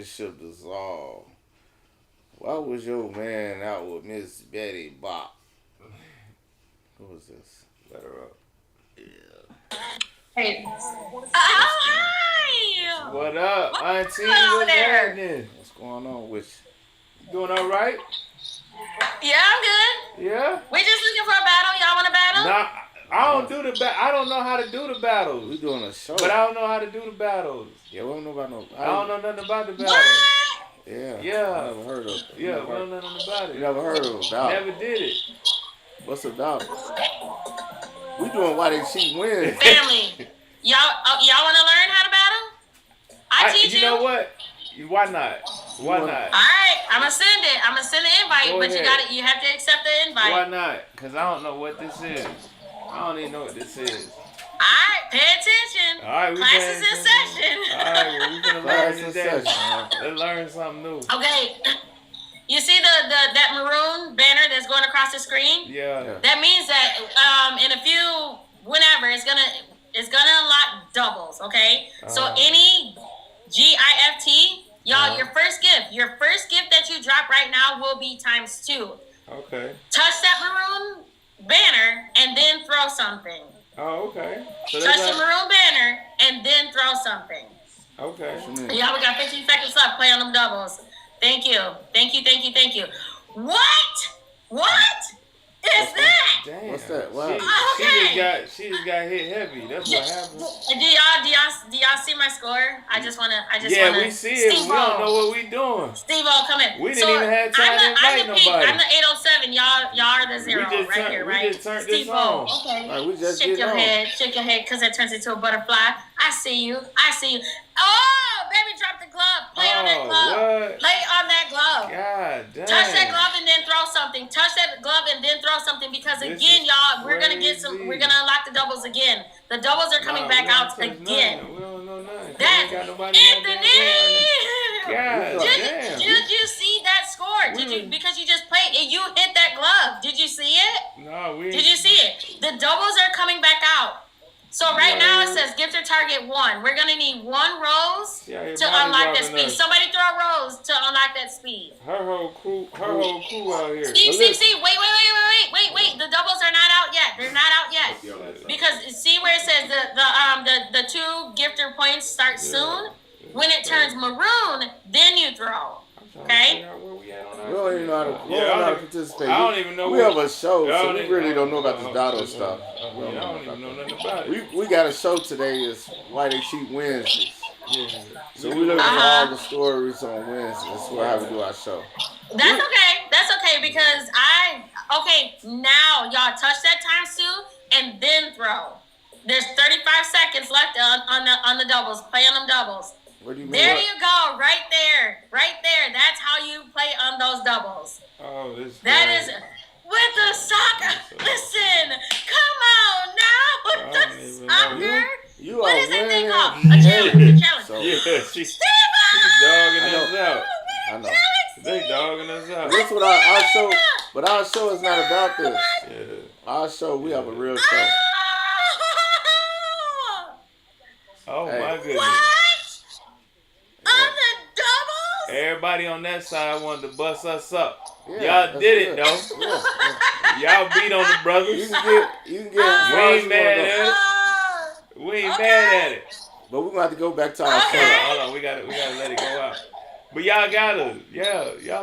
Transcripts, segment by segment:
relationship dissolved. Why was your man out with Miss Betty Bop? Who was this? Let her up. Yeah. Hey. Hi. What up, Auntie? Hello What's there. happening? What's going on with you? Doing all right? Yeah, I'm good. Yeah? We just looking for a battle. Y'all want a battle? Nah, I don't do the I don't know how to do the battles. We doing a show. But I don't know how to do the battles. Yeah, we don't know about no. I don't know nothing about the battles. What? Yeah. Yeah. I never heard of it. Yeah, we don't know nothing about You it. never heard of it. Never did it. What's a dog? We doing why they cheat wins. Family. Y'all want to learn how to battle? I teach you. You know what? Why not? Why not? All right, I'm gonna send it. I'm gonna send the invite, Go but ahead. you have to accept the invite. Why not? Because I don't know what this is. I don't even know what this is. All right, pay attention. All right, we Class paying is in attention. session. All right, well, we're going to Class learn in today. session. Let's learn something new. Okay, you see that maroon banner that's going across the screen? Yeah. That means that in a few whenever it's gonna unlock doubles. Okay, so any gift, y'all, your first gift that you drop right now will be ×2. Okay. Touch that maroon banner and then throw something. Oh, okay. So Touch the maroon banner and then throw something. Okay. Y'all, we got 15 seconds left. Play on them doubles. Thank you. What is that? Damn. What's that? Wow. She just got hit heavy. That's what happened. Do y'all see my score? I just wanna. We see it. We don't know what we doing. Steve-O, come in. We didn't even have time to invite nobody. I'm the 807. Y'all are the 0 right here, right? We just turned this on. Okay. Right, we just Shake your on. head, because that turns into a butterfly. I see you. Oh, baby, drop the glove. Play on that glove. What? Play on that glove. God damn. Touch that glove and then throw something. Touch that glove and then throw something, because again, y'all, we're gonna unlock the doubles again. The doubles are coming back out again. We don't know nothing. That's Anthony. God damn. Did you see that score? Because you just played and you hit that glove. Did you see it? No, we. Did you see it? The doubles are coming back out. So right now it says gift or target 1. We're gonna need 1 rose to unlock that speed. Somebody throw a rose to unlock that speed. Her whole crew out here. See. Wait. The doubles are not out yet. They're not out yet. Because see where it says the 2 gifter points start soon? When it turns maroon, then you throw. Okay? We don't even know how to participate. I don't even know. We have a show, so we really don't know about this Dotto stuff. I don't even know nothing about it. We got a show today. Is why they cheat Wednesdays. Yeah. So we looking for all the stories on Wednesdays. That's how we do our show. That's okay because now y'all touch that ×2 and then throw. There's 35 seconds left on the doubles. Play on them doubles. What do you mean? There you go, right there. That's how you play on those doubles. Oh, this. That is with the soccer. Listen, come on now with the soccer. What is that thing called? A challenge. So, Yeah, she's dogging us out. I know. They dogging us out. That's what our show. But our show is not about this. Yeah. Our show, we have a real show. Oh Hey. my goodness. What? On the doubles? Everybody on that side wanted to bust us up. Yeah, Y'all did it good. though. Yeah. Y'all beat on the brothers. You can get. We ain't mad at it. Uh, We ain't mad at it. But we're gonna have to go back to our show. Hold on, we gotta let it go out. But y'all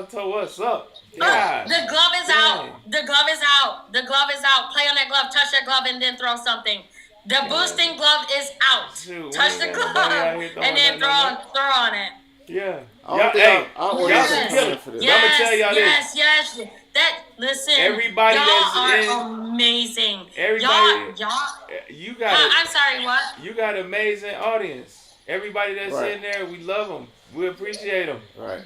told us up. Yeah. The glove is out. The glove is out. Play on that glove. Touch that glove and then throw something. The boosting glove is out. Shoot, Touch the glove and then throw on it. Yeah. I don't think I'm Y'all for this. I'ma tell y'all this. Yes. Listen. Everybody y'all that's are amazing. Everybody- Y'all. You got I'm sorry. What? You got an amazing audience. Everybody that's Right. in there, we love them. We appreciate them. Right.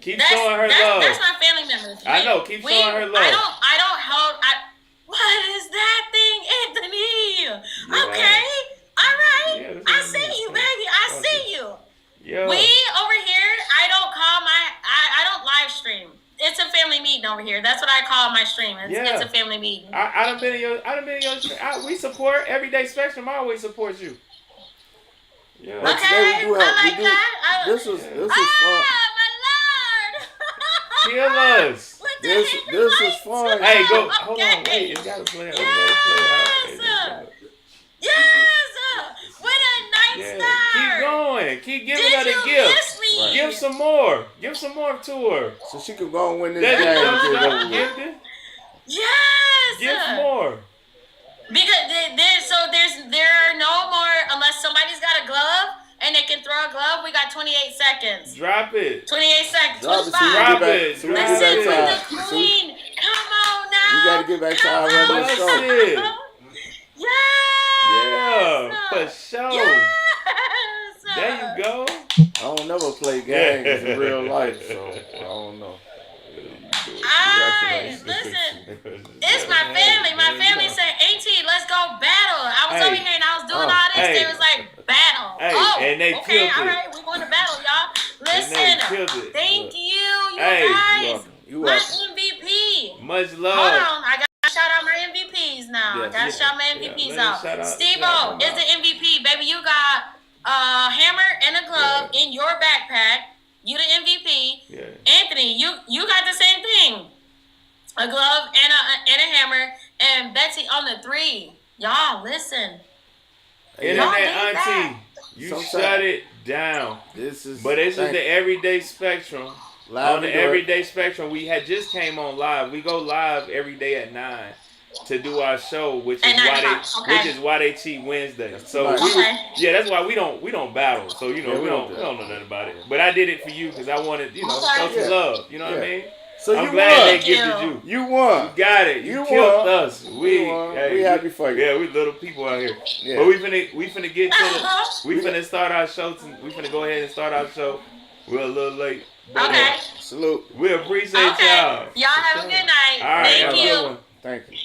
Keep showing her love. That's my family members. I know. Keep showing her love. I don't hold. What is that thing, Anthony? Yeah. Okay. All right. Yeah, I see you, baby. I see you. Yo. We over here, I don't live stream. It's a family meeting over here. That's what I call my stream. It's a family meeting. I done been in your. We support Everyday Spectrum. I always support you. Okay, But today we do have I like that. this was fun. Oh my lord! Kill us. With the This was headlights. fun. Hey, go. Hold on. Okay. Wait. It gotta play out. Yes. Yes. With a nice Yeah. start. Keep going. Keep giving Did her the you gift. miss me? Right. Give some more. Give some more to her. So she could go and win this There you game go. and get it Stop over with. gifting. Yes. Give more. Because there are no more unless somebody's got a glove and they can throw a glove. We got 28 seconds. Drop it. 28 seconds. Drop it, 25. Drop it. So we Drop get back Listen to to our, the queen. Come on now. we got to get back to our Come regular on. show. Bust it. Yes. Yeah. For sure. Yes. There you go. I don't never play games in real life, so I don't know. Alright, listen. It's my family. My family said, Auntie, let's go battle. I was Hey. over here and I was doing all this. Hey. They was like, battle. Hey, oh, and they okay, killed it. alright, we're going to battle, y'all. And they Listen, killed it. thank you Hey, guys. You My welcome. MVP. Much Hold love. on, I gotta shout out my MVPs now. Yeah, I gotta yeah, shout my yeah. MVPs Let out. us shout out- Steve-O shout is them the MVP, baby. You got a hammer and a glove in your backpack. You the MVP. Yeah. Anthony, you got the same thing. A glove and a hammer. And Betsy on the 3. Y'all, listen. Internet Y'all need auntie, that. you Sometimes- shut it down. This is But this is thank the everyday spectrum. live On the and direct. everyday spectrum, we had just came on live. We go live every day at 9 to do our show, which is At 9 why o'clock, okay. they cheat Wednesday. So Right. Okay. that's why we don't battle. So you know Yeah, we don't know nothing about it. But I did it for you because I wanted Okay. show some Yeah. love. You know what I Yeah. mean? So I'm you glad they won. gifted you. you. You won. You got it. You You killed won. us. We You won. hey, We happy for you. Yeah, we little people out here. Yeah. But we finna get to the we finna start our show. We finna go ahead and start our show. We're a little late. But, Okay. Salute. we appreciate Okay. y'all. Y'all have a good night. All right, have Thank a you. good one. Thank you.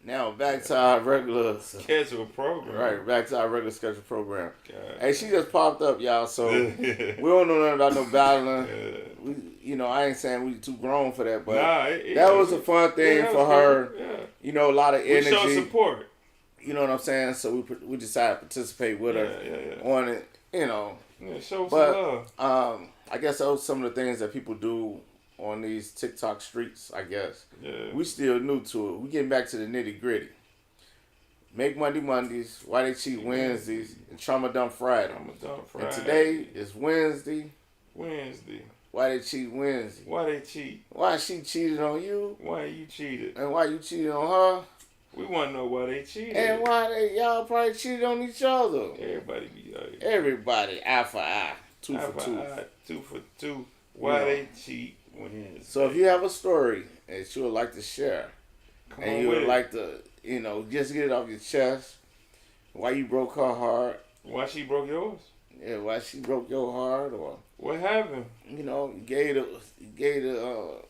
Now back to our regular Schedule program. right, back to our regular schedule program. God. Hey, she just popped up, y'all, so we don't know nothing about no battling. I ain't saying we too grown for that, but that was a fun thing for her. Yeah. A lot of We show energy. support. You know what I'm saying? So we decided to participate with her Yeah. on it. Yeah, show But some love. I guess those are some of the things that people do on these TikTok streets, I guess. Yeah. We still new to it. We getting back to the nitty gritty. Make Monday Mondays, Why They Cheat Wednesdays, and Trauma Dump Friday. I'm a dumb Friday. And today is Wednesday, Wednesday. Why They Cheat Wednesday. Why they cheat? Why she cheated on you, Why you cheated? and why you cheated on her, We want to know why they cheated. and why y'all probably cheated on each other. Everybody be Everybody, eye for eye, two eye for two. eye, 2 for 2. Why Yeah. they cheat Wednesday. So if you have a story that you would like to share, Come and on you with would it. like to, just get it off your chest, why you broke her heart, Why she broke yours? why she broke your heart, or What happened? you gave the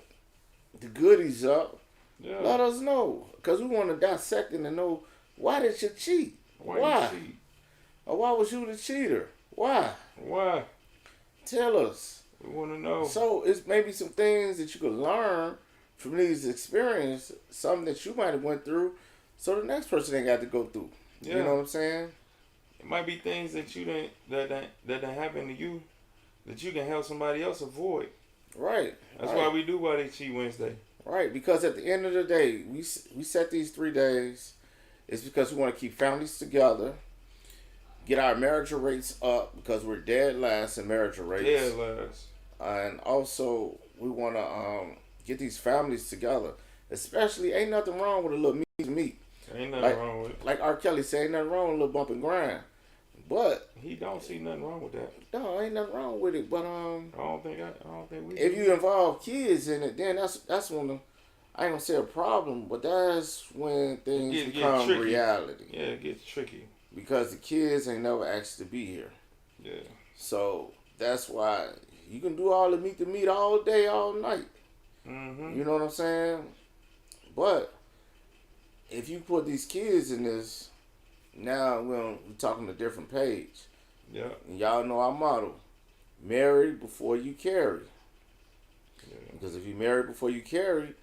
goodies up. Yeah. Let us know, because we want to dissect it and know, why did you cheat? Why you cheat? Or why was you the cheater? Why? Why? Tell us. We want to know. So it's maybe some things that you could learn from these experiences, something that you might have went through, so the next person ain't got to go through. Yeah. You know what I'm saying? It might be things that you didn't that happen to you that you can help somebody else avoid. Right. That's right. why we do Why They Cheat Wednesday. Right, because at the end of the day, we set these 3 days. It's because we want to keep families together, get our marital rates up because we're dead last in marital rates. Yeah, last. And also, we want to get these families together. Especially, ain't nothing wrong with a little meat. Ain't nothing wrong with it. Like R. Kelly said, ain't nothing wrong with a little bump and grind. But He don't see nothing wrong with that. no, ain't nothing wrong with it. But I don't think we. if do. you involve kids in it, then that's when I ain't gonna say a problem, but that's when things Get become tricky. reality. Yeah, it gets tricky. Because the kids ain't never asked to be here. Yeah. So that's why you can do all the meat all day, all night. Mm-hmm. You know what I'm saying? But if you put these kids in this, now we're talking a different page. Yeah. And y'all know our motto: marry before you carry. Yeah. Because if you marry before you carry,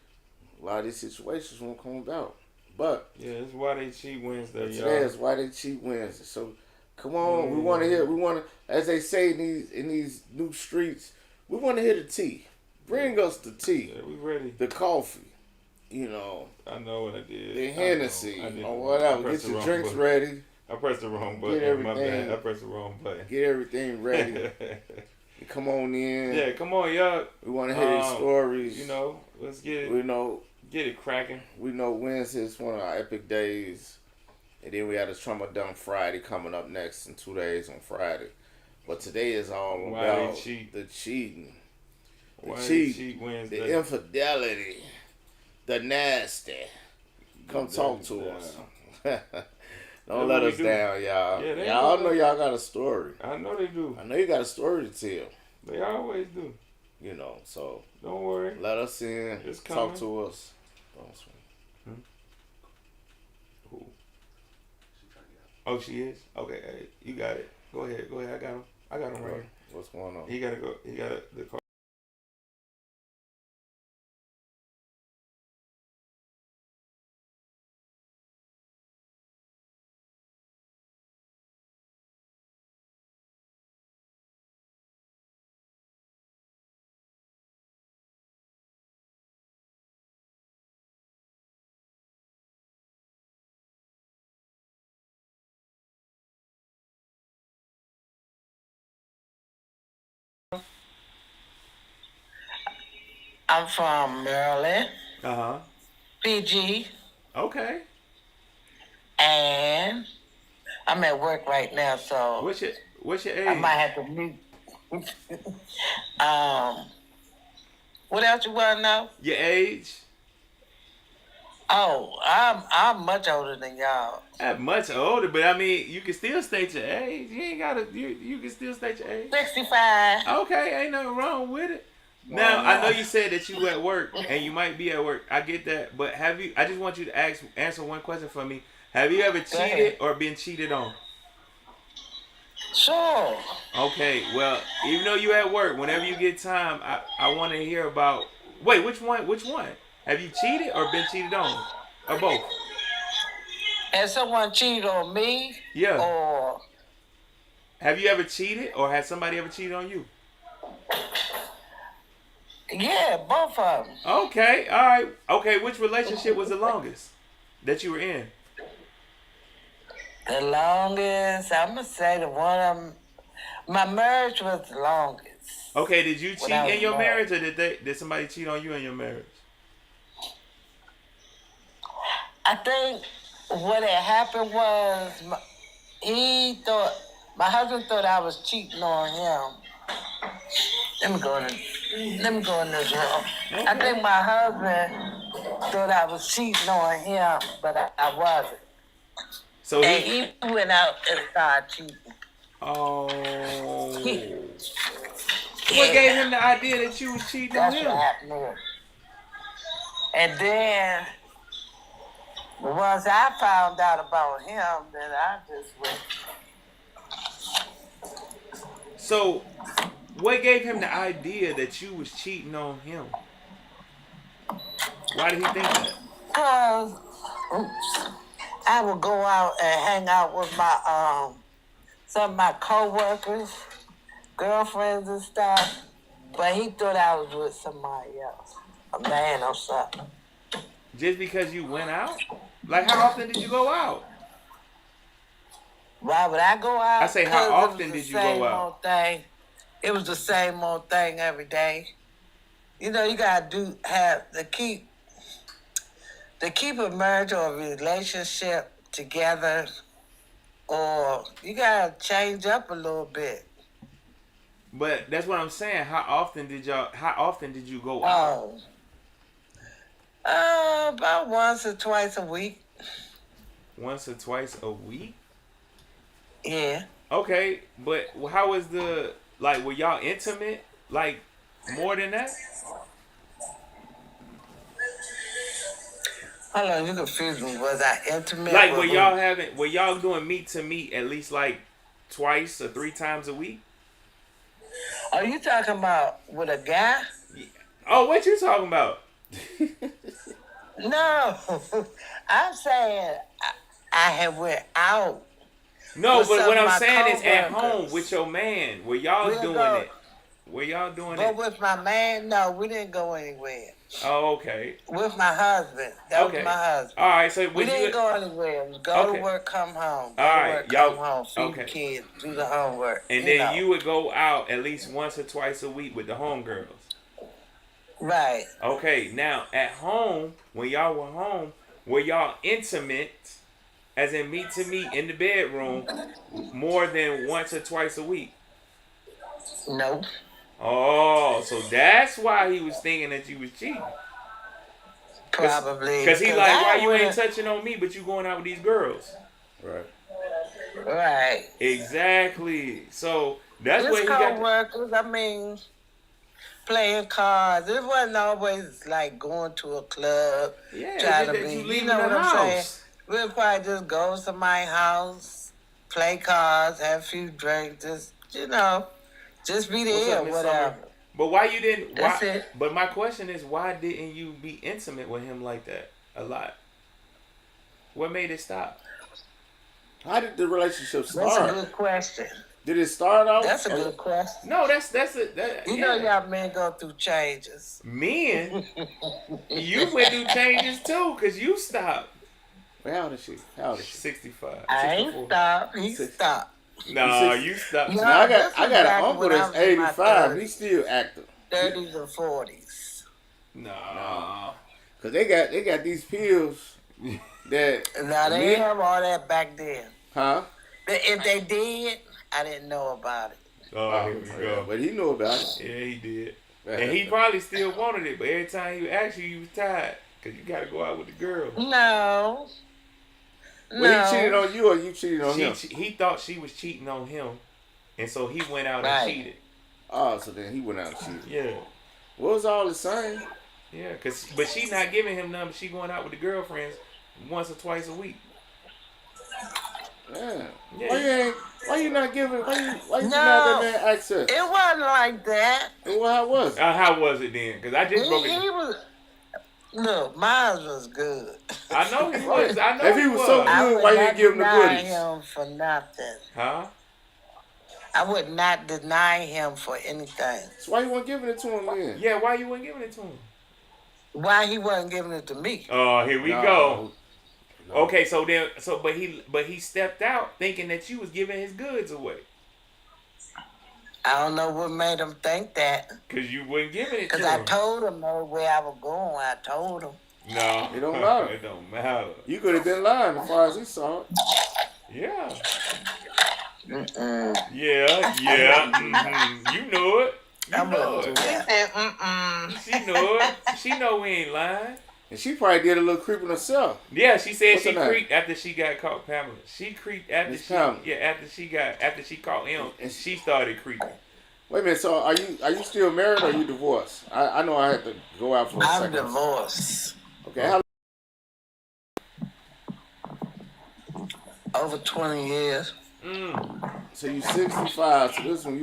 a lot of these situations won't come about. But Yeah, it's Why They Cheat Wednesday, y'all. today is Why They Cheat Wednesday. So Come on, we want to hear. We want to, as they say in these new streets, we want to hear the tea. Bring us the tea. Yeah, we ready. The coffee. You know. I know what I did. The Hennessy or whatever. Get your drinks ready. I pressed the wrong button. My bad. I pressed the wrong button. Get everything ready. Come on in. Yeah, come on, y'all. We want to hear your stories. You know, let's get it. We know. Get it cracking. We know Wednesday is one of our epic days. And then we had a Trauma Dumb Friday coming up next in 2 days on Friday. But today is all about the cheating. The infidelity. The nasty. Come talk to us. Don't let us down, y'all. Yeah, y'all know y'all got a story. I know they do. I know you got a story to tell. They always do. You know, so don't worry. Let us in. It's coming. Talk to us. Don't swing. Who? Oh, she is? Okay, hey, you got it. Go ahead. I got him right here. What's going on? He gotta go. He got the car. I'm from Maryland. Uh-huh. PG. Okay. And I'm at work right now, so what's your age? I might have to mute. What else you want to know? Your age? Oh, I'm much older than y'all. I'm much older, but I mean, you can still state your age. You ain't gotta. You can still state your age. 65. Okay, ain't nothing wrong with it. Now, I know you said that you at work, and you might be at work. I get that, but have you? I just want you to answer one question for me. Have you ever cheated or been cheated on? Sure. Okay, well, even though you at work, whenever you get time, I want to hear about. Wait, which one? Which one? Have you cheated or been cheated on, or both? Has someone cheated on me? Yeah. Or have you ever cheated, or has somebody ever cheated on you? yeah, both of them. Okay, all right. Okay, which relationship was the longest that you were in? The longest, I'm going to say the one of them, my marriage was the longest. Okay, did you cheat in your marriage, or did somebody cheat on you in your marriage? I think what had happened was my husband thought I was cheating on him. Let me go in this room. Okay. I think my husband thought I was cheating on him, but I wasn't. So and he went out and started cheating. Oh. What gave him the idea that you was cheating on him? That's what happened. And then once I found out about him, then I just went. So, what gave him the idea that you was cheating on him? Why did he think that? Because I would go out and hang out with my some of my co-workers, girlfriends and stuff, but he thought I was with somebody else, a man or something. Just because you went out? Like, how often did you go out? Why would I go out? I say, how often did you go out? It was the same old thing every day. You know, you gotta keep a marriage or a relationship together, or you gotta change up a little bit. But that's what I'm saying. How often did you go out? About once or twice a week. Once or twice a week? Yeah. Okay, but how was were y'all intimate? Like, more than that? Hold on, you confused me. Was I intimate? Like, were y'all doing meet to meet at least like twice or 3 times a week? Are you talking about with a guy? Oh, what you talking about? No, I'm saying I had went out No, with but some what of I'm my saying is at home coworkers. with your man, where y'all We'll doing go, it. Where y'all doing but it? with my man, no, we didn't go anywhere. Oh, okay. With my husband, that was Okay. my husband. All right. So We was didn't you? go anywhere. We go Okay. to work, come home. Go All to right, work, y'all. come home. Feed the Okay. kids, do the homework. And then you would go out at least once or twice a week with the homegirls. Right. Okay. Now at home, when y'all were home, were y'all intimate, as in meet to meet in the bedroom, more than once or twice a week? Nope. Oh, so that's why he was thinking that you was cheating. Probably. Cause he like, why I you ain't wouldn't- touching on me, but you going out with these girls? Right. Right. Exactly. So that's His where he got. co-workers, I mean, playing cards. It wasn't always like going to a club, Yeah, trying just to that be. you You leaving know the what I'm saying? house. We'll probably just go to my house, play cards, have a few drinks, just just be What's there, up, Miss whatever. Summer? But why you didn't? That's Why? it. But my question is, why didn't you be intimate with him like that a lot? What made it stop? How did the relationship That's a start? good question. Did it start off? That's a good question. No, that's it. You know, y'all men go through changes. Men, you went through changes too, cause you stopped. Well, how old is she? How old is she? 65. I ain't 64. stopped. He stopped. No, Six- you stopped. No. Now, I this got was an back uncle when I that's was in my 85. 30s. He's still active. 30s and 40s. No. Cause they got these pills that Now, they didn't have all that back then. huh? But if they did, I didn't know about it. Oh, here we go. But he knew about it. Yeah, he did. And he probably still wanted it, but every time he asked you, you was tired. Because you got to go out with the girl. No. Well, he cheated on you or you cheated on him? He thought she was cheating on him. And so he went out Right. and cheated. Oh, so then he went out and cheated. Yeah. Well, it was all the same. Yeah, but she not giving him none, but she going out with the girlfriends once or twice a week. Yeah. Yeah. Why you not giving? Why you No. not that man access? It wasn't like that. Well, how was it? How was it then? Because I just broke He it. was. Look, mine was good. I know he was. I know If he was so I good, would why you not didn't give him the deny goodies? him for nothing. Huh? I would not deny him for anything. So why you weren't giving it to him then? Yeah, why you wasn't giving it to him? Why he wasn't giving it to me? Oh, here we No. go. No. Okay, but he stepped out thinking that you was giving his goods away. I don't know what made him think that. Cause you wasn't giving it to Because I him. told him where I was going. I told him. No. It don't matter. It don't matter. You could have been lying as far as he saw it. Yeah. Mm-mm. Yeah. You know it. I You know wouldn't do it. that. Mm-mm. She know it. She know we ain't lying. And she probably did a little creeping herself. Yeah, she said What's she her name? creeped after she got caught, Pamela. She creeped after Miss Pamela. after she caught him, And she started creeping. Wait a minute. So are you still married or are you divorced? I know I had to go out for a I'm second. divorced. Okay. How Over 20 years. So you 65. So this one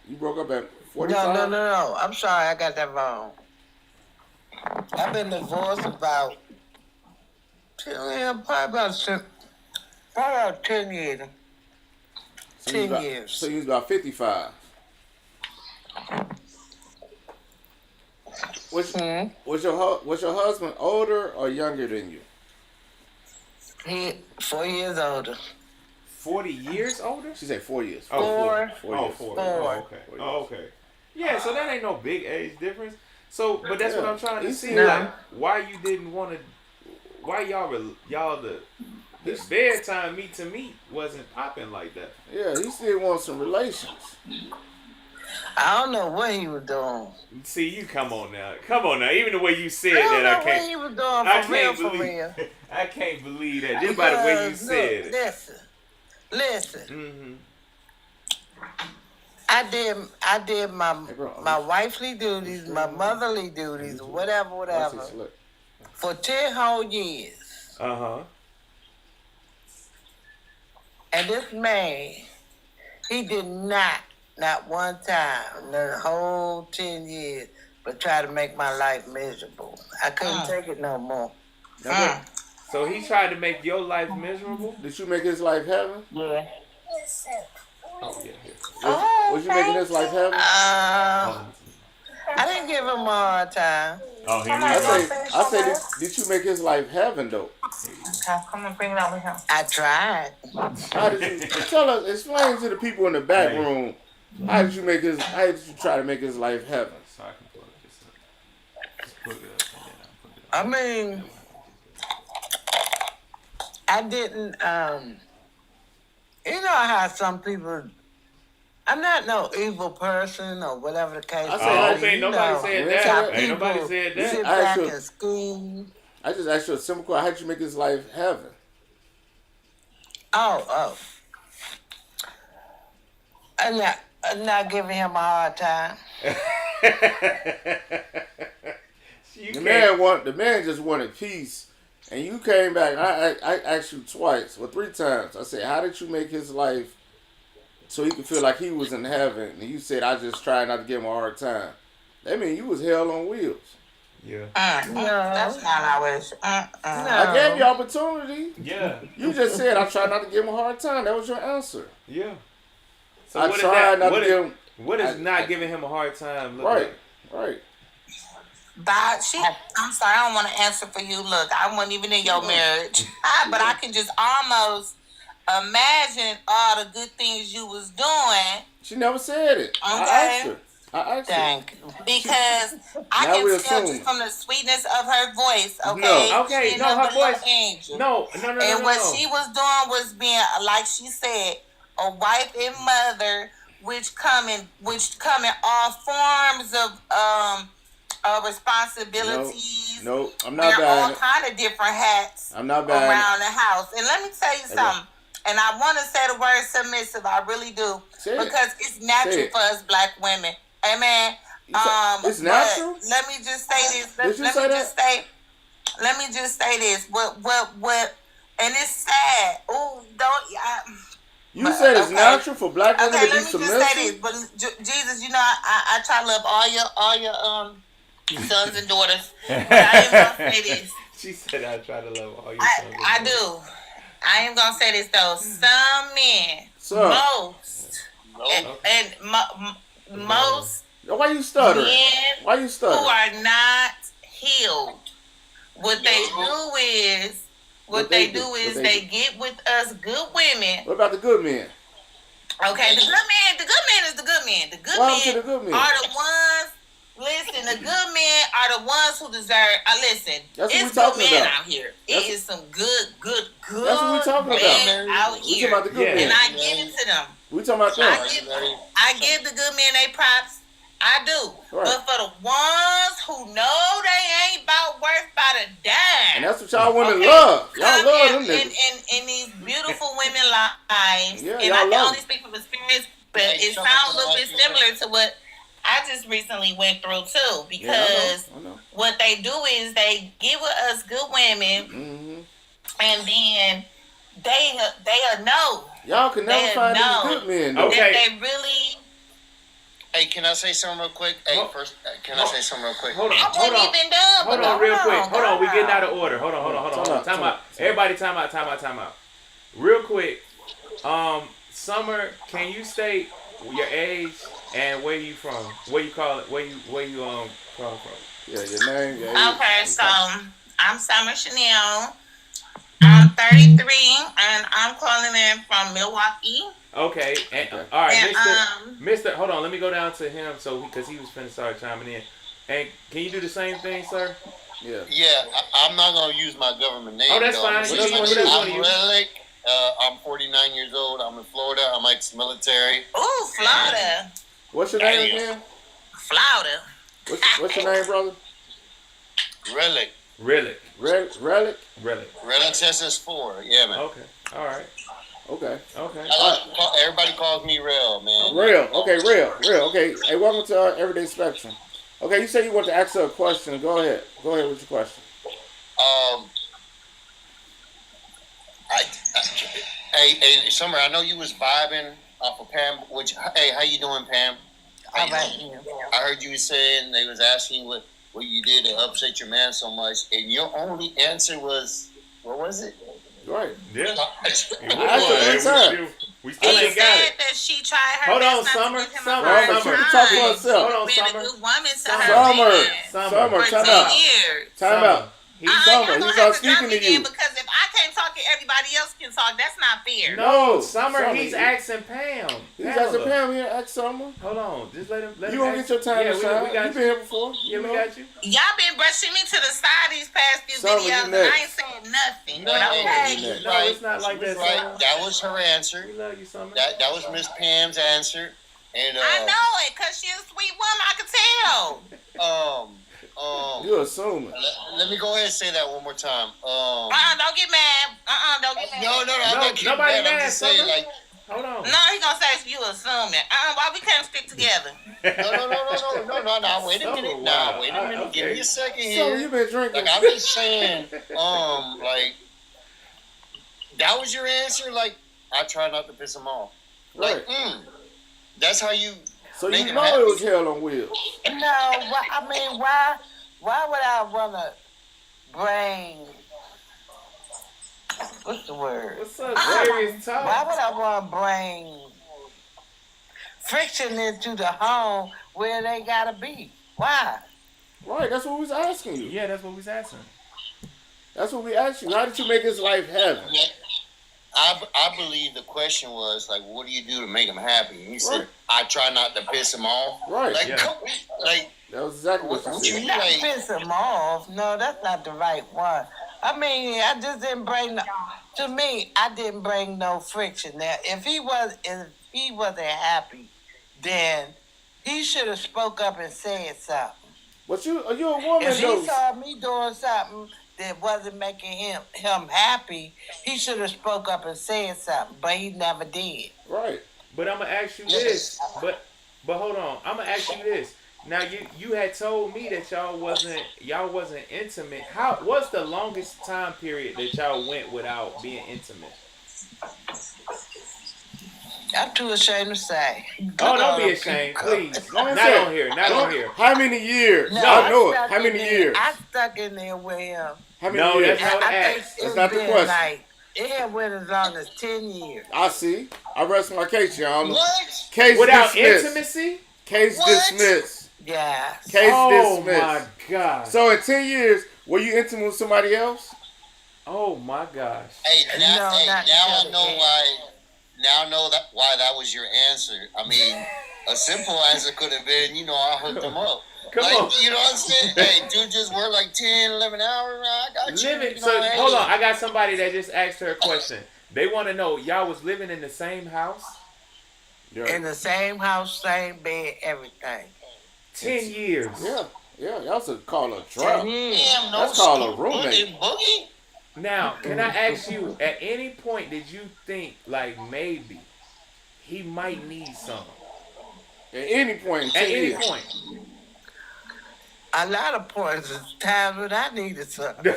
you broke up at 45. No. I'm sorry. I got that wrong. I've been divorced about 10 years. So you 10 was years. So you was about 55. Was your husband older or younger than you? He 4 years older. 40 years older? She said 4 years. Four. Four Oh, years. 4. Four. Oh, okay. Oh, okay. Yeah, so that ain't no big age difference. So, but that's what I'm trying to You see. see Like, that? why you didn't want to? Why y'all the bedtime meet to meet wasn't popping like that? Yeah, he still wants some relations. I don't know what he was doing. See, you come on now. Even the way you said I don't that, I know what he can't. was doing I for real, can't for believe. real. I can't believe that. Just by the way you Because, said look, it. Listen. Mm-hmm. I did my bro, my wifely duties, my motherly duties, whatever, That's it, look. for 10 whole years. Uh huh. And this man, he did not one time in the whole 10 years, but try to make my life miserable. I couldn't take it no more. So he tried to make your life miserable. Did you make his life heaven? Yeah. Oh yeah. Was you making his life heaven? I didn't give him a hard time. Oh, here we I go. say, did you make his life heaven though? Okay, come and bring it over here. I tried. How did you explain to the people in the back room? How did you try to make his life heaven? So I can pull this up. Just put it up and then I'll put it up. I mean, I didn't. You know how some people. I'm not no evil person or whatever the case. Ain't nobody said that. Ain't nobody said that. Sit back and scheme. I just asked you a simple question. How did you make his life heaven? Oh. I'm not giving him a hard time. The man just wanted peace, and you came back. And I asked you twice, 3 times. I said, how did you make his life so he could feel like he was in heaven? And you said, I just tried not to give him a hard time. That means you was hell on wheels. Yeah. No, that's not how it's. I gave you opportunity. Yeah. You just said I tried not to give him a hard time. That was your answer. Yeah. So I tried not to give him. What is not giving him a hard time? Look Right. I'm sorry, I don't want to answer for you. Look, I wasn't even in your marriage. But I can just almost imagine all the good things you was doing. She never said it. Okay. I asked her. Thank you. Because I Now we can tell assume. just from the sweetness of her voice, okay? No. Okay, She's no, her nothing but voice. an angel. No. And what she was doing was being, like she said, a wife and mother, which come in all forms of responsibilities. No, I'm wear not all buying it. kind of different hats I'm not buying around the house. And let me tell you something. And I want to say the word submissive. I really do. Say it. Because it's natural Say it. for us black women. Amen. It's natural? Let me just say this. Did you say that? Let me just say this. What? And it's sad. Oh, You said it's natural for black women to be let me just say this. submissive? But Jesus, you know, I try to love all your sons and daughters. But I am gonna say this. She said I try to love all your sons. I do. I am gonna say this though. Some men, most Why you stuttering? men Why you who stuttering? are not healed, what they do is they get with us good women. What about the good men? Okay, the good men is the good men. The good What men happened to the good men? are the ones. Listen, the good men are the ones who deserve. Listen, That's what it's we good talking men about. out here. That's- It is some good That's what we talking men about. out We talking here, about the good Yeah. men. and I give it to them. We talking about them. I give the good men they props. I do. Right. But for the ones who know they ain't about worth by the dime. And that's what y'all women Okay, love. Y'all come love them in niggas. these beautiful women lives. Yeah, And y'all I can love only speak from experience, but it sounds a little bit similar to what I just recently went through too. Because I know. what they do is they get with us good women, Mm-hmm. and then they'll know Y'all can never They find know. these good men. Though. Okay. that they really. Hey, can I say something real quick? Hey, Hold- first, can I say something real quick? Hold on. I wasn't even done. Hold but on, real quick. Hold on, we go getting out of order. Hold on. Time out. Everybody, time out. Real quick. Summer, can you state your age and where you from? Where you call it? Where you call from? Yeah, your name. Your age. Okay, so I'm Summer Chanel. I'm 33, and I'm calling in from Milwaukee. Okay. And, all right, And, Mr. Hold on. Let me go down to him because he was finna start chiming in. And can you do the same thing, sir? Yeah. Yeah, I'm not gonna use my government name. Oh, that's though. fine. I'm Whatever just you gonna- want to I'm use. Relic. I'm 49 years old. I'm in Florida. I'm ex-military. Ooh, Florida. What's your name again? Florida. What's your name, brother? Relic. Relic. Relic. Relic Texas 4. Yeah, man. Okay. All right. Okay. Everybody calls me Real, man. Real. Okay, real. Okay. Hey, welcome to our Everyday Spectrum. Okay, you said you want to ask her a question. Go ahead with your question. Hey, Summer, I know you was vibing off of Pam. Hey, how you doing, Pam? All right. I heard you saying they was asking you what you did to upset your man so much, and your only answer was, what was it? Right. Yeah. I asked her every time. We still He ain't got said it. that she tried her Hold best on, not Summer. to give him Summer. a hard Summer, she time. can talk for herself. Hold on, She's been Summer. a good woman to Summer. her Summer, man Summer, for time 10 out. years. Time out. He's Summer, Y'all he's gonna not have to speaking drop me to you. again because if I can't talk and everybody else can talk, that's not fair. No, No, Summer, Summer, he's asking Pam. He's asking Pamela. Pam here, ask Summer. Hold on, just let him. You gonna get your time to shine. We got You been here before. Yeah, we got you. Y'all been brushing me to the side these past few Summer, you videos, and next. I ain't saying nothing. No, But okay. you was No, right. it's not like You was that, Summer. right. That was her answer. We love you, Summer. That was Miss Pam's answer. And I know it, because she's a sweet woman. I can tell. You're assuming. Let me go ahead and say that one more time. Don't get mad. Don't get mad. No, I'm not getting nobody mad. I'm mad, just saying, Summer. like, Hold on. No, he gonna say you assuming. Why we can't stick together? no. Wait a So minute. wild. Wait a minute. Okay. Give me a second So here. you been drinking. Like, I'm just saying, like, that was your answer? Like, I try not to piss him off. Right. Like, that's how you So make you him know happy? it was hell on wheels. No, why would I want to bring, what's the word? What's up, serious Why talk? would I want to bring friction into the home where they got to be? Why? Right, that's what we was asking you. Yeah, that's what we was asking. That's what we asked you. How did you make his life heaven? Yeah. I believe the question was, like, what do you do to make him happy? And you said, Right. I try not to piss him off. Right. Like, Yeah. like, That was exactly what you What you said. mean? Not Like- piss them off. No, that's not the right one. I mean, I just didn't bring. To me, I didn't bring no friction there. If he wasn't happy, then he should have spoke up and said something. But you're a woman, If though. he saw me doing something that wasn't making him happy, he should have spoke up and said something. But he never did. Right. But I'm gonna ask you this. But hold on. I'm gonna ask you this. Now you had told me that y'all wasn't intimate. What's the longest time period that y'all went without being intimate? I'm too ashamed to say. Oh, don't be ashamed, please. Don't Not say. on here. Not on here. How many years? No, I know it. stuck How in many there. years? I stuck in there with him. How many No, years? that's not I think asked. it's That's not the been question. like, it had went as long as 10 years. I see. I rest my case, y'all. what? Case Without dismissed. intimacy? Case What? dismissed. Yeah. Case Oh dismissed. my god. So in 10 years, were you intimate with somebody else? Oh my gosh. Hey, No, now not I until know the end. why. Now I know why that was your answer. I mean, a simple answer could have been, I hooked them up. Come like, on. You know what I'm saying? Hey, dude just worked like 10, 11 hours. I got you. Living. you So know, hold hey. on. I got somebody that just asked her a question. They want to know, y'all was living in the same house? In the same house, same bed, everything. 10 years. Yeah. That's called a 10 trap. years. Damn, no That's called a scoop, roommate. Boogie. Now, can I ask you, at any point did you think, like, maybe he might need something? At any point in 10 At any years. point. A lot of points is times when I needed something.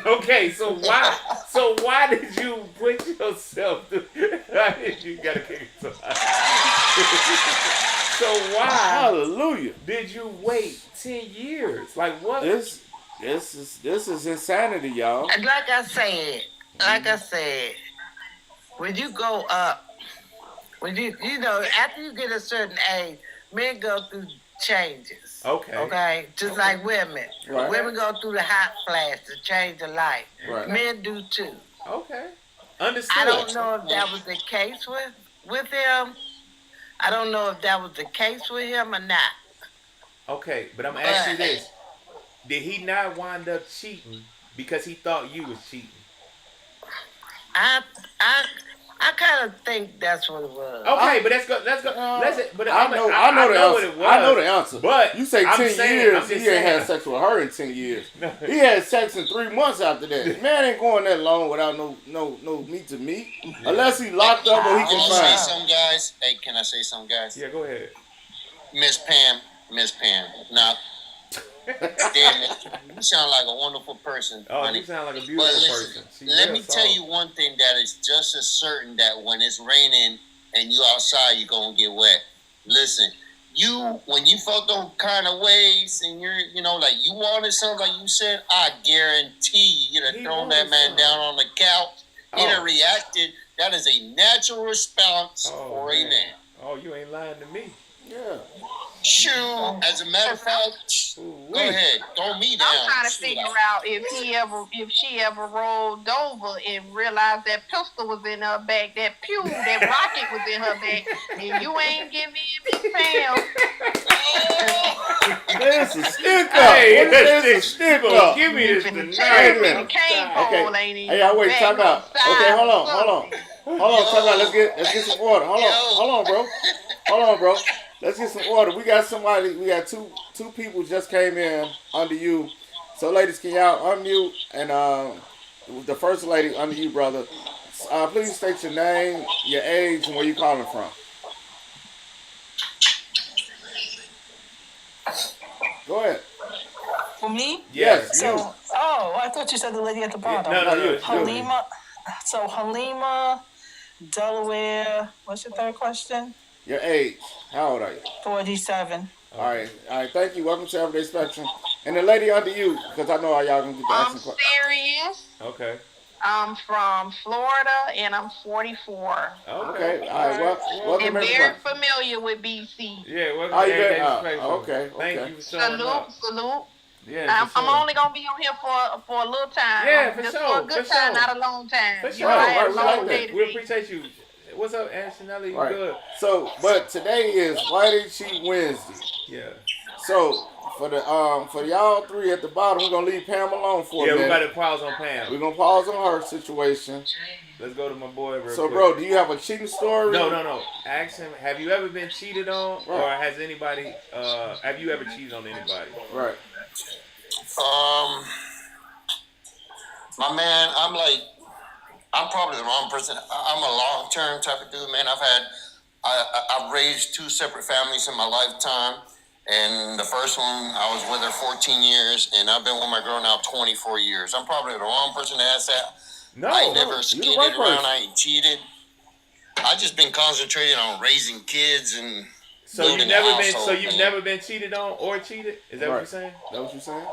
Okay, so why did you put yourself through? Why did you gotta kick somebody? So why Hallelujah. did you wait 10 years? Like what? This is insanity, y'all. And like I said, when you go up, when you after you get a certain age, men go through changes. Okay. Okay? Just like women. Right. Women go through the hot flash to change their life. Right. Men do too. Okay. Understood. I don't know if that was the case with him. I don't know if that was the case with him or not. Okay, but I'm gonna ask you this. Did he not wind up cheating because he thought you was cheating? I kind of think that's what it was. Okay, but let's go. But I know the what answer. it was. I know the answer. But you say I'm 10 saying- years, I'm just he ain't saying. had sex with her in 10 years. He had sex in 3 months after that. Man ain't going that long without no meet to meet. Unless he locked up or he Can can I say find. something, guys? Hey, can I say something, guys? Yeah, go ahead. Miss Pam. Now, damn it. You sound like a wonderful person, Oh, honey. you sound like a But beautiful listen, person. let me tell you one thing that is just as certain that when it's raining and you outside, you're going to get wet. Listen, when you felt those kind of ways and you're, like you wanted something like you said, I guarantee you'd have He thrown wanted that man something. down on the couch. He'd have reacted That is a natural response for a man. Oh, you ain't lying to me. Yeah. Shoot, as a matter of fact, go ahead, throw me down. I'm trying to figure out if she ever rolled over and realized that pistol was in her back, that rocket was in her back, and you ain't giving me Pam. There's a stick up. Hey, There's a stick up. Give me this tonight. Okay. Hey, Wait, time out. Okay, hold on, time out. Let's get some water. Hold on, bro. Let's get some order. We got two people just came in under you. So ladies, can y'all unmute? And the first lady under you, brother. Please state your name, your age, and where you calling from. Go ahead. For me? Yes. So, I thought you said the lady at the bottom. No. Halima. So Halima, Delaware. What's your third question? Your age. How old are you? 47. All right. Thank you. Welcome to Everyday Spectrum. And the lady under you, because I know y'all gonna get the action question. I'm serious. Okay. I'm from Florida, and I'm 44. Okay. All right. Well, welcome And everybody. very familiar with B.SEE. Yeah, welcome Oh, to you Everyday bet. Spectrum. Okay. Thank you for showing up. Salute. Yeah, I'm only gonna be on here for a little time. Yeah, for just sure, for a good for time, sure. not a long time. For You sure. know, I had a Right, long right, day right. today. We appreciate you. What's up, Antonelli? You good? So, but today is Why They Cheat Wednesday. Yeah. So for y'all three at the bottom, we're gonna leave Pam alone for a minute. Yeah, we got to pause on Pam. We're gonna pause on her situation. Let's go to my boy real So, quick. bro, do you have a cheating story? No. Ask him, have you ever been cheated on? Or has anybody, have you ever cheated on anybody? Right. My man, I'm probably the wrong person. I'm a long-term type of dude, man. I've raised two separate families in my lifetime. And the first one, I was with her 14 years, and I've been with my girl now 24 years. I'm probably the wrong person to ask that. No. I ain't never skated right around. person. I ain't cheated. I just been concentrating on raising kids and So building you've never a been, household, so you've man. never been cheated on or cheated? Is that what you're saying? That what you saying?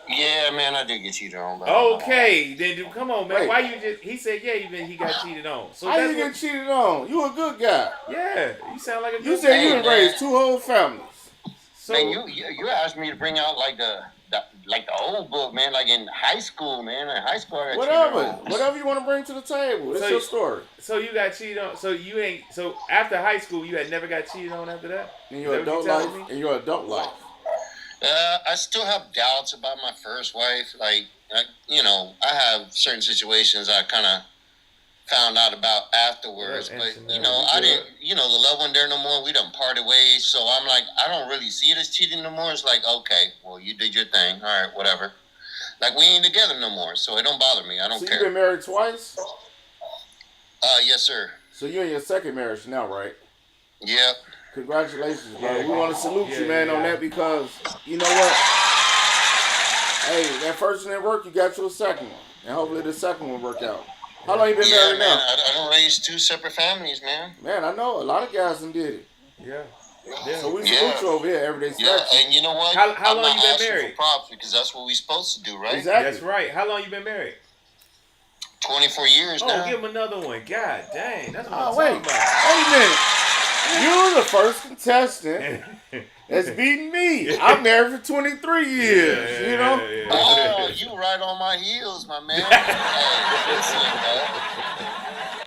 Yeah, man, I did get cheated on, bro. Okay, then come on, man. Wait. Why you just? He said, he got cheated on. So How that's you get cheated on? You a good guy. Yeah, you sound like a good You said you Hey, done man. raised two whole families. So Man, you asked me to bring out like the old book, man, like in high school, man. In high school, I got cheated on. Whatever you want to bring to the table. It's So your you- story. So you got cheated on. So you ain't. So after high school, you had never got cheated on after that. In Is your that what adult you life. telling me? In your adult life. I still have doubts about my first wife. Like, I have certain situations I kind of found out about afterwards. Yeah, But, absolutely. I didn't, the love wasn't there no more. We done parted ways. So I'm like, I don't really see it as cheating no more. It's like, okay, well, you did your thing. All right, whatever. Like, we ain't together no more. So it don't bother me. I don't So care. you've been married twice? Yes, sir. So you're in your second marriage now, right? Yeah. Congratulations, bro. Yeah. We want to salute you, Yeah, man, on yeah. that because, you know what? Hey, that first one didn't work, you got you a second one. And hopefully the second one work out. How long you been Yeah, married man. now? I don't raise two separate families, man. Man, I know. A lot of guys done did it. Yeah. So we salute you over here, Everyday Yeah, Spectrum. and you know what? How I'm long not you been asking married? for props because that's what we supposed to do, right? Exactly. That's right. How long you been married? 24 years Oh, now. give him another one. God dang, that's what Oh, I'm wait. talking Wait a minute. You're the first contestant about. that's beating me. I'm married for 23 years, you know? Oh, you right on my heels, my man. Hey, listen, bro.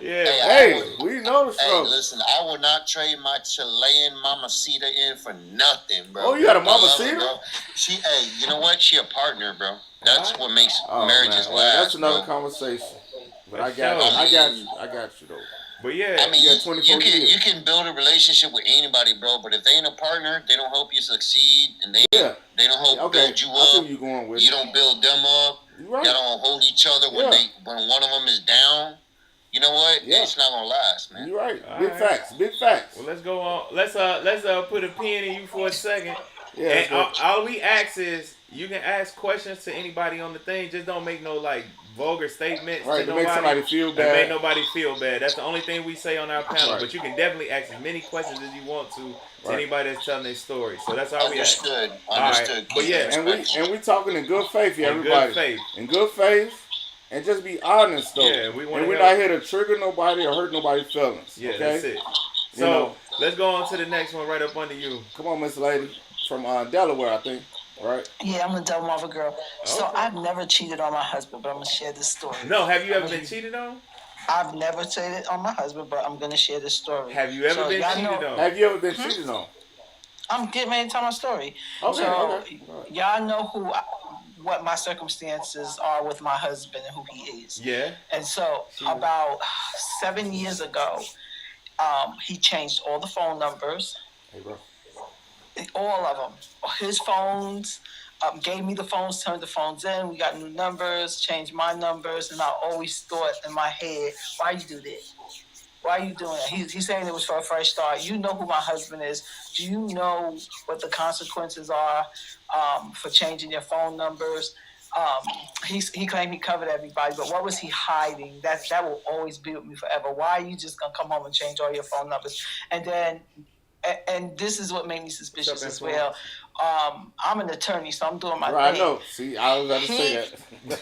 Yeah. Hey, we know the Hey, struggle. listen, I will not trade my Chilean mamacita in for nothing, bro. Oh, you got a I love her, mamacita? bro. You know what? She a partner, bro. That's what makes Oh, marriages man. Well, last, that's another bro. conversation. But For I got sure. you. I got you, though. But yeah. I mean, You got 24 you years. can build a relationship with anybody, bro. But if they ain't a partner, they don't help you succeed, and they Yeah. don't help Okay, build you I see up. where you going with You it. don't build them up. You right. Y'all don't hold each other when Yeah. when one of them is down. You know what? Yeah. It's not gonna last, man. You right. All Big right. facts. Big facts. Well, let's go on. Let's put a pin in you for a second. Yeah. And that's all we ask is you can ask questions to anybody on the thing. Just don't make no like vulgar statements right. to To nobody. make somebody feel To bad. make nobody feel bad. That's the only thing we say on our panel. Right. But you can definitely ask as many questions as you want to Right. anybody that's telling their story. So that's all we ask. Understood. All right. Understood. But yeah, And we talking in good faith here, In everybody. good faith. In good faith. and just be honest though. Yeah, we're not here to trigger nobody or hurt nobody's feelings. Yeah, okay? that's it. So let's go on to the next one right up under you. Come on, Miss Lady from Delaware, I think. Right? Yeah, I'm a double mother girl. So I've never cheated on my husband, but I'm gonna share this story. No, have you ever been cheated on? I've never cheated on my husband, but I'm gonna share this story. Have you ever been cheated on? Have you ever been cheated on? I'm getting ready to tell my story. Okay, so y'all know what my circumstances are with my husband and who he is. Yeah. And so about 7 years ago, he changed all the phone numbers. Hey, bro. All of them. His phones, gave me the phones, turned the phones in. We got new numbers, changed my numbers, and I always thought in my head, why you do that? Why are you doing that? He's saying it was for a fresh start. You know who my husband is. Do you know what the consequences are for changing your phone numbers? He claimed he covered everybody, but what was he hiding? That will always be with me forever. Why are you just going to come home and change all your phone numbers? And then, and this is what made me suspicious as well. I'm an attorney, so I'm doing my thing. I know. See, I was about to say that.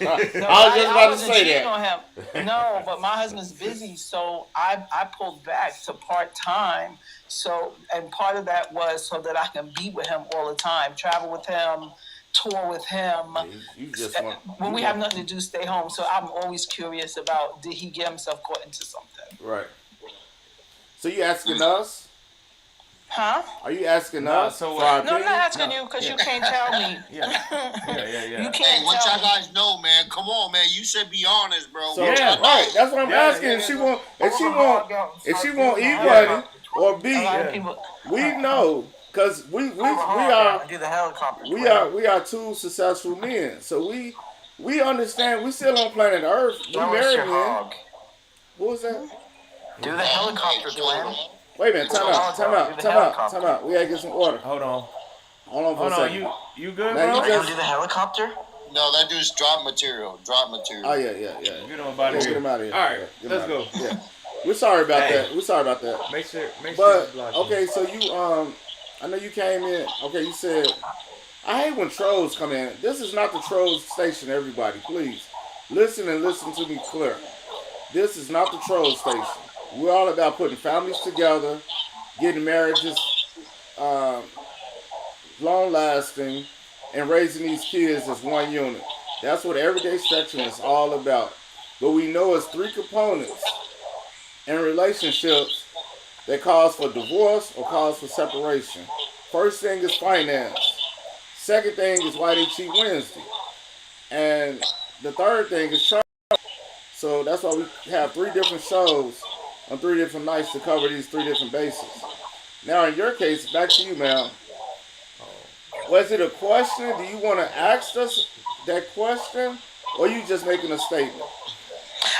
I was just about to say that. On him. No, but my husband's busy, so I pulled back to part-time. So, and part of that was so that I can be with him all the time, travel with him, tour with him. You just when we have nothing to do, stay home. So I'm always curious about, did he get himself caught into something? Right. So you asking us? Huh? Are you asking us? No, I'm not asking you because you can't tell me. Yeah. You can't Hey, what tell y'all guys know, man? Come on, man. You should be honest, bro. So, right. That's what I'm asking. If she want E-Money or B, we know because we are two successful men. So we understand. We still on planet Earth. We married men. What was that? Do the helicopter, Glenn. Wait a minute, time out. We gotta get some order. Hold on for a second. You good, now bro? Do the helicopter? No, that dude's drop material. Oh, yeah. Get him out of here. Get him out of here. All right, let's go. Yeah. We're sorry about that. Make sure. But, okay, so you, I know you came in. Okay, you said, I hate when trolls come in. This is not the troll station, everybody. Please. Listen to me clear. This is not the troll station. We're all about putting families together, getting marriages long-lasting, and raising these kids as one unit. That's what Everyday Spectrum is all about. But we know it's three components in relationships that cause for divorce or cause for separation. First thing is finance. Second thing is why they cheat Wednesday. And the third thing is trouble. So that's why we have 3 different shows on 3 different nights to cover these 3 different bases. Now, in your case, back to you, ma'am. Was it a question? Do you want to ask us that question, or are you just making a statement?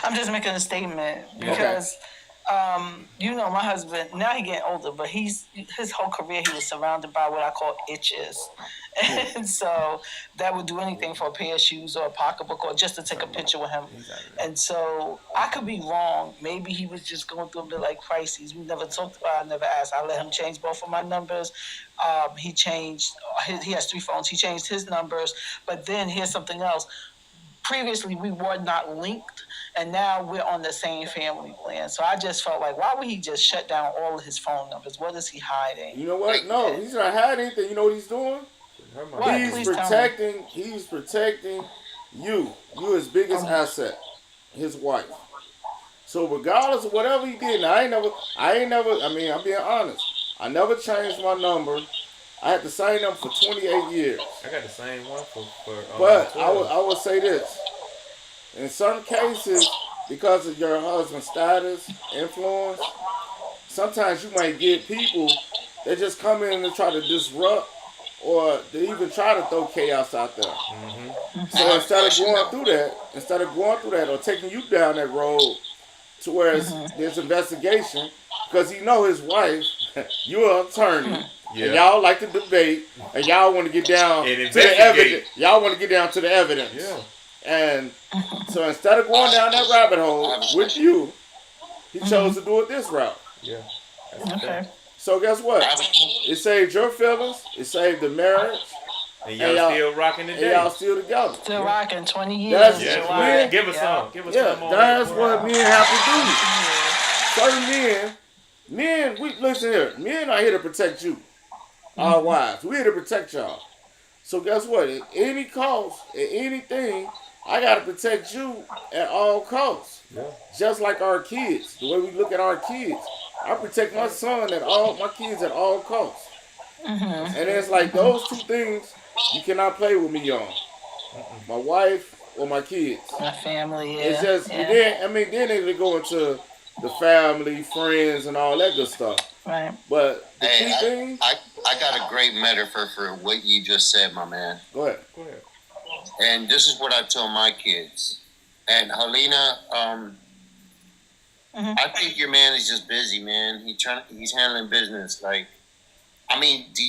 I'm just making a statement because, you know, my husband, now he's getting older, but his whole career he was surrounded by what I call itches. And so that would do anything for a pair of shoes or a pocketbook or just to take a picture with him. And so I could be wrong. Maybe he was just going through a bit like crises. We never talked about it. I never asked. I let him change both of my numbers. He has 3 phones. He changed his numbers. But then here's something else. Previously, we were not linked, and now we're on the same family plan. So I just felt like, why would he just shut down all of his phone numbers? What is he hiding? You know what? No, he's not hiding anything. You know what he's doing? What? He's protecting you. You his biggest asset, his wife. So regardless of whatever he did, now I mean, I'm being honest. I never changed my number. I had the same number for 28 years. I got the same one for but I would say this. In some cases, because of your husband's status, influence, sometimes you might get people that just come in and try to disrupt or they even try to throw chaos out there. Mm-hmm. So instead of going through that or taking you down that road to where there's investigation, because he know his wife, you're an attorney, and y'all like to debate, and y'all want to get down to the evidence. Y'all want to get down to the evidence. Yeah. And so instead of going down that rabbit hole with you, he chose to do it this route. Yeah. Okay. So guess what? It saved your feelings. It saved the marriage. And y'all still rocking today. And y'all still together. Still rocking 20 years. That's men. Give us some. Give us some more. That's what men have to do. Certain men, we listen here. Men are here to protect you, our wives. We're here to protect y'all. So guess what? At any cost, at anything, I gotta protect you at all costs. Yeah. Just like our kids, the way we look at our kids. I protect my son my kids at all costs. And it's like those two things you cannot play with me on. My wife or my kids. My family, yeah. It's just then they go into the family, friends, and all that good stuff. Right. But the key thing, I got a great metaphor for what you just said, my man. Go ahead. And this is what I tell my kids. And Helena, I think your man is just busy, man. He's handling business. Like, I mean, do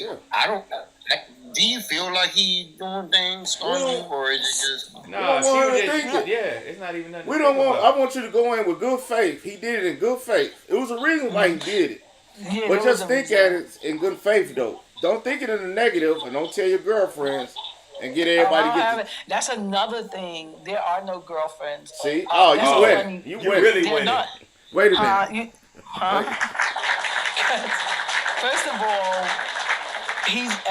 you feel like he's doing things on you, or is it just? No, it's not even nothing. I want you to go in with good faith. He did it in good faith. It was a reason why he did it. Yeah, but just think at it in good faith, though. Don't think it in the negative, and don't tell your girlfriends and get everybody. That's another thing. There are no girlfriends. See? You win. You really win. Wait a minute. First of all,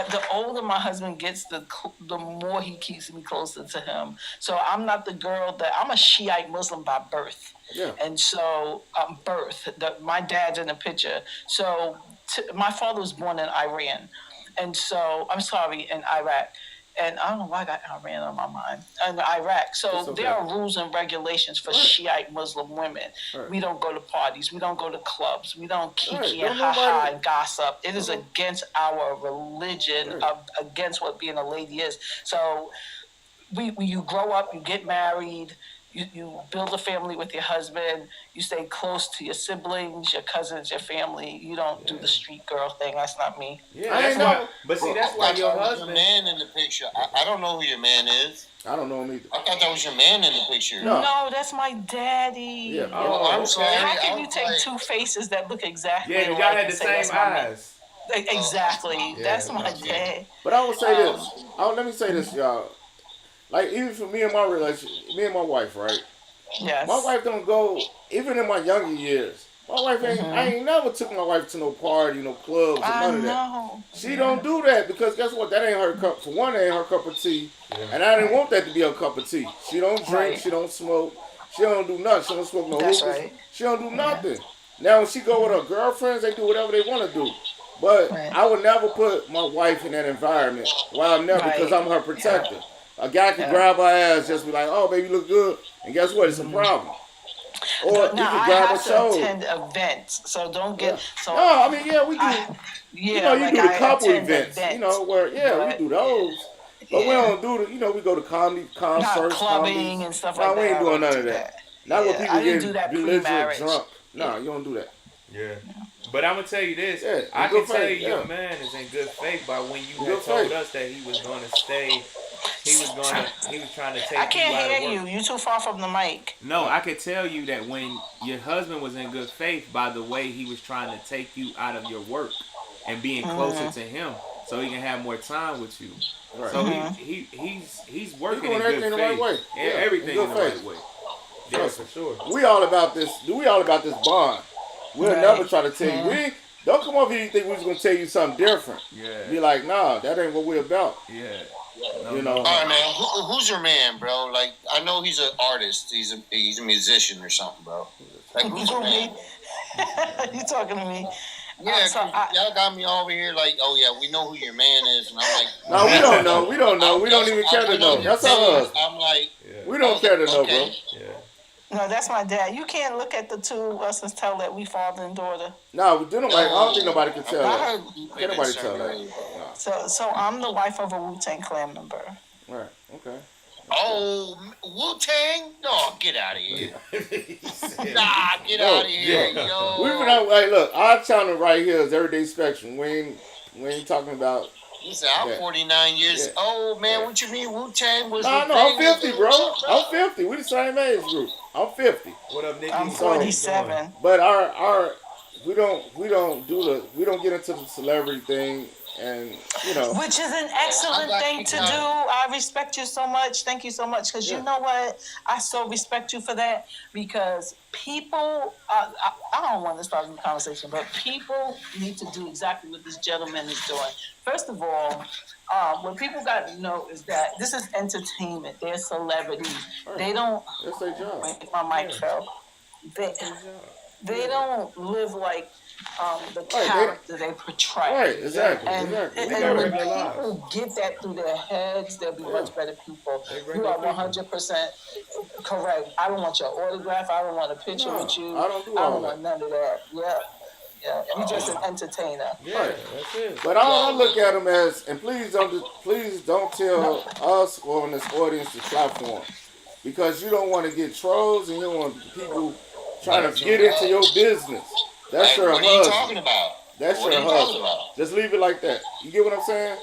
the older my husband gets, the more he keeps me closer to him. So I'm not the girl I'm a Shiite Muslim by birth. Yeah. And so my dad's in the picture. So my father was born in Iran. And so, in Iraq. And I don't know why I got Iran on my mind. In Iraq. So there are rules and regulations for Shiite Muslim women. Right. We don't go to parties. We don't go to clubs. We don't kiki and ha-ha and gossip. It is against our religion, against what being a lady is. So you grow up, you get married, you build a family with your husband, you stay close to your siblings, your cousins, your family. You don't do the street girl thing. That's not me. Yeah, that's why. But see, that's why your husband. Your man in the picture. I don't know who your man is. I don't know him either. I thought that was your man in the picture. No, that's my daddy. Yeah. I'm sorry. How can you take two faces that look exactly alike? Yeah, y'all had the same eyes. Exactly. That's my dad. But I would say this. Let me say this, y'all. Like, even for me and my relationship, me and my wife, right? Yes. My wife don't go, even in my younger years, my wife I ain't never took my wife to no party, no clubs, or none of that. She don't do that because guess what? That ain't her cup. For one, that ain't her cup of tea. Yeah. And I didn't want that to be her cup of tea. She don't drink. She don't smoke. She don't do nothing. She don't smoke no hookahs. Right. She don't do nothing. Now, when she go with her girlfriends, they do whatever they want to do. But I would never put my wife in that environment. Well, because I'm her protector. Yeah. A guy can grab her ass, just be like, "Oh, baby, you look good," and guess what? It's a problem. Or you can grab her shoulder. I have to attend events, so don't get so. No, I mean, we do. You do the couple events. Where we do those, but we don't do the. We go to comedy concerts, clubbing and stuff like that. No, we ain't doing none of that. Not when people get belligerent drunk. No, you don't do that. Yeah. But I'm gonna tell you this. I can tell you your man is in good faith by when you had told us that he was gonna stay. He was trying to take. I can't hear you. You too far from the mic. No, I could tell you that when your husband was in good faith by the way he was trying to take you out of your work and being closer to him, so he can have more time with you. Right. So he's working in good faith. The right way. And everything in the right way. Yeah, for sure. We all about this bond. We'll never try to tell you. Don't come over here and think we're going to tell you something different. Yeah. Be like, nah, that ain't what we're about. Yeah. All right, man. Who's your man, bro? Like, I know he's an artist. He's a musician or something, bro. Like, who's your man? You talking to me? Yeah, y'all got me over here like, oh yeah, we know who your man is, and I'm like, no, we don't know. We don't know. We don't even care to know. That's us. I'm like, we don't care to know, bro. Yeah. No, that's my dad. You can't look at the two of us and tell that we father and daughter. No, I don't think nobody can tell that. Can't nobody tell that. No. So I'm the wife of a Wu-Tang Clan member. Right. Okay. Oh, Wu-Tang? No, get out of here. Get out of here, yo. We've been out, look, our channel right here is Everyday Spectrum. We ain't talking about. Listen, I'm 49 years old, man. What you mean Wu-Tang was? No, I'm 50, bro. I'm 50. We the same age group. I'm 50. What up, Nicky? I'm 47. But we don't get into the celebrity thing, and you know, which is an excellent thing to do. I respect you so much. Thank you so much. Because you know what? I so respect you for that. Because people, I don't want to start a conversation, but people need to do exactly what this gentleman is doing. First of all, what people got to know is that this is entertainment. They're celebrities. Right. They don't. That's their job. My mic fell. They don't live like the character they portray. Right, exactly. And when people get that through their heads, they'll be much better people. You are 100% correct. I don't want your autograph. I don't want a picture with you. I don't want none of that. Yeah. You're just an entertainer. Yeah, that's it. But I don't look at them as, and please don't tell us or in this audience the platform, because you don't want to get trolls and you don't want people trying to get into your business. That's your husband. What are you talking about? That's your husband. Just leave it like that. You get what I'm saying?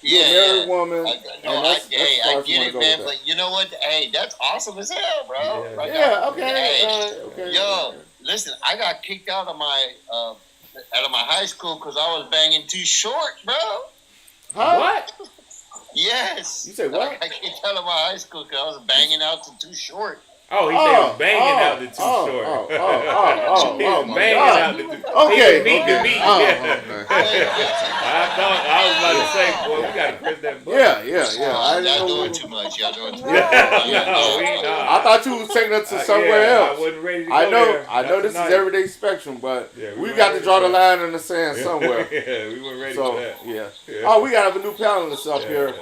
You're a married woman. I get it, man. But you know what? Hey, that's awesome as hell, bro. Okay. Yo, listen, I got kicked out of my high school because I was banging too short, bro. Huh? What? Yes. You say what? I kicked out of my high school because I was banging out to too short. Oh, he said he was banging out the too short. He was banging out the too short. Okay. I was about to say, boy, we got to press that button. Y'all doing too much. Y'all doing too much. I thought you was taking us to somewhere else. I wasn't ready to go there. I know this is everyday spectrum, but we got to draw the line in the sand somewhere. We weren't ready for that. Oh, we got a new panelist up here.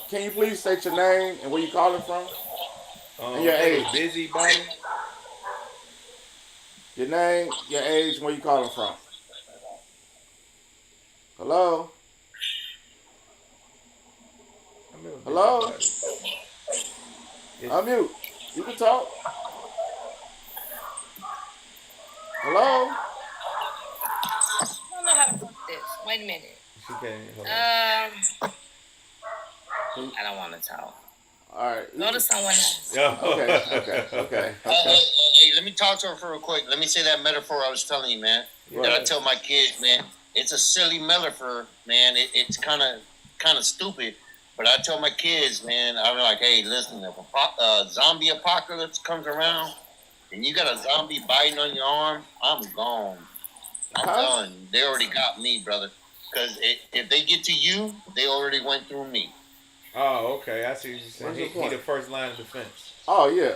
Can you please state your name and where you calling from? And your age. Busybody. Your name, your age, and where you calling from? Hello? Hello? Unmute. You can talk. Hello? I don't know how to do this. Wait a minute. I don't want to talk. All right. Go to someone else. Okay. Hey, let me talk to her for real quick. Let me say that metaphor I was telling you, man. Right. That I tell my kids, man. It's a silly metaphor, man. It's kind of stupid. But I tell my kids, man, I'm like, hey, listen, if a zombie apocalypse comes around and you got a zombie biting on your arm, I'm gone. I'm done. They already got me, brother. Because if they get to you, they already went through me. Oh, okay. I see what you're saying. He the first line of defense. Oh, yeah,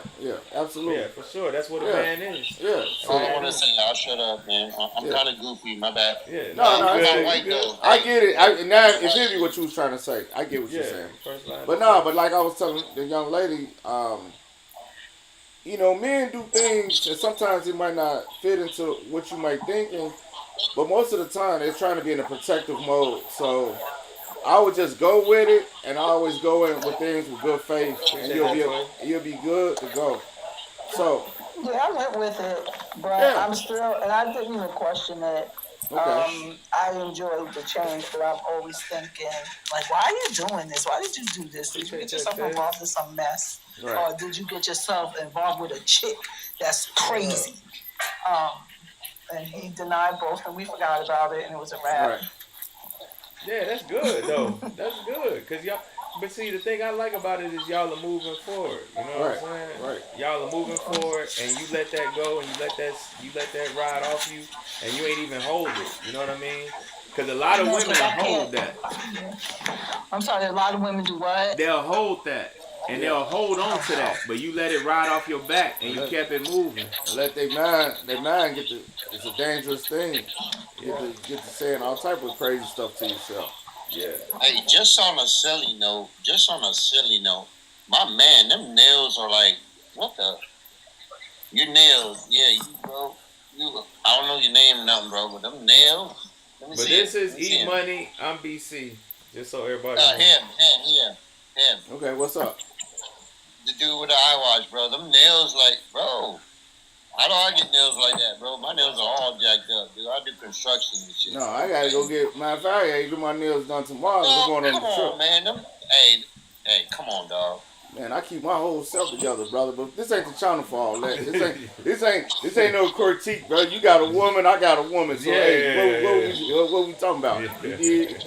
absolutely. Yeah, for sure. That's what a man is. Yeah. So I want to say, I'll shut up, man. I'm kind of goofy. My bad. Yeah. No, I get it. Now, if it be what you was trying to say, I get what you're saying. But like I was telling the young lady, men do things, and sometimes it might not fit into what you might think, but most of the time, they're trying to be in a protective mode. So I would just go with it, and I always go in with things with good faith, and you'll be good to go. So I went with it, but I'm still, and I didn't even question it. Okay. I enjoyed the change, but I'm always thinking, like, why are you doing this? Why did you do this? Did you get yourself involved in some mess, or did you get yourself involved with a chick that's crazy? And he denied both, and we forgot about it, and it was a wrap. Right. Yeah, that's good though. That's good, cause y'all. But see, the thing I like about it is y'all are moving forward. You know what I'm saying? Right. Y'all are moving forward, and you let that go, and you let that ride off you, and you ain't even hold it. You know what I mean? Cause a lot of women hold that. I'm sorry, a lot of women do what? They'll hold that. And they'll hold on to that, but you let it ride off your back, and you kept it moving. And let their mind get to. It's a dangerous thing. You get to saying all type of crazy stuff to yourself. Yeah. Hey, just on a silly note, my man, them nails are like, what the? Your nails, bro. I don't know your name, nothing, bro, but them nails. But this is E Money. I'm B.SEE. Just so everybody knows. Him. Okay, what's up? The dude with the eye wash, bro. Them nails, like, bro. How do I get nails like that, bro? My nails are all jacked up, dude. I do construction and shit. No, I gotta go get my fire. I gotta get my nails done tomorrow. We're going on the trip. Man. Hey, come on, dog. Man, I keep my whole self together, brother. But this ain't the channel for all that. This ain't no critique, bro. You got a woman, I got a woman. So what we talking about? You did.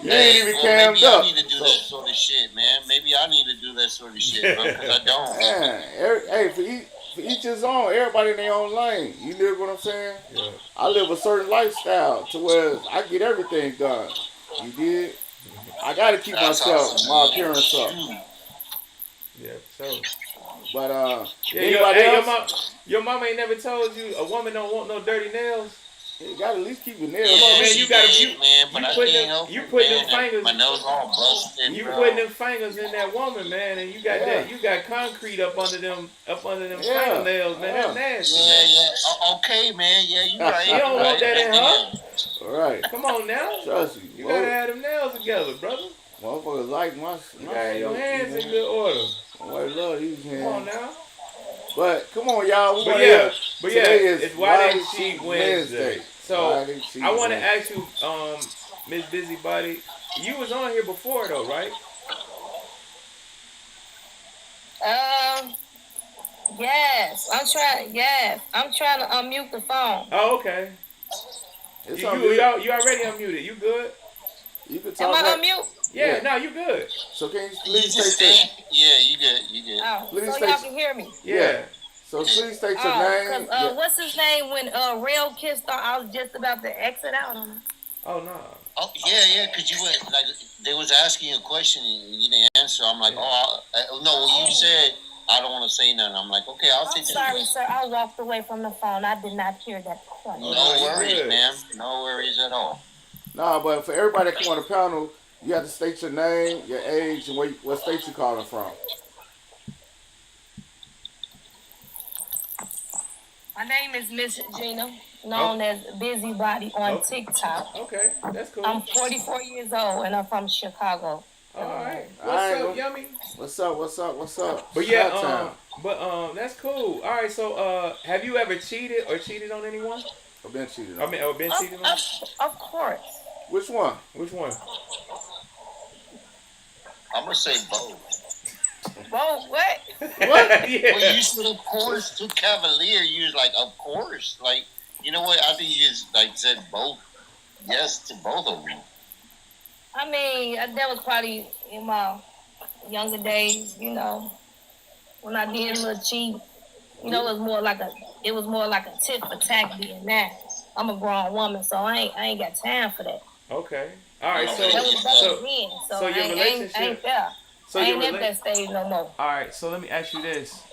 You ain't even cammed maybe up. I need to do that sort of shit, man. Maybe I need to do that sort of shit, bro. Because I don't. Man, for each his own. Everybody in their own lane. You know what I'm saying? Yeah. I live a certain lifestyle to where I get everything done. You did. I gotta keep my appearance up. Yeah, so. But anybody else? Your mama ain't never told you a woman don't want no dirty nails. You gotta at least keep your nails. Come on, man. You putting them fingers. My nose all busted. You putting them fingers in that woman, man, and you got that. You got concrete up under them fingernails, man. That's nasty. Yeah. Okay, man. Yeah, you right. You don't want that in her. All right. Come on now. Trust me. You gotta have them nails together, brother. Motherfuckers like my you gotta have your hands in good order. I love these hands. Come on now. But come on, y'all. Today is Why They Cheat Wednesday. So I want to ask you, Miss Busybody, you was on here before though, right? Yes. I'm trying to unmute the phone. Oh, okay. You already unmuted. You good? You can talk. Am I unmute? Yeah, no, you good. So can you please state Yeah, you good. Oh, please so y'all can hear me. Yeah. So please state your name. What's his name when Real kissed her? I was just about to exit out on him. Oh no. Oh yeah, because you went like they was asking you a question and you didn't answer. I'm like, you said I don't want to say nothing. I'm like, okay, I'll take it. Sorry, sir. I walked away from the phone. I did not hear that question. No worries, ma'am. No worries at all. Nah, but for everybody that come on the panel, you have to state your name, your age, and what state you calling from. My name is Miss Gina, known as Busybody on TikTok. Okay, that's cool. I'm 44 years old and I'm from Chicago. All right. What's up, Yummy? What's up? But yeah, that's cool. All right, so have you ever cheated or cheated on anyone? I've been cheated on. Cheated on? Of course. Which one? I'm gonna say both. Both what? What? Yeah. Well, you said of course too cavalier. You was like, of course. Like, you know what? I think you just like said both. Yes to both of them. I mean, that was probably in my younger days, you know, when I did a little cheat. You know, it was more like a tit for tat than that. I'm a grown woman, so I ain't got time for that. Okay. All right. So your relationship. I ain't there. So I ain't at that stage no more. All right. So let me ask you this: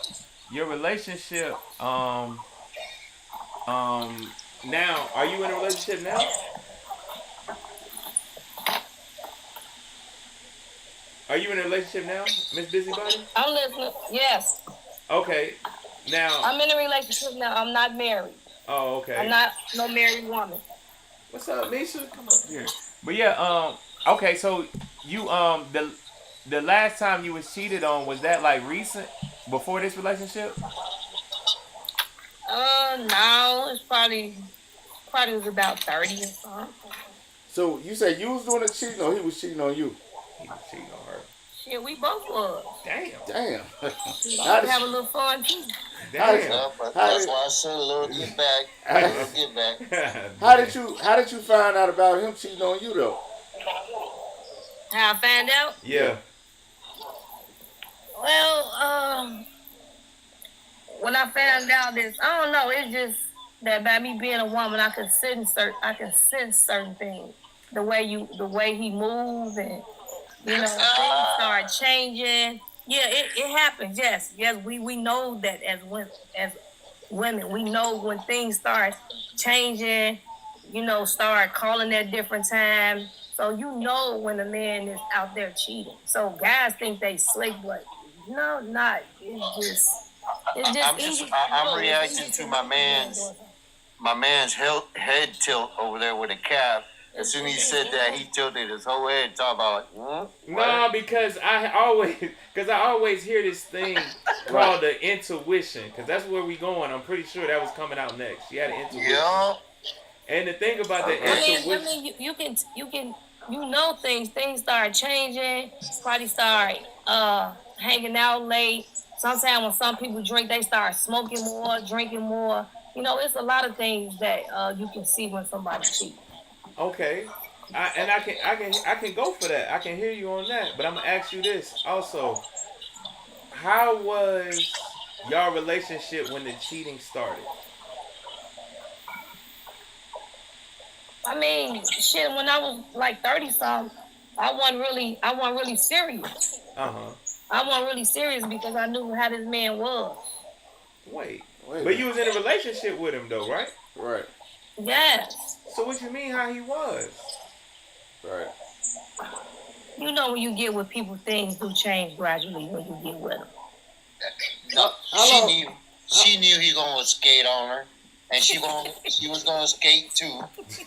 your relationship. Now, are you in a relationship now? Are you in a relationship now, Miss Busybody? I'm listening. Yes. Okay. Now. I'm in a relationship now. I'm not married. Oh, okay. I'm not no married woman. What's up, Misha? Come up here. But yeah, okay, so you the last time you was cheated on, was that like recent? Before this relationship? No, it's probably was about 30 or something. So you said you was doing the cheating or he was cheating on you? He was cheating on her. Shit, we both was. Damn. I'd have a little fun too. Damn. That's why I said a little get back. How did you find out about him cheating on you though? How I found out? Yeah. Well, when I found out this, I don't know. It's just that by me being a woman, I can sense certain things. The way he moves and things start changing. Yeah, it happens. Yes, we know that as women, we know when things start changing. Start calling at different times. So you know when a man is out there cheating. So guys think they slick, but no, not. It's just I'm reacting to my man's head tilt over there with a cap. As soon as he said that, he tilted his whole head and talked about No, because I always hear this thing called the intuition, because that's where we going. I'm pretty sure that was coming out next. She had an intuition. Yeah. And the thing about the intuition, you can you know things start changing. Probably start hanging out late. Sometimes when some people drink, they start smoking more, drinking more. You know, it's a lot of things that you can see when somebody cheats. Okay. I can go for that. I can hear you on that. But I'm gonna ask you this also. How was y'all relationship when the cheating started? I mean, shit, when I was like 30 something, I wasn't really serious. Uh-huh. I wasn't really serious because I knew how this man was. Wait. Wait. But you was in a relationship with him though, right? Right. Yes. So what you mean how he was? Right. You know when you get with people, things do change gradually when you get with them. She knew he gonna skate on her, and she was gonna skate too.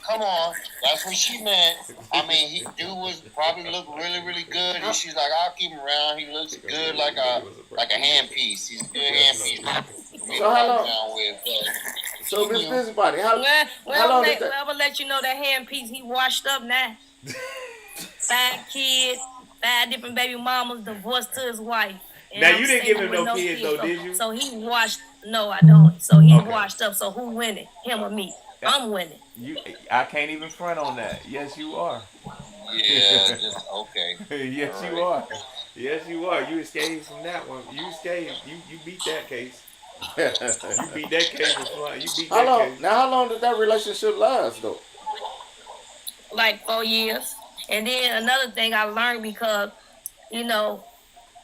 Come on, that's what she meant. I mean, dude was probably look really, really good, and she's like, I'll keep him around. He looks good like a handpiece. He's a good handpiece. So how long? So Miss Busybody, how long did that? I'm gonna let you know that handpiece he washed up now. 5 kids, 5 different baby mamas, divorced to his wife. Now you didn't give him no kids though, did you? So he washed. No, I don't. So he washed up. So who winning? Him or me? I'm winning. I can't even front on that. Yes, you are. Yeah, okay. Yes, you are. Yes, you are. You escaped from that one. You escaped. You beat that case. You beat that case. You beat that case. Now, how long did that relationship last though? Like 4 years. And then another thing I learned because, you know,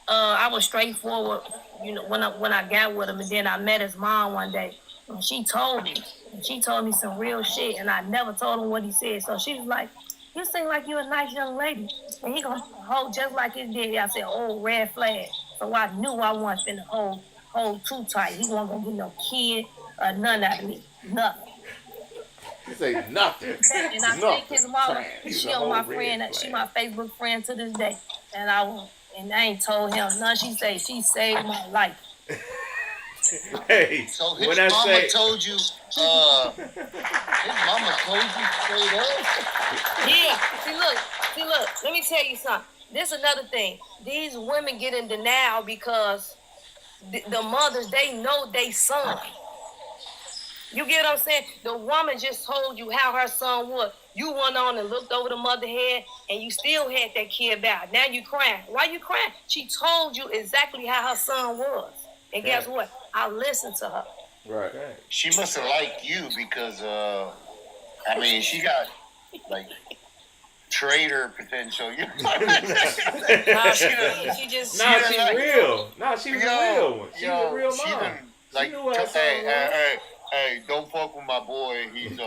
I was straightforward. You know, when I got with him, and then I met his mom one day, and she told me some real shit, and I never told him what he said. So she was like, "You seem like you're a nice young lady, and he gonna hold just like his daddy." I said, "Oh, red flag." So I knew I wasn't finna hold too tight. He wasn't gonna get no kid or none out of me, nothing. You say nothing. And I think his mama, she my Facebook friend to this day, and I ain't told him none. She saved my life. Hey, so his mama told you straight up? Yeah, see look, let me tell you something. This is another thing. These women get in denial because the mothers, they know they son. You get what I'm saying? The woman just told you how her son was. You went on and looked over the mother head, and you still had that kid back. Now you crying. Why you crying? She told you exactly how her son was. And guess what? I listened to her. Right. She must have liked you because, I mean, she got, like, traitor potential. You know? She's real. No, she was a real one. She's a real mom. Like, hey, don't fuck with my boy. He's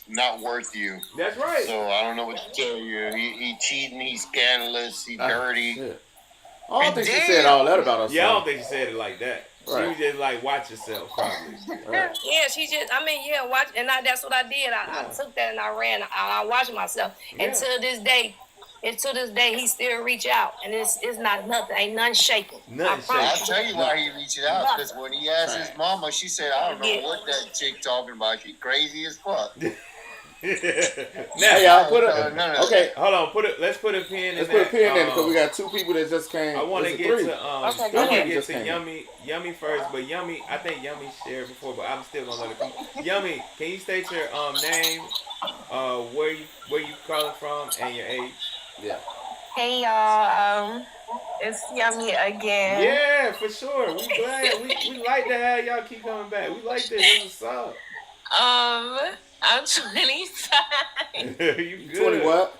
not worth you. That's right. So I don't know what to tell you. He cheating. He's scandalous. He's dirty. Shit. I don't think she said all that about herself. Yeah, I don't think she said it like that. Right. She was just like, watch yourself, probably. Right. Yeah, she just, watch, and that's what I did. I took that and I ran. I watched myself. And to this day, he still reach out, and it's not nothing. Ain't nothing shaking. I'll tell you why he reached out. Because when he asked his mama, she said, "I don't know what that chick talking about. She crazy as fuck." Now, y'all okay, hold on. Let's put a pin in Let's put a pin in it because we got 2 people that just came. I want to get to Yummy first, but Yummy, I think Yummy shared before, but I'm still gonna let it come. Yummy, can you state your name, where you calling from, and your age? Yeah. Hey y'all, it's Yummy again. Yeah, for sure. We glad. We like to have y'all keep coming back. We like this. This is what's up. I'm 25. You good? 20 what?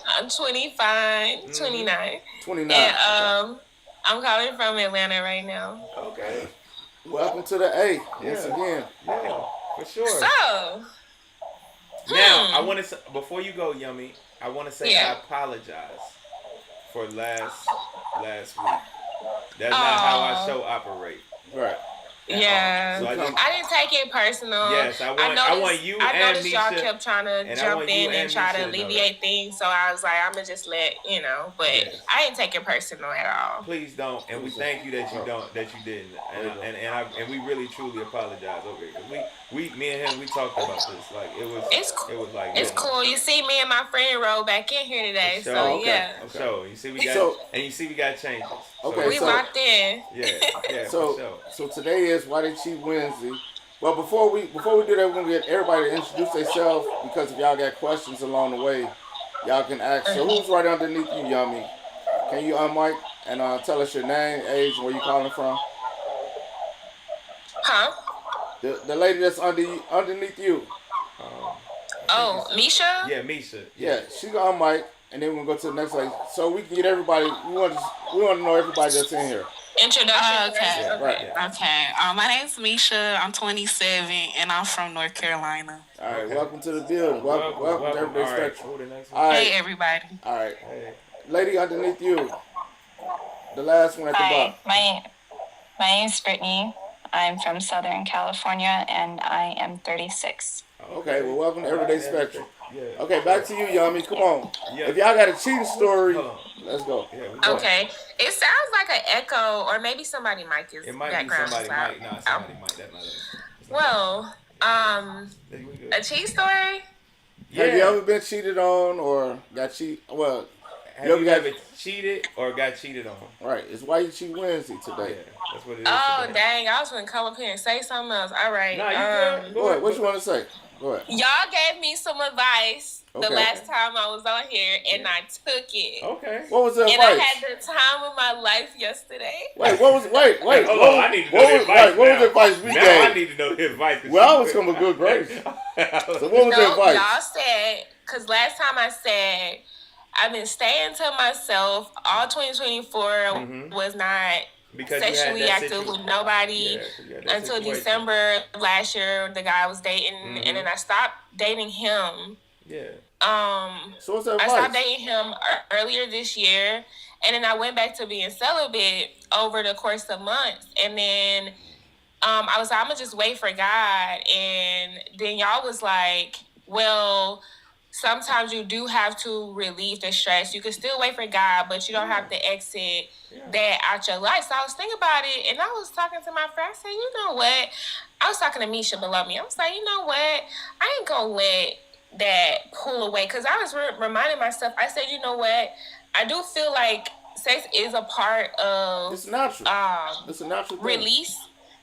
I'm 25, 29. 29. And I'm calling from Atlanta right now. Okay. Welcome to the A. Once again. Yeah, for sure. So. Now, I want to, before you go, Yummy, I want to say I apologize for last week. That's not how our show operates. Right. Yeah, so I didn't take it personal. Yes, I want you I and noticed y'all kept trying to jump in and try to alleviate things, so I was like, I'm gonna just let but I didn't take it personal at all. Please don't, and we thank you that you didn't, and we really truly apologize over here. me and him, we talked about this. Like it was like it's cool. You see, me and my friend rolled back in here today, sure. so yeah. Okay. So you see, we got changes. Okay, we locked in. Yeah. So today is Why They Cheat Wednesday. Well, before we do that, we're gonna get everybody to introduce themselves because if y'all got questions along the way, y'all can ask. So who's right underneath you, Yummy? Can you unmic and tell us your name, age, and where you calling from? Huh? The lady that's underneath you. Misha? Yeah, Misha. Yeah, she got unmic, and then we're gonna go to the next lady. So we can get everybody. We want to know everybody that's in here. Introduction. Okay. Yeah, right. Okay. My name's Misha. I'm 27, and I'm from North Carolina. All right. Welcome to the building. Welcome to Everyday Spectrum. All right. Hey, everybody. All right. Hey. Lady underneath you. The last one at the bottom. My name's Brittany. I'm from Southern California, and I am 36. Okay, well, welcome to Everyday Spectrum. Okay, back to you, Yummy. Come on. If y'all got a cheating story, let's go. Okay. It sounds like an echo, or maybe somebody mic is background. It might be somebody mic. No, somebody mic. That might. Well, a cheat story? Have you ever been cheated on or got cheated? Well, have you ever cheated or got cheated on? Right. It's Why You Cheat Wednesday today. Yeah, that's what it is. Oh, today. dang. I was going to come up here and say something else. All right. No, you go ahead. What you want to say? Go ahead. Y'all gave me some advice the last time I was on here, and I took it. Okay. What was the advice? And I had the time of my life yesterday. Wait, what was? Wait. Hold on. I need to know the advice. What was the advice we gave? I need to know the advice. Well, I was coming good grace. So what was the advice? Y'all said, because last time I said, I've been staying to myself. All 2024 was not sexually active with nobody until December last year. The guy I was dating, and then I stopped dating him. Yeah. So what's that advice? I stopped dating him earlier this year, and then I went back to being celibate over the course of months, and then I was like, I'm gonna just wait for God, and then y'all was like, well, sometimes you do have to relieve the stress. You can still wait for God, but you don't have to exit that out your life. So I was thinking about it, and I was talking to my friend. I said, you know what? I was talking to Misha below me. I was like, you know what? I ain't gonna let that pull away. Because I was reminding myself, I said, you know what? I do feel like sex is a part of... It's natural. It's a natural thing. Release.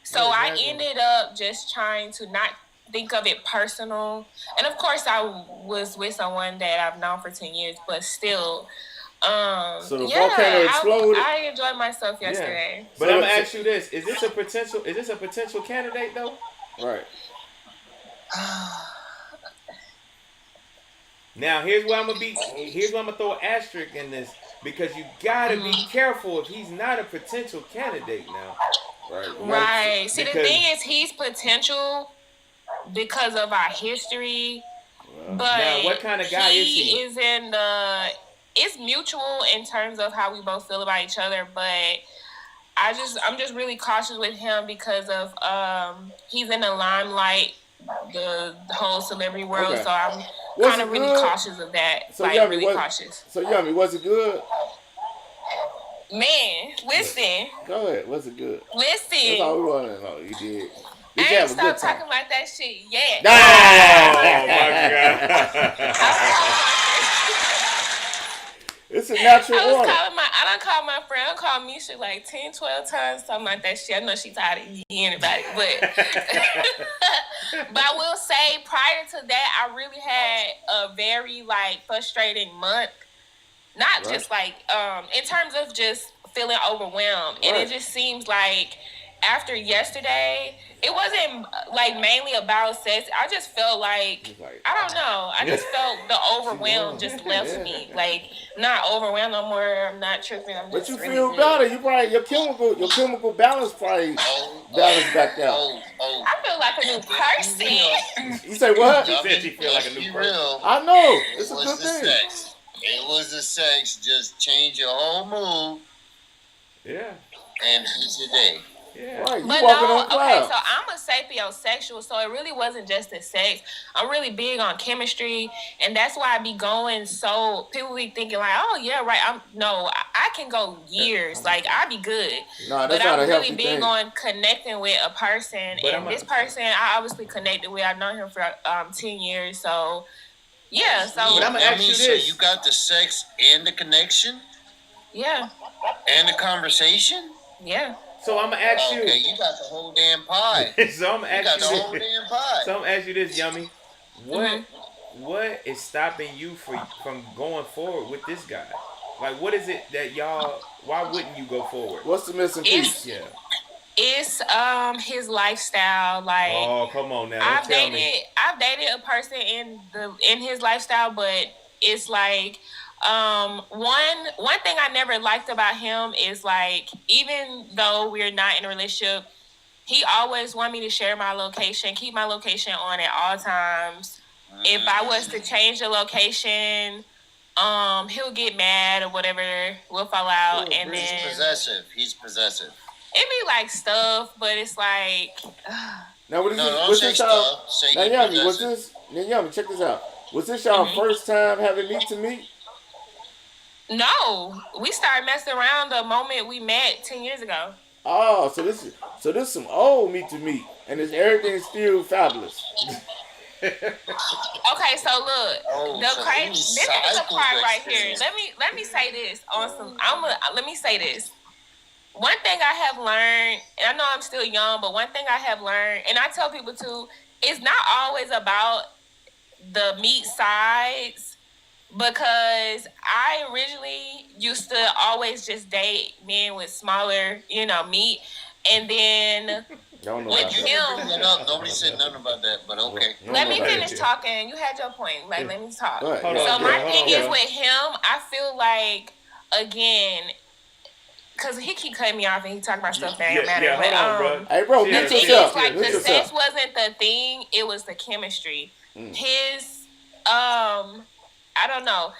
So I ended up just trying to not think of it personal. And of course, I was with someone that I've known for 10 years, but still... so the volcano exploded. I enjoyed myself yesterday. Yeah. But I'm gonna ask you this: Is this a potential candidate though? Right. Now here's where I'm gonna throw an asterisk in this, because you gotta be careful if he's not a potential candidate now. Right. See, the thing is, he's potential because of our history. But now, what kind of guy is he? He is in the... It's mutual in terms of how we both feel about each other, but I'm just really cautious with him because of he's in the limelight, the whole celebrity world. So I'm kind of really cautious of that. So Yummy, really cautious. So Yummy, was it good? Man, listen. Go ahead. Was it good? Listen. That's all we want to know. You did. I ain't stopped talking about that shit yet. Oh my God. It's a natural order. I done called my friend. I called Misha like 10, 12 times, something like that shit. I know she's tired of hearing about it, but I will say, prior to that, I really had a very frustrating month. Not just in terms of just feeling overwhelmed, and it just seems like after yesterday, it wasn't mainly about sex. I just felt like I don't know. I just felt the overwhelm just left me. Not overwhelmed no more. I'm not tripping. I'm just. But you feel better. You probably your chemical balance probably balanced back out. I feel like a new person. You say what? She said she feel like a new person. I know. It's a good thing. Sex. It was the sex. Just change your whole mood. Yeah. And today. Yeah. Right, you but walking no, on clouds. okay, so I'm a sapiosexual, so it really wasn't just the sex. I'm really big on chemistry, and that's why I be going so, people be thinking like, oh yeah, right. I can go years. Like I be good. Nah, but that's not I'm a healthy really big thing. on connecting with a person, But and this person I obviously connected with. I've known him for 10 years, so yeah. So But I'm gonna ask you So this. you got the sex and the connection yeah, and the conversation. yeah. So I'm gonna ask you. Okay, you got the whole damn pie. So I'm gonna You got ask the you whole this. damn pie. So I'm gonna ask you this, Yummy. What is stopping you from going forward with this guy? Like, what is it that y'all? Why wouldn't you go forward? What's the missing piece? Yeah. It's his lifestyle. Like Oh, come on now. I've dated a person in his lifestyle, but it's like one thing I never liked about him is like, even though we're not in a relationship, he always wanted me to share my location, keep my location on at all times. If I was to change the location, he'll get mad or whatever. We'll fall out, and He's then possessive. He's possessive. it be like stuff, but it's like. Now, what is No, this? don't What's say this y'all? stuff. Say Now, he Yummy, what's possessive. this? Now, Yummy, check this out. Was this y'all first time having meet to meet? No, we started messing around the moment we met 10 years ago. Oh, so this is some old meet to meet, and everything's still fabulous. Okay, so look, this is the part right here. Let me say this on some. Let me say this. One thing I have learned, and I know I'm still young, but one thing I have learned, and I tell people too, it's not always about the meat sides, because I originally used to always just date men with smaller, meat, and then with him. Nobody said nothing about that, but okay. Let me finish talking. You had your point. Like, let me talk. Right. So my thing is with him, I feel like, again, because he keep cutting me off and he talk about stuff that ain't matter. Hold on, bro. Hey, bro, the mute thing yourself. is, like, Mute the yourself. sex wasn't the thing. It was the chemistry. His, I don't know.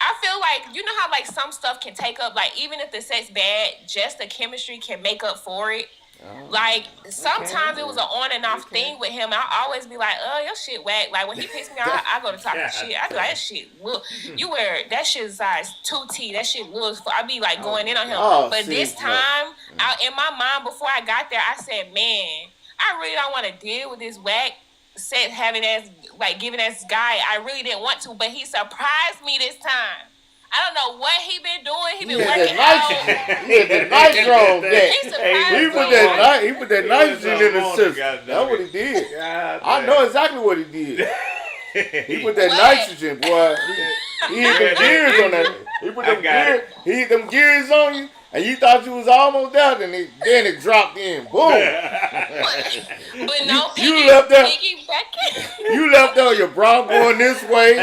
I feel like, you know how, like, some stuff can take up, like, even if the sex bad, just the chemistry can make up for it. Like, sometimes it was an on and off thing with him. I always be like, oh, your shit whack. Like, when he pissed me off, I go to talking shit. I be like, that shit, look, you wear, that shit size 2T. That shit looks, I be like going in on him. But this time, out in my mind, before I got there, I said, man, I really don't want to deal with this whack sex having ass, like, giving ass guy. I really didn't want to, but he surprised me this time. I don't know what he been doing. He been working out. He had the nitro on that. He put that nitrogen in his system. That's what he did. I know exactly what he did. He put that nitrogen, boy. He hit them gears on that. He put them gears. He hit them gears on you, and you thought you was almost there. Then it dropped in. Boom. But no, you left there. Piggyback. You left there. Your bra going this way,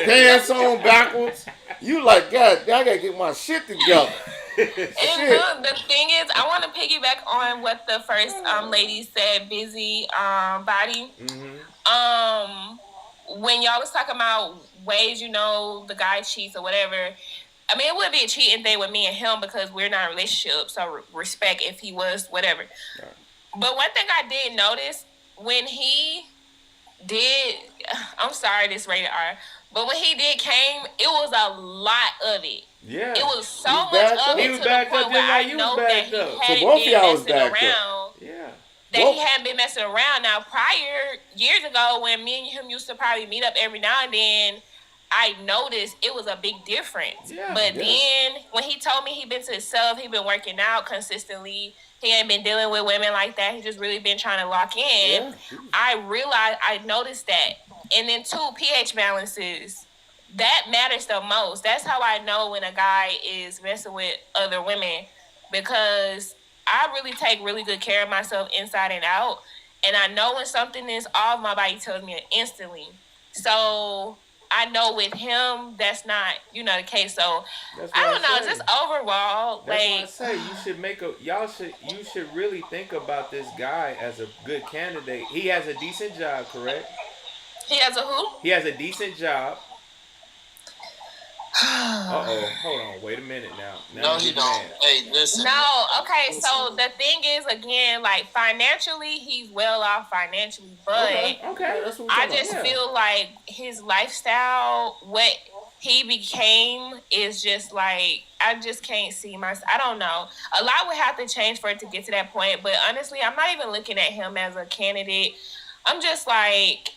pants on backwards. You like, God, I gotta get my shit together. And the thing is, I want to piggyback on what the first lady said, busy body. When y'all was talking about ways, the guy cheats or whatever. I mean, it would be a cheating thing with me and him because we're not in a relationship. So respect if he was, whatever. Right. But one thing I did notice when he did, I'm sorry, this rated R, but when he did came, it was a lot of it. Yeah. It was so much of it to the point where I know that he hadn't been messing around. Yeah. That he hadn't been messing around. Now, prior, years ago, when me and him used to probably meet up every now and then, I noticed it was a big difference. Yeah, but then, when he told me he been to himself, he been working out consistently, he ain't been dealing with women like that, he just really been trying to lock in, I noticed that. And then 2, pH balances. That matters the most. That's how I know when a guy is messing with other women, because I really take really good care of myself inside and out. And I know when something is off, my body tells me it instantly. So I know with him, that's not, the case. So I don't know, just overall, that's why I say you should really think about this guy as a good candidate. He has a decent job, correct? He has a who? He has a decent job. Hold on, wait a minute now. No, he don't. Hey, listen. No, okay, so the thing is, again, like, financially, he's well off financially, but okay. I just feel like his lifestyle, he became is just like, I just can't see myself. I don't know. A lot would have to change for it to get to that point. But honestly, I'm not even looking at him as a candidate. I'm just like,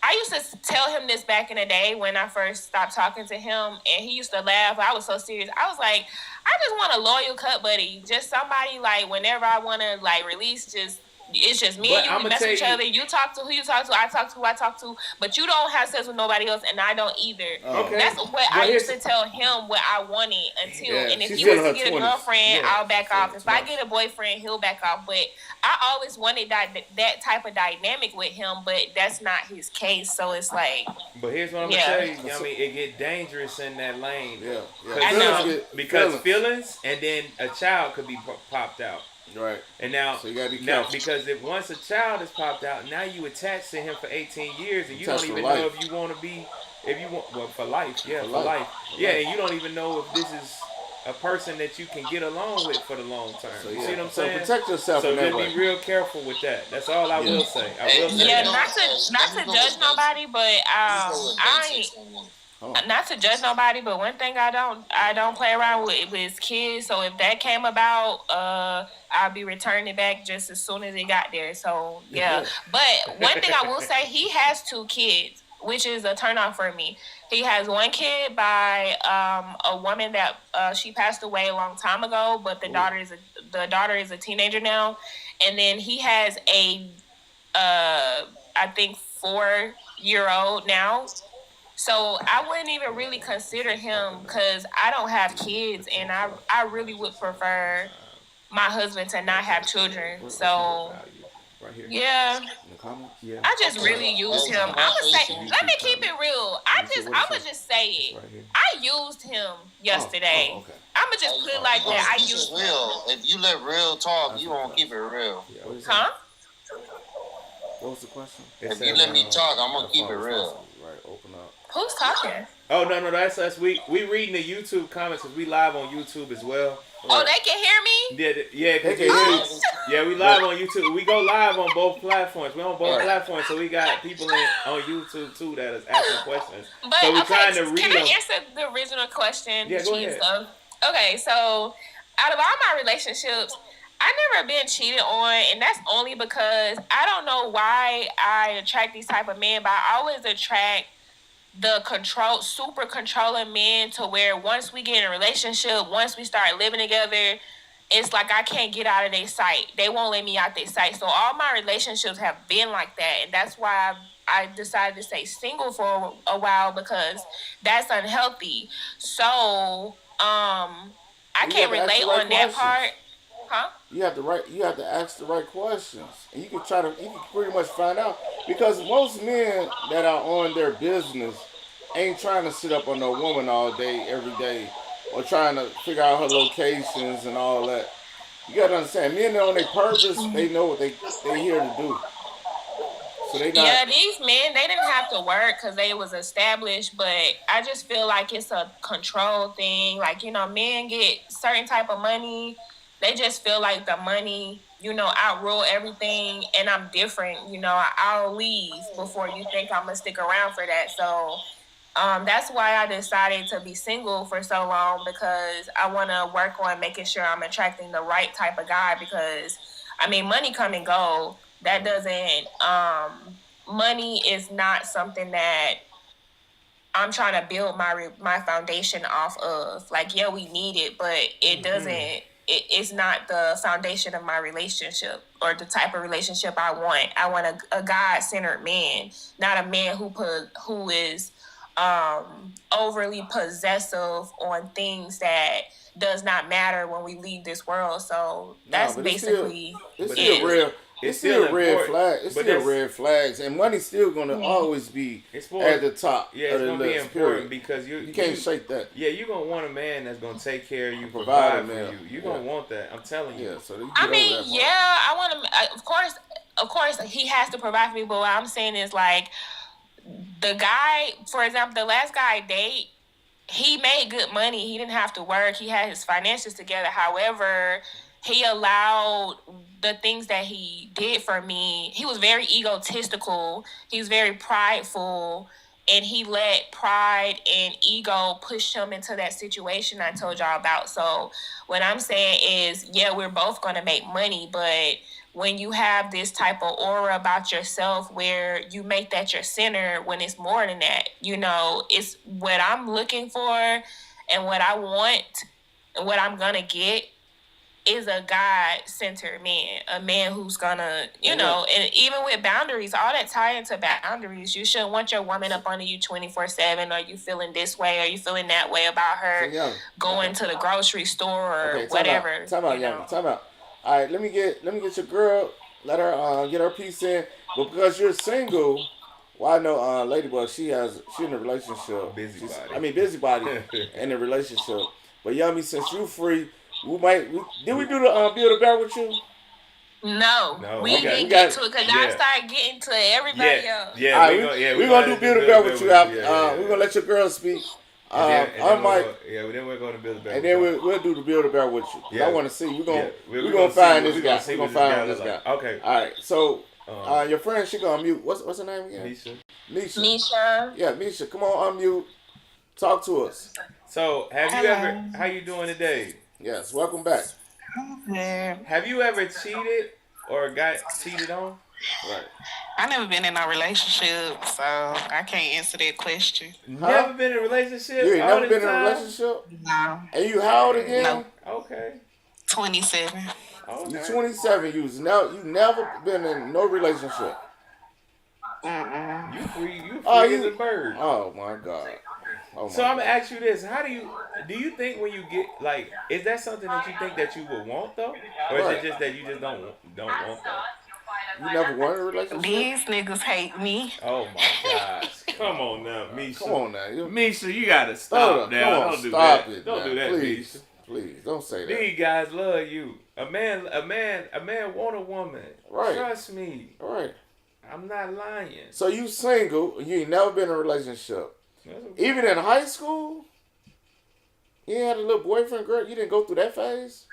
I used to tell him this back in the day when I first stopped talking to him, and he used to laugh. I was so serious. I was like, I just want a loyal cut buddy, just somebody like whenever I want to like release, just it's just me and you. We mess with each other. You talk to who you talk to. I talk to who I talk to. But you don't have sex with nobody else, and I don't either. Okay. That's what I used to tell him what I wanted until. And if he was to get a girlfriend, I'll back off. If I get a boyfriend, he'll back off. But I always wanted that type of dynamic with him, but that's not his case. So it's like. But here's what I'm gonna tell you. I mean, it get dangerous in that lane. Yeah. I know. Because feelings, and then a child could be popped out. Right. And now, so you gotta be careful. Because if once a child is popped out, now you attached to him for 18 years, and you don't even know if you want to be, for life, for life. Yeah, and you don't even know if this is a person that you can get along with for the long term. So, you see what I'm saying? So protect yourself. So just be real careful with that. That's all I will say. I will say. Yeah, not to judge nobody, but I ain't. Not to judge nobody, but one thing I don't play around with kids. So if that came about, I'll be returning it back just as soon as it got there. So yeah. But one thing I will say, he has 2 kids, which is a turnoff for me. He has 1 kid by a woman that she passed away a long time ago, but the daughter is a teenager now, and then he has a I think 4-year-old now. So I wouldn't even really consider him because I don't have kids, and I really would prefer my husband to not have children. So yeah, I just really use him. I would say, let me keep it real. I would just say it. I used him yesterday. I'ma just put it like that. I used real. If you let real talk, you won't keep it real. Huh? What was the question? If you let me talk, I'm gonna keep it real. Right, open up. Who's talking? Oh no, that's us. We reading the YouTube comments because we live on YouTube as well. Oh, they can hear me? Yeah, they can hear you. Yeah, we live on YouTube. We go live on both platforms. We're on both platforms, so we got people on YouTube too that is asking questions. But so we're trying to read can them. I answer the original question? Yeah, go ahead. Okay, so out of all my relationships, I've never been cheated on, and that's only because I don't know why I attract these type of men, but I always attract the super controlling men to where once we get in a relationship, once we start living together, it's like I can't get out of their sight. They won't let me out their sight. So all my relationships have been like that, and that's why I decided to stay single for a while, because that's unhealthy. So I can't relate on that part. Huh? You have to ask the right questions, and you can pretty much find out, because most men that are on their business ain't trying to sit up on no woman all day, every day, or trying to figure out her locations and all that. You gotta understand, men are on their purpose. They know what they here to do. So they not. Yeah, these men, they didn't have to work because they was established, but I just feel like it's a control thing. Like, men get certain type of money. They just feel like the money, outrule everything, and I'm different. I'll leave before you think I'm gonna stick around for that. So that's why I decided to be single for so long, because I want to work on making sure I'm attracting the right type of guy. Because money come and go. That doesn't. Money is not something that I'm trying to build my foundation off of. Like, yeah, we need it, but it doesn't. It's not the foundation of my relationship or the type of relationship I want. I want a God-centered man, not a man who is overly possessive on things that does not matter when we leave this world. So that's basically it's still red flag. It's still red flags, and money's still gonna always be at the top. Yeah, it's gonna be important because you can't shake that. Yeah, you're gonna want a man that's gonna take care of you, provide for you. You're gonna want that. I'm telling you. Yeah, so I want to. Of course, he has to provide for me. But what I'm saying is, like, the guy, for example, the last guy I date, he made good money. He didn't have to work. He had his finances together. However, he allowed the things that he did for me. He was very egotistical. He was very prideful. and he let pride and ego push him into that situation I told y'all about. So what I'm saying is, yeah, we're both going to make money, but when you have this type of aura about yourself where you make that your center when it's more than that, it's what I'm looking for and what I want and what I'm going to get is a God-centered man, a man who's gonna, and even with boundaries, all that tie into boundaries. You shouldn't want your woman up under you 24/7. Are you feeling this way? Are you feeling that way about her going to the grocery store or whatever? Time out. All right, let me get your girl. Let her get her piece in. But because you're single, well, I know Ladybug. She in a relationship. Busybody in a relationship. But Yummy, since you free. Did we do the Build a Bear with you? No, we didn't get to it because I started getting to everybody else. Yeah, all right, we're gonna do Build a Bear with you after. We're gonna let your girl speak. I'm Mike. Then we're gonna build a bear. And then we'll do the Build a Bear with you. I want to see. We're gonna find this guy. We're gonna find this guy. Okay. All right. So your friend, she gonna mute. What's her name again? Misha. Yeah, Misha. Come on, unmute. Talk to us. So how you doing today? Yes, welcome back. Have you ever cheated or got cheated on? Right. I never been in a relationship, so I can't answer that question. Never been in a relationship? You ain't never been in a relationship? No. And you how old again? No. Okay. 27. Okay. You 27. You never been in no relationship. You free as a bird. Oh my God. So I'm gonna ask you this: do you think when you get is that something that you think that you would want though, or is it just that you just don't want that? You never wanted a relationship? These niggas hate me. Oh my gosh! Come on now, Misha. Come on now, Misha. You gotta stop now. Don't do that. Don't do that, Misha. Please, don't say that. These guys love you. A man want a woman. Right. Trust me. Right. I'm not lying. So you single? You ain't never been in a relationship. Okay. Even in high school, you had a little boyfriend, girl. You didn't go through that phase.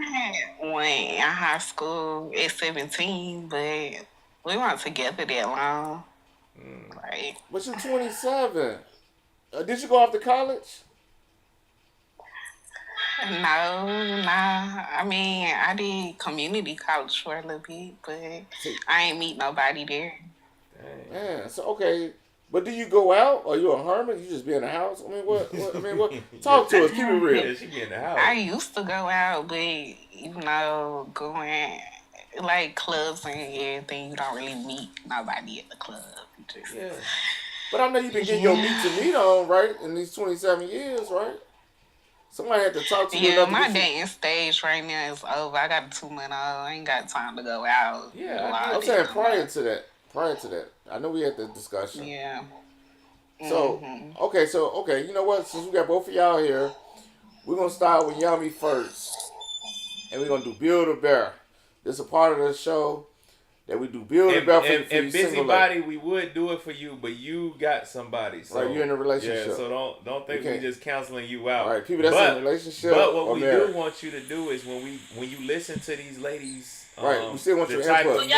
I had one in high school at 17, but we weren't together that long. Right. But you're 27. Did you go off to college? No. I mean, I did community college for a little bit, but I ain't meet nobody there. Man, so okay. But do you go out? Or you a hermit? You just be in the house? I mean, what? Talk to us. Keep it real. Yeah, she be in the house. I used to go out, but going like clubs and everything, you don't really meet nobody at the club. Yeah. But I know you've been getting your meet on, right? In these 27 years, right? Somebody had to talk to you. Yeah, my dating stage right now is over. I got a 2-month-old. I ain't got time to go out. Yeah, I'm saying prior to that. I know we had the discussion. Yeah. So, okay, you know what? Since we got both of y'all here, we're going to start with Yummy first. And we're going to do Build a Bear. This is a part of the show that we do Build a Bear for you. And Busybody, we would do it for you, but you got somebody. So, right, you're in a relationship. Yeah, so don't think we just canceling you out. Right, people that's in a relationship. But what we do want you to do is when you listen to these ladies, right, we still want your input.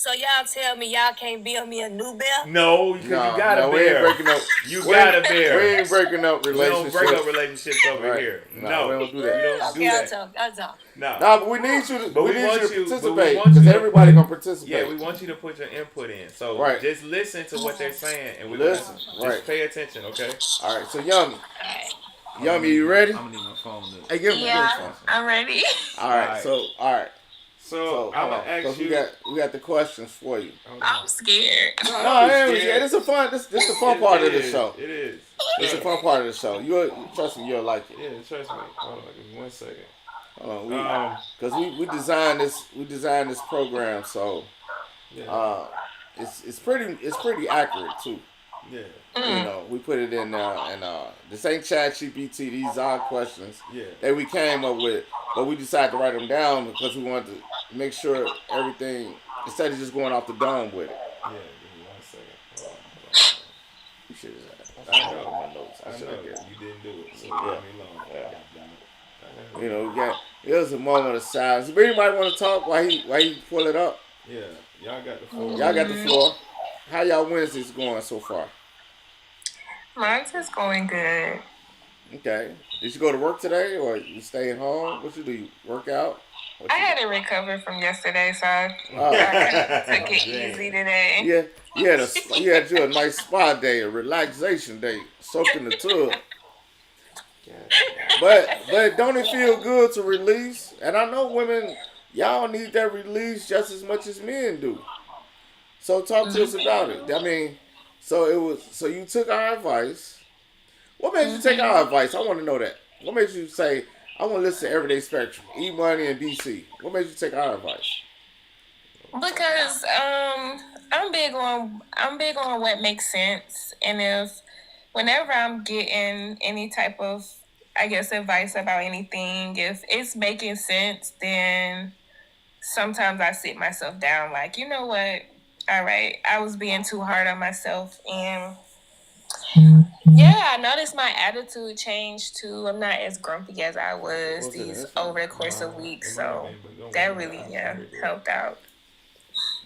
So y'all tell me y'all can't build me a new bear? No, because you got a bear. We ain't breaking up. You got a bear. We ain't breaking up relationships. We don't break up relationships over here. No, we don't do that. We don't do that. I'll talk. No, but we need you to. But we need you to participate because everybody gonna participate. Yeah, we want you to put your input in. So just listen to what they're saying and just pay attention, okay? All right. So Yummy, you ready? I'm gonna need my phone. Hey, give me your phone. I'm ready. All right. So I'm gonna ask you. We got the questions for you. I'm scared. No, it's a fun. This the fun part of the show. It is. It's a fun part of the show. Trust me, you'll like it. Yeah, trust me. Hold on, give me 1 second. Hold on, because we designed this program, so it's pretty accurate too. Yeah. You know, we put it in and this ain't ChatGPT. These are questions that we came up with, but we decided to write them down because we wanted to make sure everything, instead of just going off the dome with it. Yeah, give me 1 second. Hold on. You should have. I know my notes. I should have. You didn't do it. So leave me alone. Yeah. You know, it was a moment of silence. If anybody want to talk while he pull it up? Yeah, y'all got the floor. Y'all got the floor. How y'all Wednesdays going so far? Mine's is going good. Okay. Did you go to work today, or you stay at home? What you do? You work out? I had to recover from yesterday, so I took it easy today. Yeah, you had a nice spa day, a relaxation day, soaked in the tub. But don't it feel good to release? And I know women, y'all need that release just as much as men do. So talk to us about it. I mean, so you took our advice. What made you take our advice? I want to know that. What made you say, I want to listen to Everyday Spectrum, E-Money and B.SEE? What made you take our advice? Because I'm big on what makes sense, and if whenever I'm getting any type of, I guess, advice about anything, if it's making sense, then sometimes I sit myself down like, you know what? All right, I was being too hard on myself, and yeah, I noticed my attitude changed too. I'm not as grumpy as I was over the course of weeks, so that really helped out.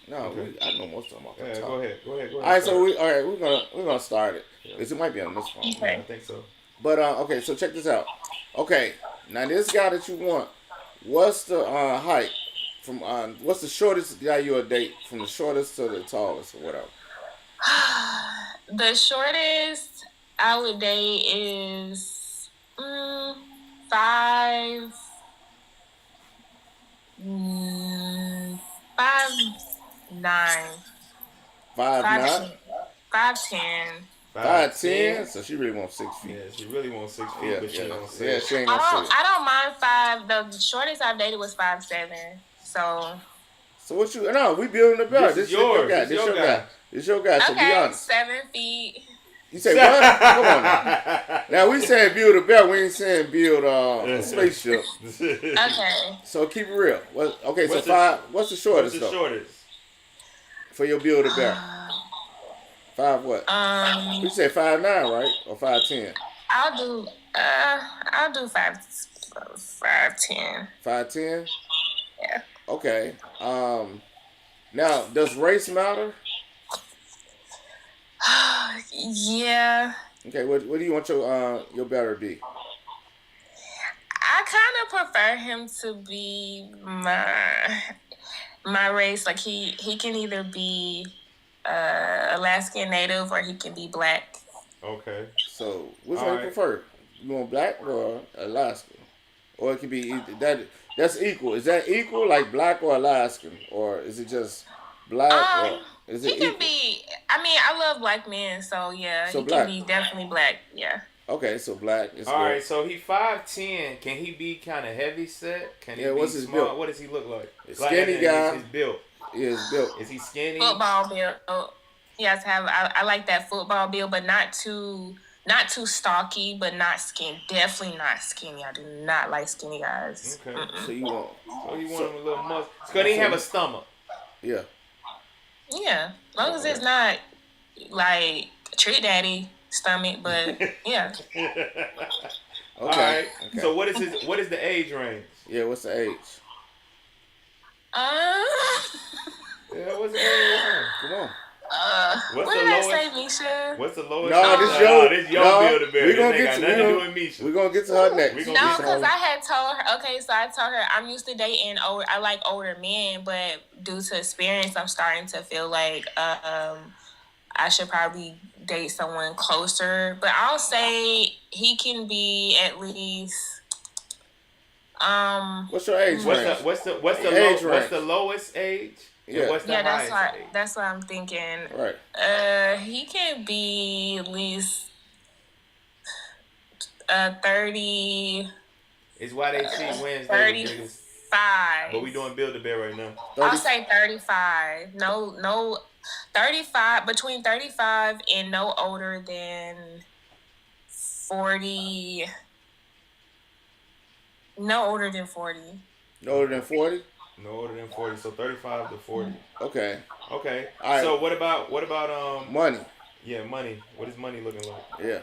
No, I know most of them off the top. Go ahead. All right, so we're gonna start it. Because it might be on this phone. Okay. Yeah, I think so. But okay, so check this out. Okay, now this guy that you want, what's the height from? What's the shortest guy you'll date, from the shortest to the tallest or whatever? The shortest I would date is 5'9". 5'9"? 5'10". 5'10"? So she really wants 6 feet. Yeah, she really wants 6 feet, but she don't say yeah, it. she ain't gonna say it. I don't mind 5. The shortest I've dated was 5'7". So what you? No, we building the belt. This is yours. This your guy. This your guy. So be okay, honest. 7 feet. You say what? Come on now. Now we saying build a belt. We ain't saying build a spaceship. Okay. So keep it real. Okay, What's so 5. What's the shortest What's the shortest? for your build a belt? 5 what? You say 5'9", right? Or 5'10"? I'll do 5'10". 5'10"? Yeah. Okay. Now, does race matter? Yeah. Okay. What do you want your better to be? I kind of prefer him to be my race. Like he can either be Alaskan Native or he can be black. Okay. So which one you prefer? You want black or Alaskan? Or it could be either that's equal. Is that equal, like black or Alaskan, or is it just black? Or is it he can equal? be. I mean, I love black men, so yeah, So he black. can be definitely black. Yeah. Okay, so black is all good. right. So he 5'10". Can he be kind of heavy set? Can he be what's his small? build? What does he look like? Skinny guy. His build. Yeah, his build. Is he skinny? Football build. He has to have. I like that football build, but not too stocky, but not skinny. Definitely not skinny. I do not like skinny guys. Okay. So you want? So you want him a little muscle? Could he have a stomach? Yeah. Yeah, as long as it's not like Trick Daddy stomach, but yeah. Okay. All right. Okay. So what is the age range? Yeah, what's the age? Yeah, what's the age? Come on. What did I say, Misha? What's the lowest? No, this your Build-A-Bear. We're gonna This get ain't got nothing to do with Misha. We're gonna get to her next. No, because I had told her. Okay, so I told her I'm used to dating older. I like older men, but due to experience, I'm starting to feel like I should probably date someone closer. But I'll say he can be at least. What's your age range? What's the lowest age? Yeah. What's the highest age? That's what I'm thinking. Right. He can be at least 30. It's why they cheat Wednesday. 35. But we doing Build-A-Bear right now. I'll say 35. No, 35, between 35 and no older than 40. No older than 40. No older than 40? No older than 40, so 35 to 40. Okay. Okay. All right. So what about money? Yeah, money. What is money looking like? Yeah.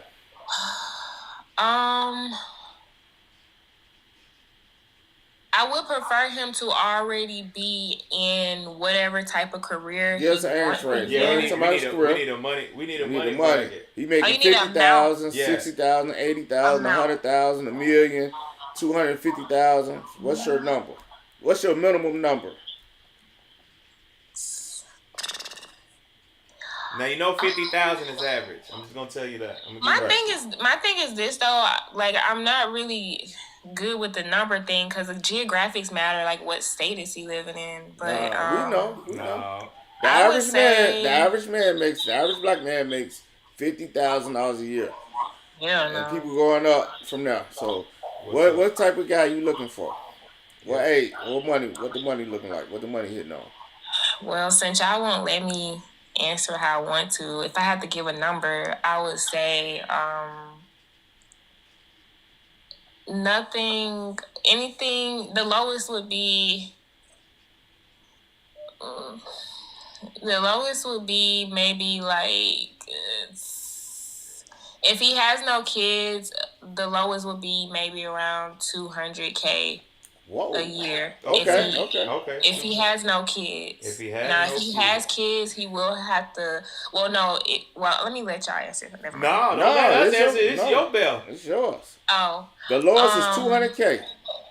I I would prefer him to already be in whatever type of career. Yes, an age range. Yeah, we need a money. We need a money bracket. He making 50,000, 60,000, 80,000, 100,000, $1 million, 250,000. What's your number? What's your minimum number? Now you know 50,000 is average. I'm just gonna tell you that. My thing is this though. Like I'm not really good with the number thing because the geographics matter. Like what state is he living in? But we know. The average black man makes $50,000 a year. Yeah, and people going up from there. So what type of guy you looking for? What age? What money? What the money looking like? What the money hitting on? Well, since y'all won't let me answer how I want to, if I had to give a number, I would say anything. The lowest would be maybe like if he has no kids, the lowest would be maybe around $200K a year. Okay. If he has no kids. If he has kids, he will have to. Well, no. Let me let y'all answer. Never mind. No. It's your bill. It's yours. Oh. The lowest is $200K.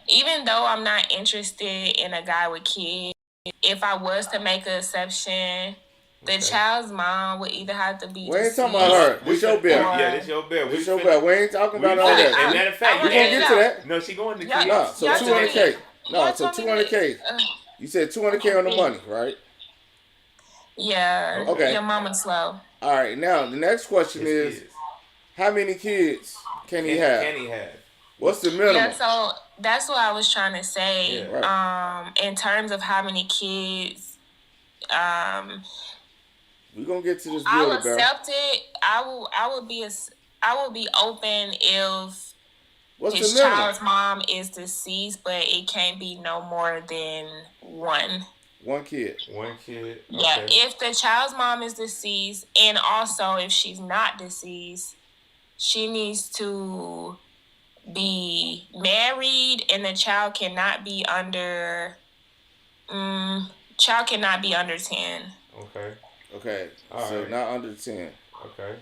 Even though I'm not interested in a guy with kids, if I was to make an exception, the child's mom would either have to be. We ain't talking about her. This your bill. Yeah, this your bill. This your bill. We ain't talking about all that. And matter of fact, we gonna get to that. No, she going to kids. No, so $200K. No, so $200K. You said $200K on the money, right? Yeah. Okay. Your mama's slow. All right. Now the next question is, how many kids can he have? What's the minimum? Yeah, so that's what I was trying to say. Yeah, right. In terms of how many kids, we're gonna get to this. I'll accept it. I will be open if his child's mom is deceased, but it can't be no more than one. One kid. Okay. Yeah, if the child's mom is deceased, and also if she's not deceased, she needs to be married, and the child cannot be under 10. Okay. All so right. not under 10. Okay.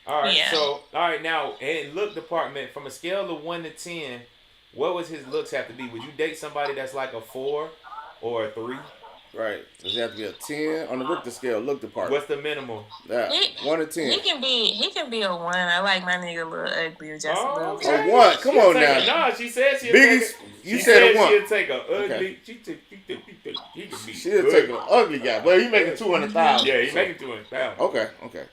All right. Yeah. So now in look department, from a scale of 1 to 10, what would his looks have to be? Would you date somebody that's like a 4 or a 3? Right. Does it have to be a 10 on the Richter scale? Look department. What's the minimum? Yeah. 1 to 10. He can be a 1. I like my nigga a little ugly, just a little bit. A 1. Come on now. No, she said she'll Biggie's, take you said a 1. She'll take an ugly. Okay. She'll take an ugly guy, but he making 200,000. Yeah, he making 200,000. Okay.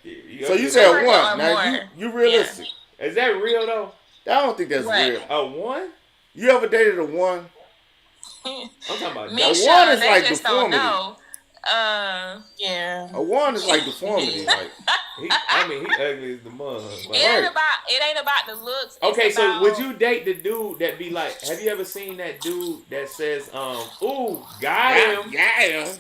Yeah, so you said a 1. Now you realistic. Yeah. Is that real though? I don't think that's real. A 1? You ever dated a 1? I'm talking about a 1 is like deformity. Yeah. A 1 is like deformity. Like he ugly as the mug. It ain't about the looks. Okay, so would you date the dude that be like? Have you ever seen that dude that says, "Ooh, got him"?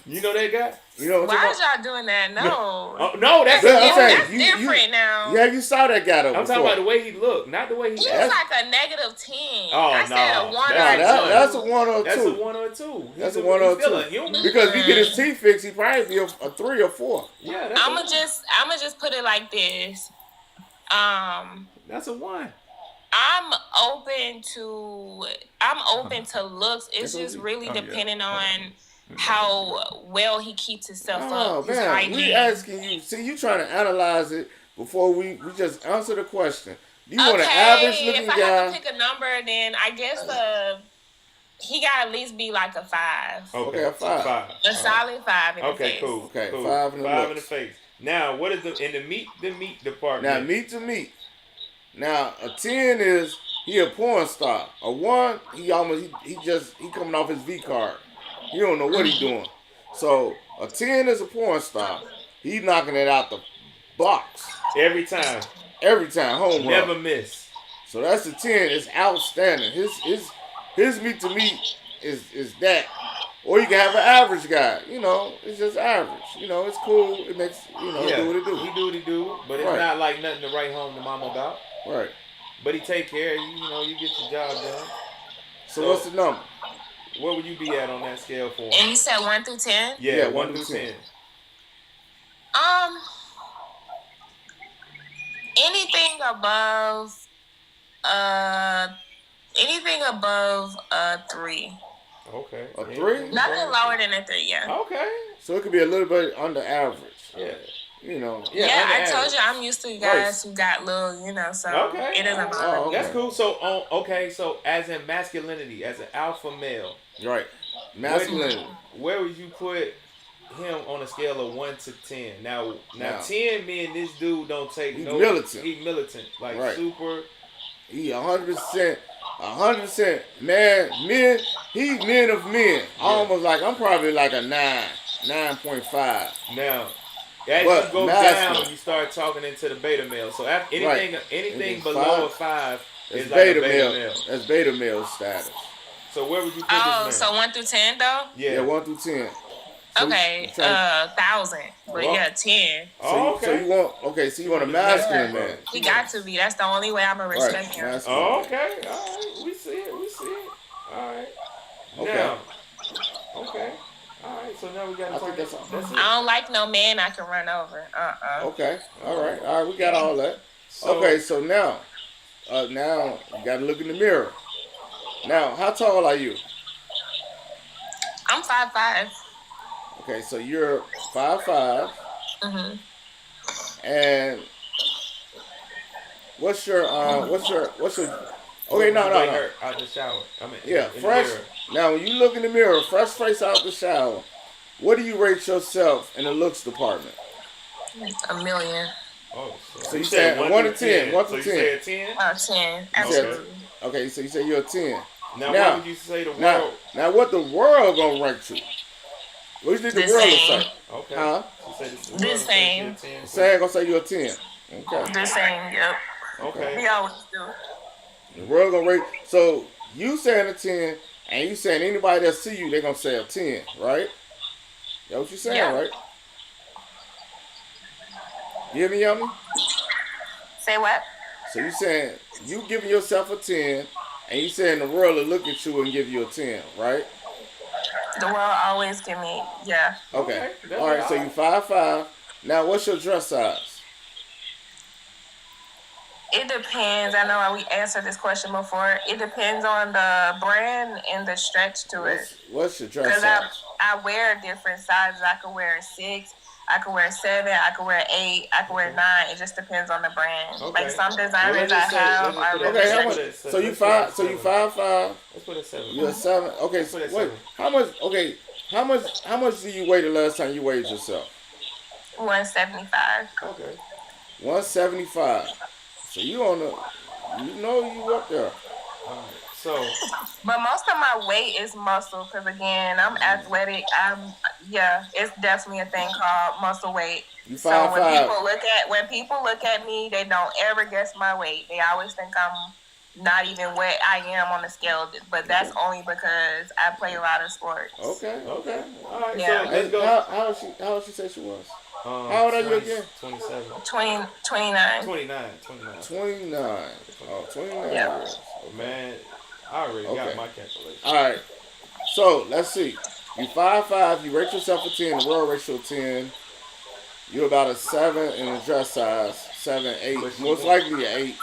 You know that guy? You know what Why is y'all doing that? No. No, that's different now. Yeah, you saw that guy though. I'm talking about the way he looked, not the way he. He was like a -10. Oh, I said a 1 or a 2. That's a 1 or a 2. That's a 1 or a 2. That's a 1 or a 2. Because if he get his teeth fixed, he probably be a 3 or 4. Yeah. I'ma just put it like this. That's a 1. I'm open to looks. It's just really depending on how well he keeps himself up. Oh man, we asking you. See, you trying to analyze it before we just answer the question. Do you want an average looking guy? If I have to pick a number, then I guess he got to at least be like a 5. Okay, a 5. A solid 5 in the face. Cool. Okay, cool. 5 in the face. Now, what is in the meat department? Now, meat to meat. Now, a 10 is he a porn star. A 1, he coming off his V card. He don't know what he's doing. So a 10 is a porn star. He knocking it out the box every time. Home run. Never miss. So that's a 10. It's outstanding. His meat to meat is that. Or you can have an average guy. You know, it's just average. You know, it's cool. It makes do what it do. He do what he do, but it's not like nothing to write home to mama about. Right. But he take care of you. You know, you get your job done. So what's the number? where would you be at on that scale for him? And you said 1 through 10? Yeah, 1 through 10. Anything above anything above 3. Okay. A 3? Nothing lower than a 3, yeah. Okay. So it could be a little bit under average. Yeah. You know. Yeah, I told you I'm used to guys who got little, so it doesn't bother me. That's cool. So, so as in masculinity, as an alpha male. Right. Masculinity. Where would you put him on a scale of 1 to 10? Now 10 mean this dude don't take no. Militant. He militant. Like super. He 100%. 100% man. Men. He's men of men. Yeah. Almost like I'm probably like a 9.5. Now. As you go down, you start talking into the beta male. So after anything below 5 is like beta male. That's beta male status. So where would you put this man? So 1 through 10 though? Yeah, 1 through 10. So okay, 1,000. But yeah, 10. So you want a masculine man. He got to be. That's the only way I'm gonna respect him. Okay. All right. We see it. All right. Okay. Now. Okay. All right, so now we got to talk. That's it. I don't like no man I can run over. Okay. All right. We got all that. Okay, so now you got to look in the mirror. Now, how tall are you? I'm 5'5". Okay, so you're 5'5". Mhm. And what's your Okay, no. Out the shower. Fresh. Now, when you look in the mirror, fresh face out the shower, what do you rate yourself in the looks department? 1,000,000. Oh, so you said 1 to 10. 1 to 10. You said 10? 10. Absolutely. Okay, so you say you're a 10. Now, what would you say the world? Now, what the world gonna rank you? What do you think the world will say? Okay. Huh? The same. Same gonna say you're a 10. Okay. The same. Yep. Okay. We always do. The world gonna rate. So you saying a 10, and you saying anybody that see you, they gonna say a 10, right? That's what you saying, right? You hear me, Yummy? Say what? So you saying you giving yourself a 10, and you saying the world will look at you and give you a 10, right? The world always give me, yeah. Okay. All right. So you 5'5". Now, what's your dress size? It depends. I know we answered this question before. It depends on the brand and the stretch to it. What's your dress size? Because I wear different sizes. I could wear a 6. I could wear 7. I could wear 8. I could wear 9. It just depends on the brand. Okay. Like some designers I have are really stretchy. So you 5'5". Let's put a 7. You're a 7. Okay. So wait. How much? Okay. How much do you weigh the last time you weighed yourself? 175. Okay. 175. So you on the, you up there. So. But most of my weight is muscle, because again, I'm athletic. It's definitely a thing called muscle weight. You 5'5". So when people look at me, they don't ever guess my weight. They always think I'm not even what I am on the scale, but that's only because I play a lot of sports. Okay. All right. Yeah. So let's go. How old she say she was? How old are you again? 27. 29. 29. 29. Oh, 29. Yeah. Man, I already got my calculation. All right. So let's see. You 5'5". You rate yourself a 10. The world rates you a 10. You're about a 7 in the dress size. 7, 8. Most likely an 8.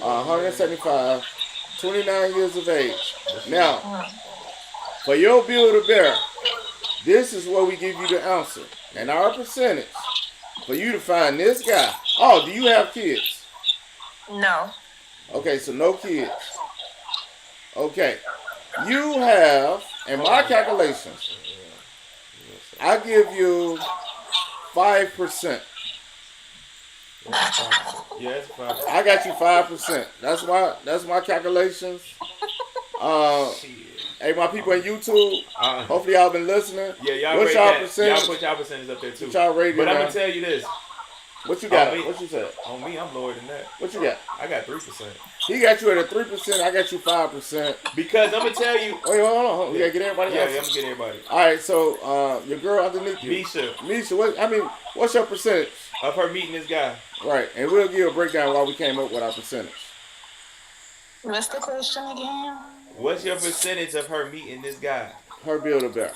175. 29 years of age. Now, for your build to bear, this is where we give you the answer. And our percentage for you to find this guy. Oh, do you have kids? No. Okay, so no kids. Okay. You have, in my calculations, I give you 5%. Yes, 5%. I got you 5%. That's my calculations. Hey, my people on YouTube, hopefully y'all been listening. Yeah, y'all What's rate y'all that. percentage? Y'all put y'all percentage up there too. What y'all rated? But I'm gonna tell you this. What you got? Me, what you said? On me, I'm lower than that. What you got? I got 3%. He got you at a 3%. I got you 5%. Because I'm gonna tell you. Wait, hold on. We gotta get everybody. Yeah, I'm gonna get everybody. All right, so your girl underneath you, Misha. What's your percentage of her meeting this guy? Right, and we'll give a breakdown while we came up with our percentage. What's the question again? What's your percentage of her meeting this guy? Her Build-A-Bear.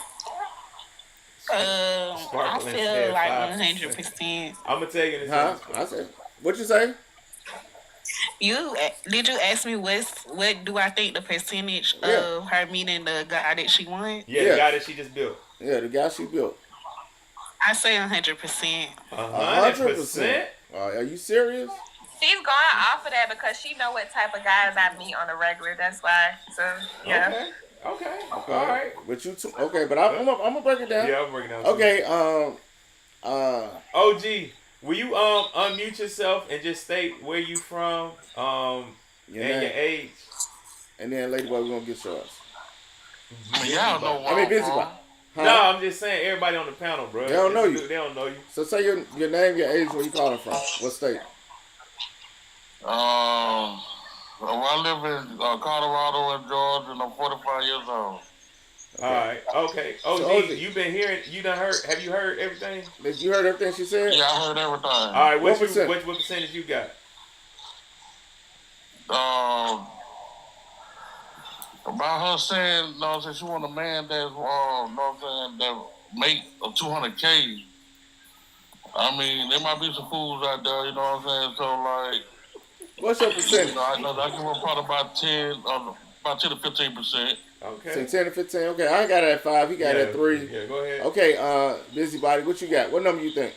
I feel like 100%. I'm gonna tell you in a Huh? second. I said, what you say? Did you ask me what do I think the percentage of her meeting the guy that she wanted? Yeah, the guy that she just built. Yeah, the guy she built. I say 100%. 100%? Are you serious? She's going off of that because she know what type of guys I meet on a regular. That's why. So yeah. Okay. All right. But you too. Okay, but I'm gonna break it down. Yeah, I'm breaking it down. Okay. OG, will you unmute yourself and just state where you from, and your age, and then Lady Boy, we're gonna get yours. Y'all know. I mean, busy boy. Huh? No, I'm just saying everybody on the panel, bro. They don't know you. They don't know you. So say your name, your age, where you calling from, what state? I live in Colorado and Georgia, and I'm 45 years old. Okay. All right. Okay. OG, you've been hearing. You done heard. Have you heard everything? You heard everything she said? Yeah, I heard everything. All right. What percentage you got? About her saying, she want a man that's, that make of 200K. I mean, there might be some fools out there, you know what I'm saying? So, like, what's your percentage? I give her probably about 10 to 15%. Okay. So 10 to 15. Okay, I got it at 5. He got it at 3. Yeah, go ahead. Okay, Busybody, what you got? What number you think?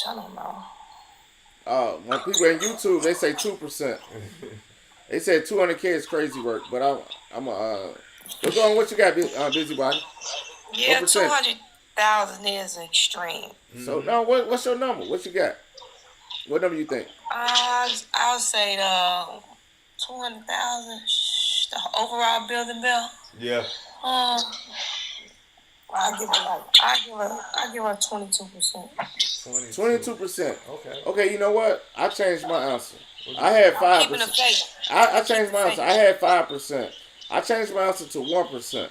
I don't know. When people in YouTube, they say 2%. They said 200K is crazy work, but I'm what's going on? What you got, Busybody? Yeah, 200,000 is extreme. So no, what's your number? What you got? What number you think? I'll say 200,000. The overall building bill. Yeah. I give her 22%. 22%. Okay. Okay, you know what? I changed my answer. I had 5%. I changed my answer. I had 5%. I changed my answer to 1%.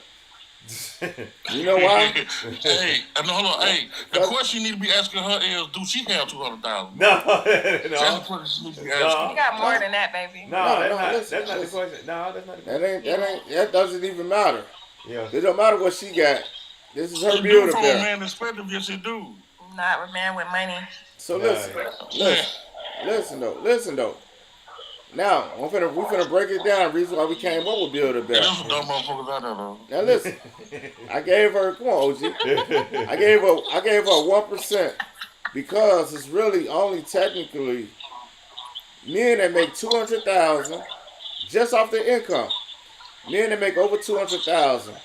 You know why? Hey, hold on. Hey, the question you need to be asking her is, do she have 200,000? No. That's the question you need to be asking. You got more than that, baby. That's not the question. No, that's not the question. That doesn't even matter. Yeah. It don't matter what she got. This is her She do Build-A-Bear. from a man perspective, yes, she do. Not a man with money. So listen though. Now, we're finna break it down. The reason why we came up with Build-A-Bear. There's some dumb motherfuckers out there, though. Now listen, I gave her, come on, OG. I gave her 1% because it's really only technically men that make 200,000 just off their income. Men that make over 200,000.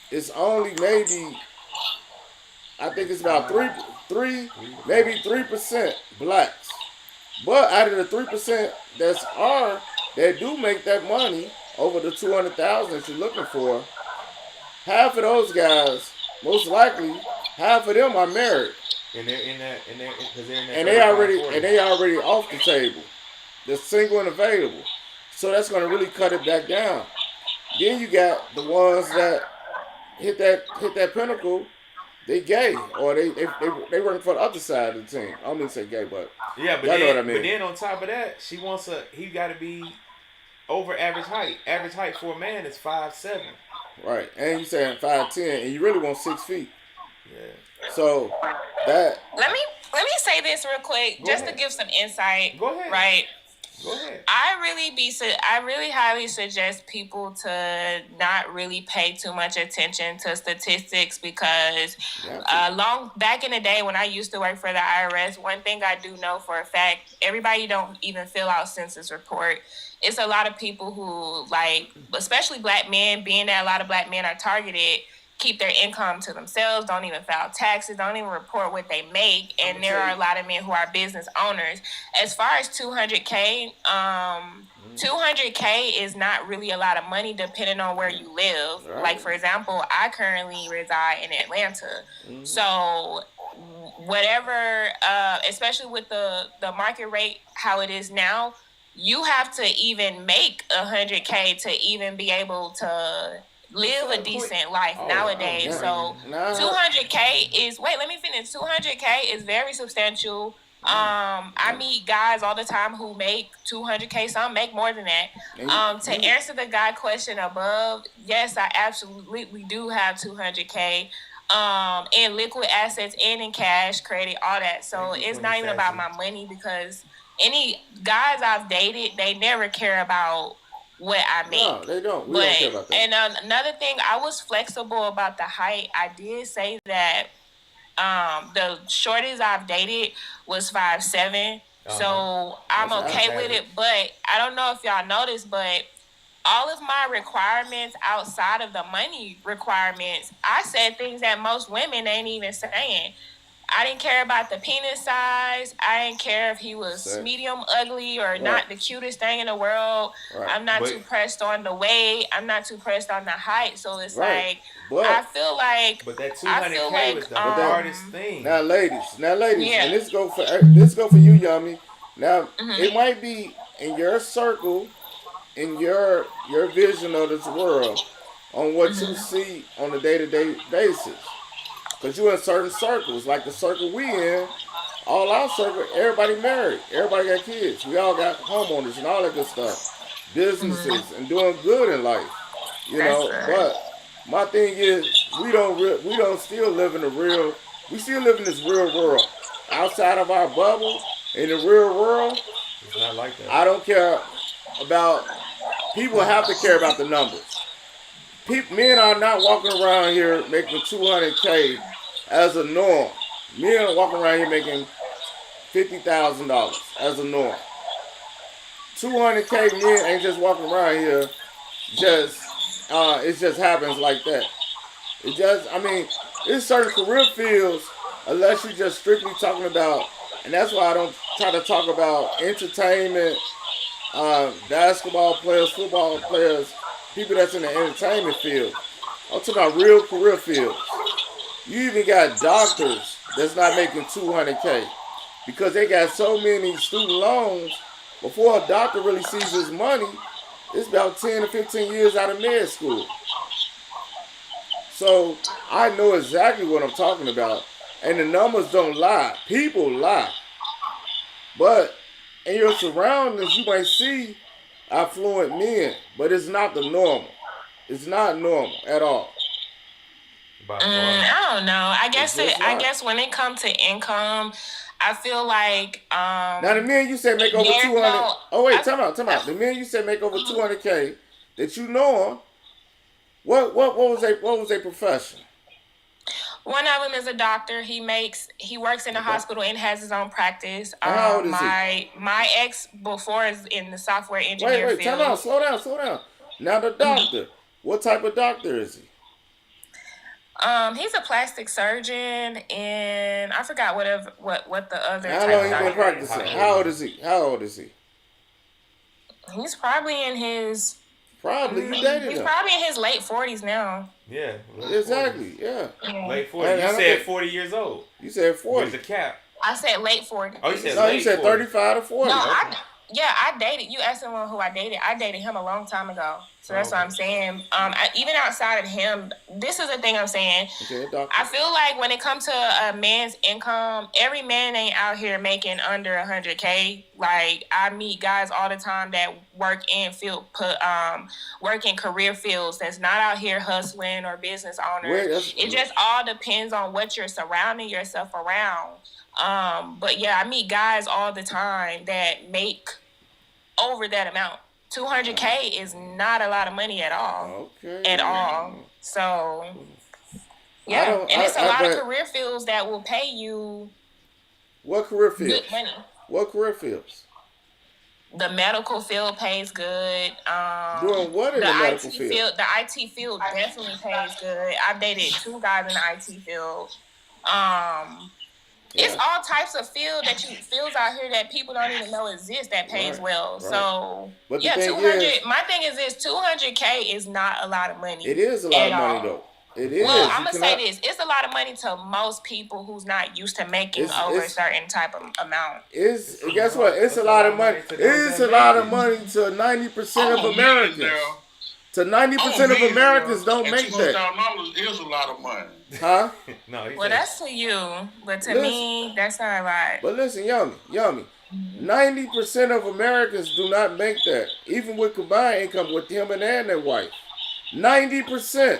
It's only maybe, I think it's about 3% blacks. But out of the 3% that do make that money over the 200,000 that you're looking for, half of those guys, most likely, half of them are married. And they're in that, and they already off the table. They're single and available. So that's gonna really cut it back down. Then you got the ones that hit that pinnacle. They gay, or they working for the other side of the team. I don't mean to say gay, but yeah, but y'all know what I mean. But then on top of that, he got to be over average height. Average height for a man is 5'7". Right, and you saying 5'10", and you really want 6 feet. Yeah. So that. Let me say this real quick, to give some insight. Go ahead. Right. Go ahead. I really highly suggest people to not really pay too much attention to statistics because long back in the day when I used to work for the IRS, one thing I do know for a fact, everybody don't even fill out census report. It's a lot of people who, like, especially black men, being that a lot of black men are targeted, keep their income to themselves, don't even file taxes, don't even report what they make, and there are a lot of men who are business owners. As far as 200K, 200K is not really a lot of money depending on where you live. Right. Like, for example, I currently reside in Atlanta. Mm-hmm. So whatever, especially with the market rate, how it is now, you have to even make 100K to even be able to live a decent life nowadays. So 200K is, wait, let me finish. 200K is very substantial. I meet guys all the time who make 200K. Some make more than that. To answer the guy question above, yes, I absolutely do have 200K. In liquid assets and in cash, credit, all that. So it's not even about my money, because any guys I've dated, they never care about what I make. No, they don't. We don't care about that. And another thing, I was flexible about the height. I did say that the shortest I've dated was 5'7". So I'm okay with it. But I don't know if y'all noticed, but all of my requirements outside of the money requirements, I said things that most women ain't even saying. I didn't care about the penis size. I didn't care if he was medium ugly or not the cutest thing in the world. I'm not too pressed on the weight. I'm not too pressed on the height. So it's like, I feel like... But that 200K was the hardest thing. Now, ladies, and this go for you, Yummy. Now, it might be in your circle, in your vision of this world, on what you see on a day-to-day basis. Because you're in certain circles, like the circle we in, all our circle, everybody married. Everybody got kids. We all got homeowners and all that good stuff. Businesses and doing good in life. You know, but my thing is, we don't still live in we still live in this real world. Outside of our bubble, in the real world, it's not like that. I don't care about, people have to care about the numbers. Men are not walking around here making 200K as a norm. Men are walking around here making $50,000 as a norm. 200K men ain't just walking around here it just happens like that. There's certain career fields, unless you're just strictly talking about, and that's why I don't try to talk about entertainment, basketball players, football players, people that's in the entertainment field. I'm talking about real career fields. You even got doctors that's not making 200K because they got so many student loans. Before a doctor really sees his money, it's about 10 to 15 years out of med school. So I know exactly what I'm talking about. And the numbers don't lie. People lie. But in your surroundings, you might see affluent men, but it's not the normal. It's not normal at all. I don't know. I guess when it comes to income, I feel like now the men you said make over 200. Oh wait, time out. The men you said make over 200K that you know of. What was their profession? One of them is a doctor. He works in a hospital and has his own practice. How old is he? My ex before is in the software engineer field. Wait, time out. Slow down. Now the doctor. What type of doctor is he? He's a plastic surgeon, and I forgot what the other. How long he been practicing? How old is he? He's probably in his. Probably you dated him. He's probably in his late 40s now. Yeah. Exactly. 40s. Yeah. Late 40s. You said 40 years old. You said 40. There's a cap. I said late 40s. Oh, you said no, you said 35 to 40. No, I dated. You asked someone who I dated. I dated him a long time ago. So that's what I'm saying. Even outside of him, this is the thing I'm saying. Okay, I feel like when it comes to a man's income, every man ain't out here making under 100K. Like, I meet guys all the time that work in career fields that's not out here hustling or business owners. It just all depends on what you're surrounding yourself around. But yeah, I meet guys all the time that make over that amount. 200K is not a lot of money at all. Okay. At all. So, yeah. And it's a lot of career fields that will pay you what career fields? Good money. What career fields? The medical field pays good. Doing what in the medical field? The IT field definitely pays good. I've dated 2 guys in the IT field. It's all types of fields out here that people don't even know exist that pays well. Right. So, but yeah, 200. My thing is this: 200K is not a lot of money. It is a lot of money, though. It is. Well, I'm gonna say this: it's a lot of money to most people who's not used to making over a certain type of amount. Guess what? It's a lot of money. It's a lot of money to 90% of Americans. To 90% of Americans don't make that. $200,000 is a lot of money. Huh? No. Well, that's to you, but to me, that's not right. But listen, Yummy. 90% of Americans do not make that, even with combined income with him and their wife. 90%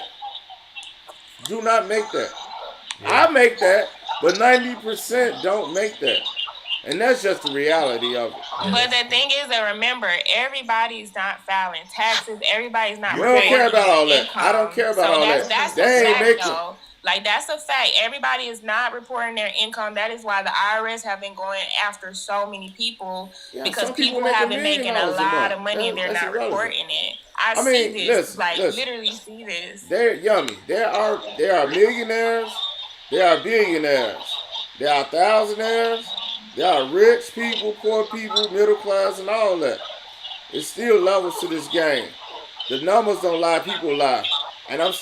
do not make that. Yeah. I make that, but 90% don't make that. And that's just the reality of it. But the thing is that remember, everybody's not filing taxes. Everybody's not. You don't care about all that. I don't care about all that. That's they a ain't fact, making. though. Like, that's a fact. Everybody is not reporting their income. That is why the IRS have been going after so many people because people have been making a lot of money and they're not reporting it. I see this. Listen. Literally see this. They're Yummy. There are millionaires. There are billionaires. There are thousandaires. There are rich people, poor people, middle class, and all that. It's still levels to this game. The numbers don't lie, people lie. And I'm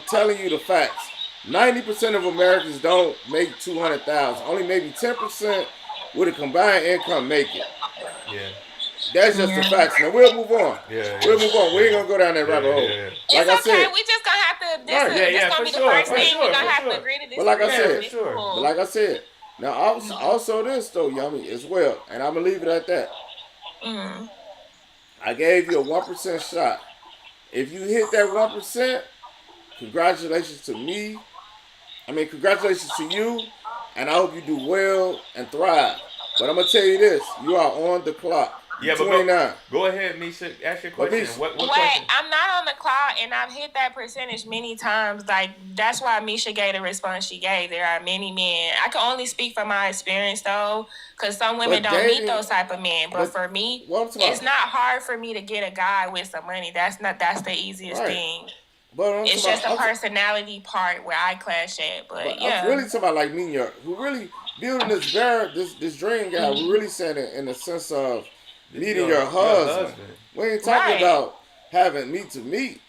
telling you the facts. 90% of Americans don't make $200,000. Only maybe 10% with a combined income make it. Yeah. That's just the facts. Now we'll move on. We'll move on. We ain't gonna go down that rabbit hole. Like I said, we just gonna have to. This gonna be the first thing we're gonna have to agree to this. But like I said, now also this though, Yummy, as well, and I'm gonna leave it at that. Mm-hmm. I gave you a 1% shot. If you hit that 1%, congratulations to me. Congratulations to you, and I hope you do well and thrive. But I'm gonna tell you this: you are on the clock. Yeah, but 29. Go ahead, Misha. Ask your question. Misha, what Wait, question? I'm not on the clock, and I've hit that percentage many times. Like, that's why Misha gave the response she gave. There are many men. I can only speak from my experience, though, because some women don't meet those type of men. But for me, it's not hard for me to get a guy with some money. That's the easiest thing. But it's just the personality part where I clash at. But yeah, I'm really talking about like me and you. Who really building this dream guy? We're really saying it in the sense of meeting your husband. We ain't talking about having meet to meet.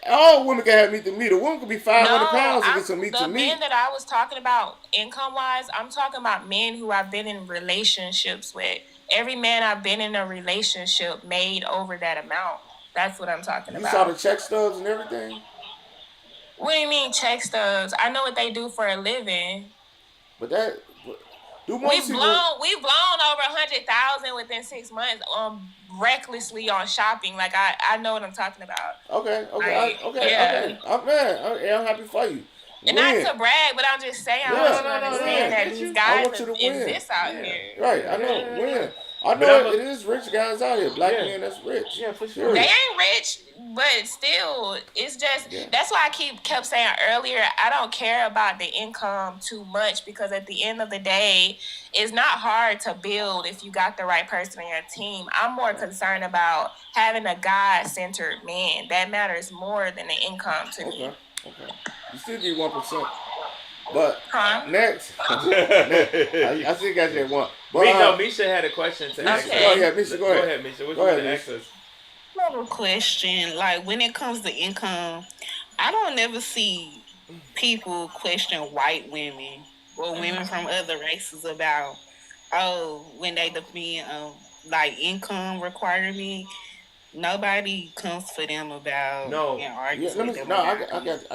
All women can have meet to meet. A woman could be 500 pounds and get some meet to meet. The men that I was talking about income wise, I'm talking about men who I've been in relationships with. Every man I've been in a relationship made over that amount. That's what I'm talking about. You saw the check stubs and everything? What do you mean check stubs? I know what they do for a living. But that we've blown over 100,000 within 6 months recklessly on shopping. Like I know what I'm talking about. Okay. Yeah. I'm happy for you. And not to brag, but I'm just saying I want you to understand that these guys exist out here. Right, I know. Win. I know it is rich guys out here. Black men that's rich. Yeah, for sure. They ain't rich, but still, it's just that's why I kept saying earlier, I don't care about the income too much because at the end of the day, it's not hard to build if you got the right person on your team. I'm more concerned about having a God-centered man. That matters more than the income to me. Okay. You still need 1%. But next, I still got that one. But, Misha had a question to ask us. Oh, yeah, Misha, go ahead. Go ahead, Misha. What you want to ask us? I have a question. Like, when it comes to income, I don't never see people question white women or women from other races about, when they depend on, like, income requirement. Nobody comes for them about arguing with them. I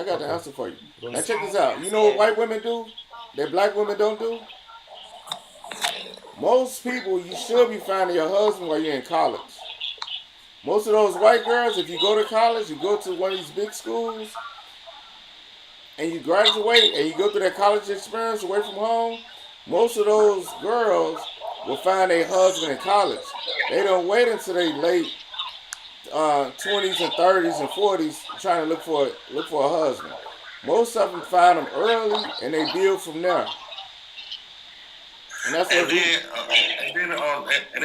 got the answer for you. Now check this out. You know what white women do that black women don't do? Most people, you should be finding your husband while you're in college. Most of those white girls, if you go to college, you go to one of these big schools, and you graduate, and you go through that college experience away from home, most of those girls will find their husband in college. They don't wait until they late 20s and 30s and 40s trying to look for a husband. Most of them find them early and they build from there. And that's and then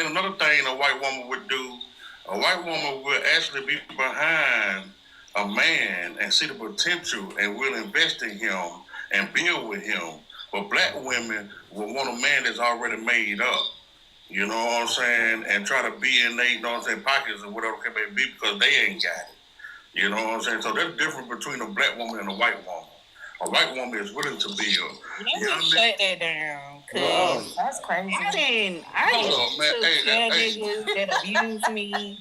another thing a white woman would do, a white woman will actually be behind a man and see the potential and will invest in him and build with him. But black women will want a man that's already made up. You know what I'm saying? And try to be in their, you know what I'm saying, pockets or whatever it may be because they ain't got it. You know what I'm saying? So there's a difference between a black woman and a white woman. A white woman is willing to build. Let me shut that down. Cause that's crazy. I used to tell niggas that abuse me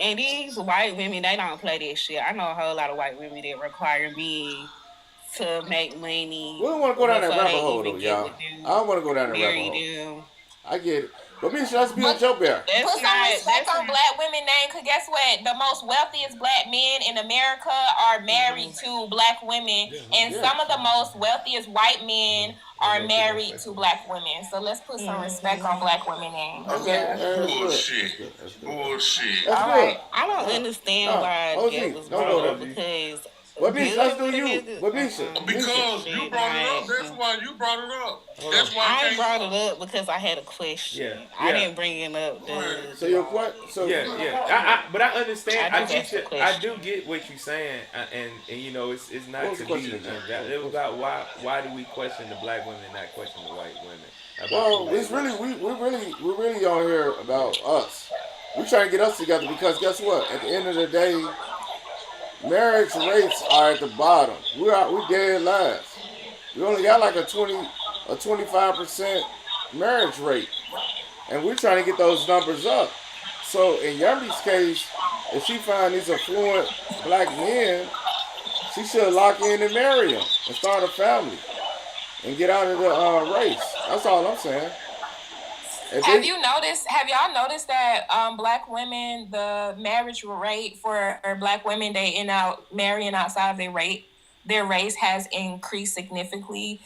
And these white women, they don't play that shit. I know a whole lot of white women that require men to make money. We don't want to go down that rabbit hole, though, y'all. I don't want to go down that rabbit hole. Them. I get it. But Misha, let's be a joke bear. Put some respect on black women name, because guess what? The most wealthiest black men in America are married to black women, and some of the most wealthiest white men are married to black women. So let's put some respect on black women name. Okay. Bullshit. Bullshit. All right. I don't understand why that was brought up because. What Misha? Let's do you. What Misha? Because you brought it up. That's why you brought it up. That's why I brought it up because I had a question. Yeah. I didn't bring it up. So your question? So but I understand. I do get what you're saying, and you know it's not to be. It was about why do we question the black women and not question the white women? Well, it's really we're really on here about us. We're trying to get us together because guess what? At the end of the day, marriage rates are at the bottom. We dead last. We only got like a 25% marriage rate, and we're trying to get those numbers up. So in Yumby's case, if she find these affluent black men, she should lock in and marry them and start a family and get out of the race. That's all I'm saying. Have y'all noticed that black women, the marriage rate for black women, they end out marrying outside of their race has increased significantly,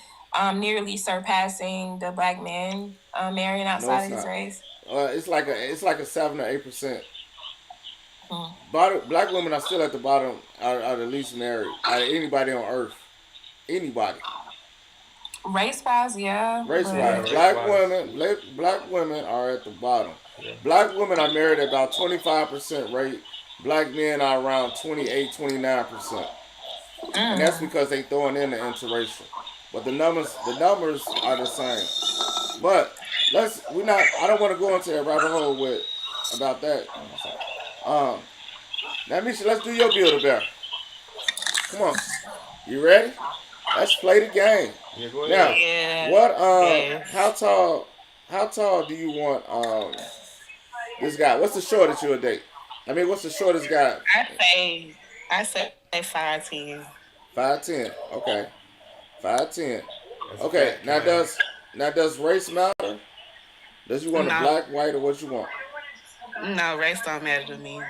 nearly surpassing the black men marrying outside of his race? It's like a 7 or 8%. Black women are still at the bottom, are the least married out of anybody on earth. Anybody. Race-wise, yeah. Race-wise. Black women are at the bottom. Yeah. Black women are married at about 25% rate. Black men are around 28, 29%. And that's because they throwing in the interracial. But the numbers are the same. But I don't want to go into a rabbit hole about that. Now Misha, let's do your Build-A-Bear. Come on. You ready? Let's play the game. Yeah, go ahead. Now, how tall do you want this guy? What's the shortest you'll date? I mean, what's the shortest guy? I say 5'10". 5'10". Okay. 5'10". Okay. Now does race matter? Does you want a black, white, or what you want? No, race don't matter to me.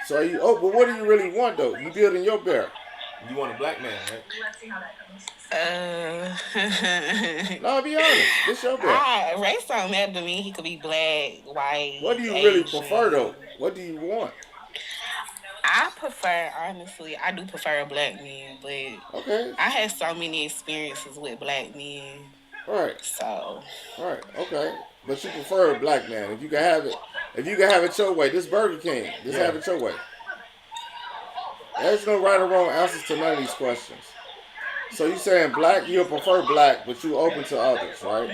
So but what do you really want though? You building your bear. You want a black man, right? Let's see how that comes. No, be honest. This your bear. Race don't matter to me. He could be black, white. What do you really prefer though? What do you want? I do prefer a black man, but I had so many experiences with black men. Right. So. Right. Okay. But you prefer a black man. If you can have it your way, this Burger King, have it your way. There's no right or wrong answers to none of these questions. So you saying black, you'll prefer black, but you open to others, right?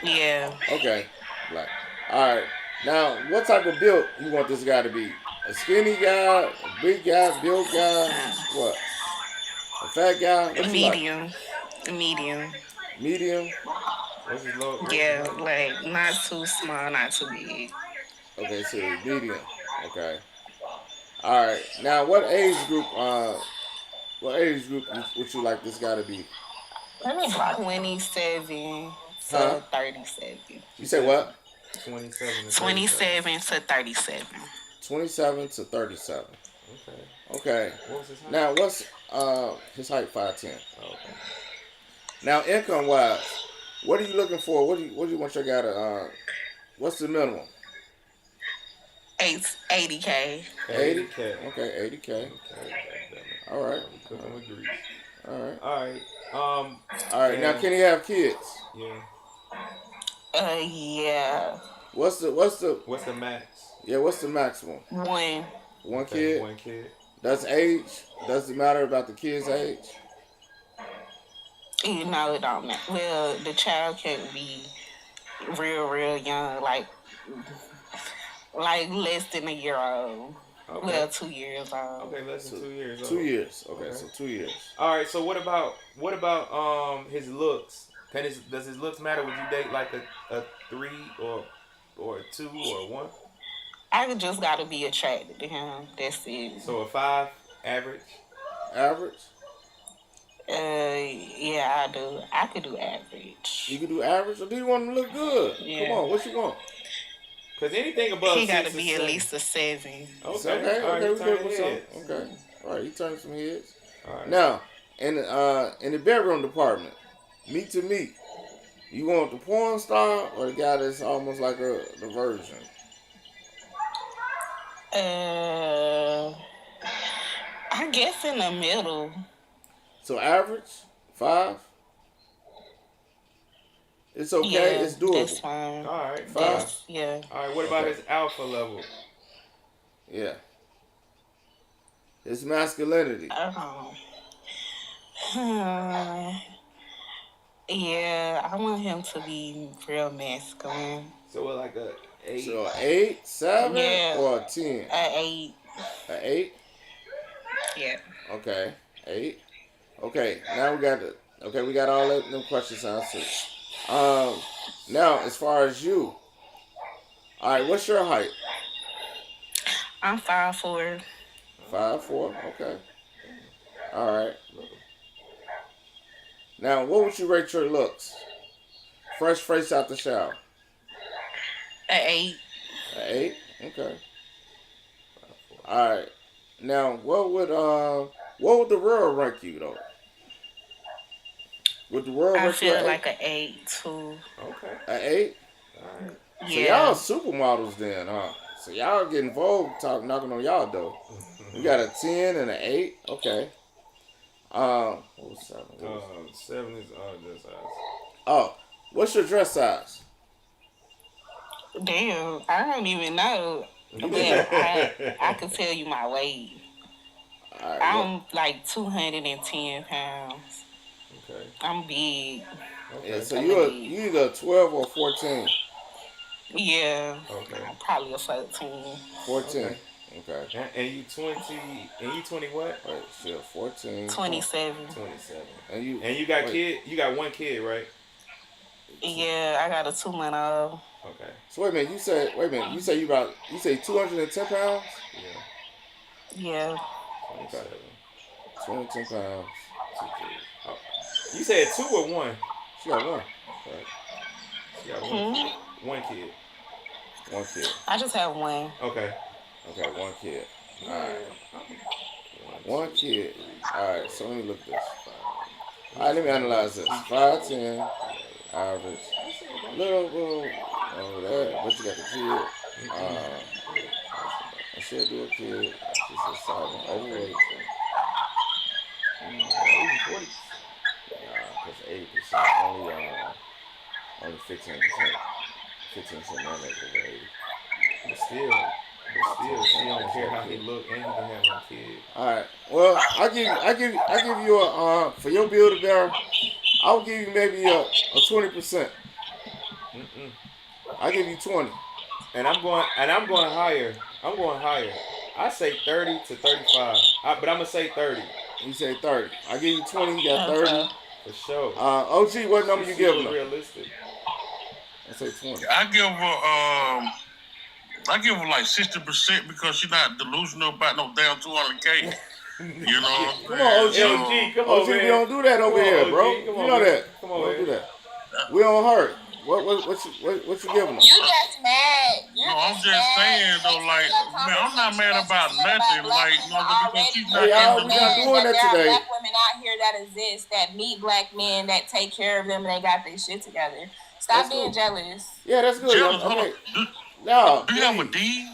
Yeah. Okay. Black. All right. Now, what type of build you want this guy to be? A skinny guy, a big guy, built guy, what? A fat guy? Medium. Medium? What's his low? Yeah, like not too small, not too big. Okay, so medium. Okay. All right. Now, what age group would you like this guy to be? 27 to 37. You say what? 27 to 37. 27 to 37. Okay. What was his height? Now, what's his height? 5'10". Okay. Now, income wise, what are you looking for? What do you want your guy to? What's the minimum? 80K. 80K. Okay, 80K. All right. Cooking with grease. All right. Now, can he have kids? Yeah. Yeah. What's the max? Yeah, what's the maximum? One. One kid? One kid. Does it matter about the kid's age? No, it don't matter. Well, the child can be real young, like less than a year old. Okay. Well, 2 years old. Okay, less than 2 years old. 2 years. Okay, so 2 years. All right, so what about his looks? Does his looks matter? Would you date like a 3 or a 2 or a 1? I just gotta be attracted to him. That's it. So a 5, average. Average? Yeah, I do. I could do average. You can do average, or do you want him to look good? Yeah. Come on, what you want? Cause anything above he 6 gotta is be at 7. least a 7. Okay, Okay, all right, we you good turn with heads. some. Okay, all right, you turn some heads. All right. Now, in the bedroom department, meet to meet, you want the porn star or the guy that's almost like the virgin? I guess in the middle. So average 5. It's okay. Yeah, It's doable. that's fine. All right, 5. Yeah. All right. What about his alpha level? Yeah. His masculinity. Yeah, I want him to be real masculine. So we're like a 8. So an 8, 7, Yeah. or a 10? An 8. An 8. Yeah. Okay. 8. Okay. Now we got we got all them questions answered. Now as far as you, all right, what's your height? I'm 5'4". 5'4". Okay. All right. Now, what would you rate your looks? Fresh face out the shower. An 8. An 8. Okay. All right. Now, what would the world rank you though? Would the world I rank you feel an like an 8 too. Okay. An 8? All right. So Yeah. y'all supermodels then, huh? So y'all getting Vogue knocking on y'all door. You got a 10 and an 8. Okay. What was 7? 7 is dress size. Oh, what's your dress size? Damn, I don't even know. But I could tell you my weight. All right, I'm like 210 pounds. Okay. I'm big. Okay. yeah, so you either 12 or 14. Yeah. Okay. I'm probably a 14. 14. Okay. And you 20. And you 20 what? Wait, shit, 14. 27. 27. And you got wait. kid. You got one kid, right? Yeah, I got a 2-month-old. Okay. So wait a minute, you say 210 pounds? Yeah. 27. 210 pounds. 2 kids. Oh. You said 2 or 1? She got 1. Right. She got 1 kid. 1 kid. 1 kid. I just have one. Okay. Okay, 1 kid. Alright. 1 kid. Alright, so let me look at this. Alright, let me analyze this. 5'10", average. Little over there, but you got the kid. I should do a kid. She's a 7. Overweight. Even 40. Because 80%. Only 15%. 15% man make over 80. But still, she don't care how he look, and he can have 1 kid. All right. Well, I give you a for your build a bear. I'll give you maybe a 20%. I give you 20. And I'm going higher. I'm going higher. I say 30 to 35. But I'm gonna say 30. You say 30. I give you 20. You got 30. For sure. OG, what number you giving her? Realistic. I say 20. I give her like 60% because she's not delusional about no damn 200K. You know? Come on, OG. Come on, OG, man. we don't do that over here, bro. Come on, you know man. that. Come on, we don't man. do that. We don't hurt. What you giving her? You just mad. I'm just saying though, like, man, I'm not mad about nothing. Like, because she's not we not doing that today. There are black women out here that exist that meet black men that take care of them and they got their shit together. Stop being jealous. Yeah, that's good. Jealous, Okay. No, do you have a D?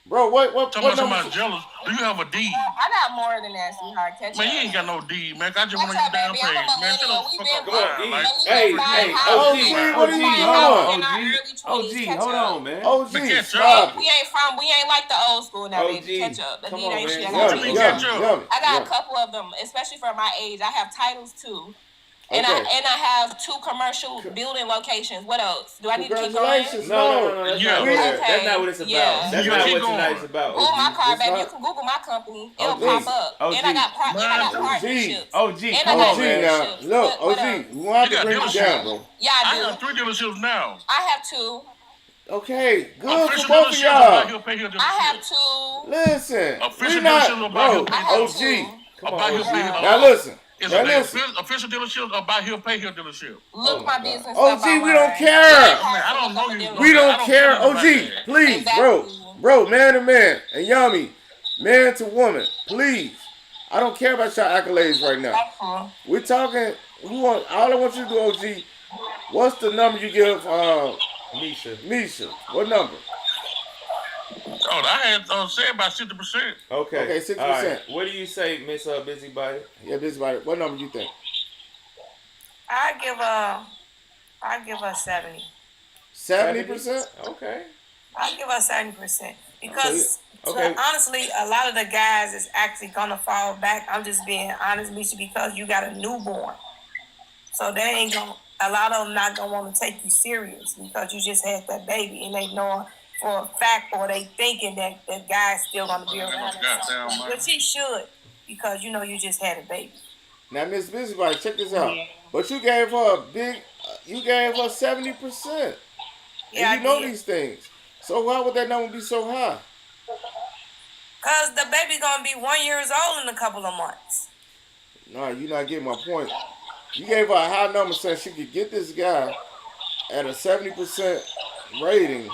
Bro, what Talking number? about jealous. Do you have a D? I got more than that, sweetheart. Catch Man, up. you ain't got no D, man. I just want to What's get up, down baby? page. I'm a Man, shut millennial. up. We Fuck been up. Come on, Like, what are you doing? OG, hold on, man. OG, catch stop. We ain't like the old school now, OG, baby. Catch up. The come need on, ain't man. shit. Yummy. I got a couple of them, especially for my age. I have titles too. And Okay. I have 2 commercial building locations. What else? Do I need to keep going? Congratulations. No. That's not what that's not what it's about. Yeah. That's not what tonight's about. Google my car, It's baby. not- You can Google my company. It'll OG. pop up. OG. And I got partnerships. OG, And come I got on, man. partnerships. Look, What OG, else? we want to You got bring you dealerships. down, bro. Yeah, I I do. have 3 dealerships now. I have 2. Okay, good for Official both of dealerships or buy y'all. here, pay here dealerships? I have two. Listen, Official we not, dealerships or buy here, bro. pay I here have OG. two. Or buy here, pay here. Now listen. Is Now it listen. official dealerships or buy here, pay here dealership? Look my business OG, up we online. don't care. I don't know you. We don't I don't care. nothing about OG, that. please, Exactly. bro, man to man, and Yummy, man to woman, please. I don't care about your accolades right now. We're talking. All I want you to do, OG. What's the number you give Misha? What number? Oh, I had said about 60%. Okay, 60%. All right. What do you say, Miss Busybody? Yeah, Busybody. What number you think? I give her 70. 70%? Okay. I give her 70% because Okay. honestly, a lot of the guys is actually gonna fall back. I'm just being honest, Misha, because you got a newborn, so they ain't gonna. A lot of them not gonna want to take you serious because you just had that baby, and they know for a fact, or they thinking that that guy's still gonna be around, which he should, because you know you just had a baby. Now, Miss Busybody, check this out. But you gave her you gave her 70%. Yeah, and you know these things. So why would that number be so high? Cause the baby gonna be 1 year old in a couple of months. No, you're not getting my point. You gave her a high number saying she could get this guy at a 70% rating.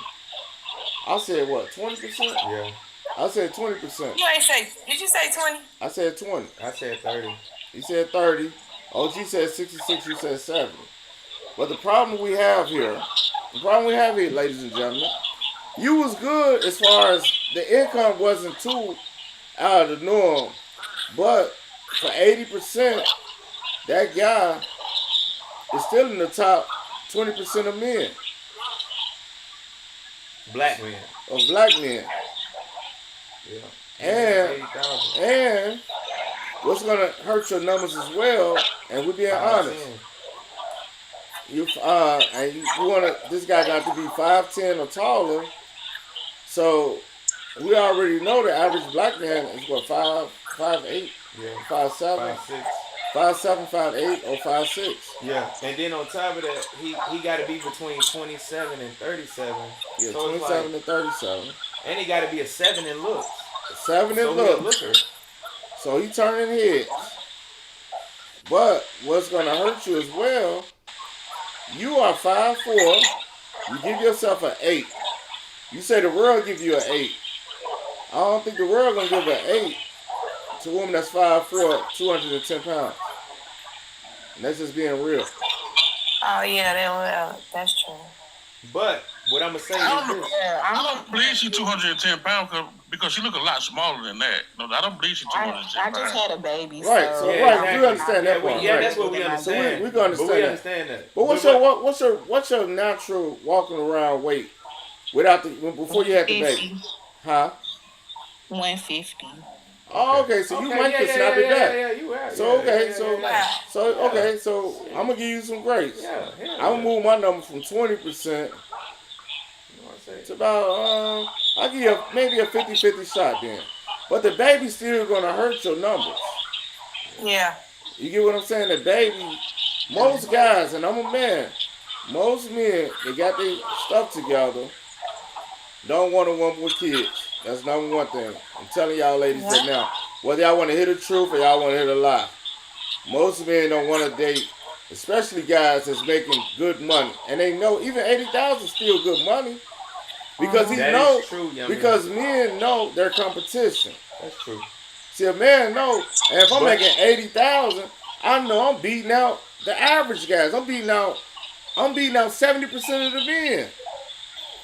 I said what, 20%? Yeah. I said 20%. You ain't say. Did you say 20? I said 20. I said 30. He said 30. OG said 66. You said 70. But the problem we have here, ladies and gentlemen, you was good as far as the income wasn't too out of the norm. But for 80%, that guy is still in the top 20% of men. Black men. Of black men. Yeah. And what's gonna hurt your numbers as well, and we're being honest. You wanna, this guy got to be 5'10" or taller. So we already know the average black man is what, 5'8", 5'7", 5'7", 5'8", or 5'6". Yeah, and then on top of that, he got to be between 27 and 37. Yeah, so 27 and 37. And he got to be a 7 in looks. 7 in looks. So he turning heads. But what's gonna hurt you as well? You are 5'4". You give yourself an 8. You say the world give you an 8. I don't think the world gonna give an 8 to a woman that's 5'4", 210 pounds. And that's just being real. Oh yeah, that's true. But what I'm gonna say is this: I don't believe she's 210 pounds because she look a lot smaller than that. No, I don't believe she's 210 pounds. I just had a baby. Right, so we understand that one. Yeah, right. that's what we understand. So we can understand, but we understand that. But what's your natural walking around weight before you had the baby? Huh? 150. Oh, okay. So you might can snap it back. Yeah, you are. So I'm gonna give you some grace. I'm gonna move my number from 20% to about I'll give you maybe a 50-50 shot then. But the baby's still gonna hurt your numbers. Yeah. You get what I'm saying? The baby, most guys, and I'm a man, most men, they got their stuff together, don't want a woman with kids. That's number one thing. I'm telling y'all ladies right now, whether y'all want to hear the truth or y'all want to hear the lie, most men don't want to date, especially guys that's making good money. And they know even 80,000 is still good money. Because because men know their competition. That's true. See, a man know, and if I'm making 80,000, I know I'm beating out the average guys. I'm beating out 70% of the men.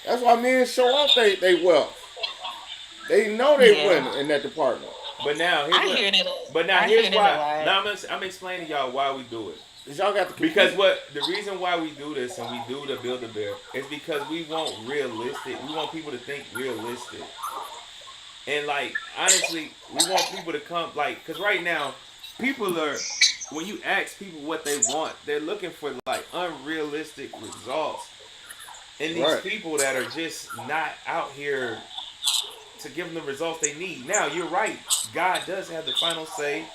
That's why men show off they wealth. They know they win in that department. But now here's why. Now I'm explaining to y'all why we do it. Y'all got to because the reason why we do this and we do the Build-A-Bear is because we want realistic. We want people to think realistic. And like honestly, we want people to come because right now, people are when you ask people what they want, they're looking for like unrealistic results. And these people that are just not out here to give them the results they need. Now you're right. God does have the final say.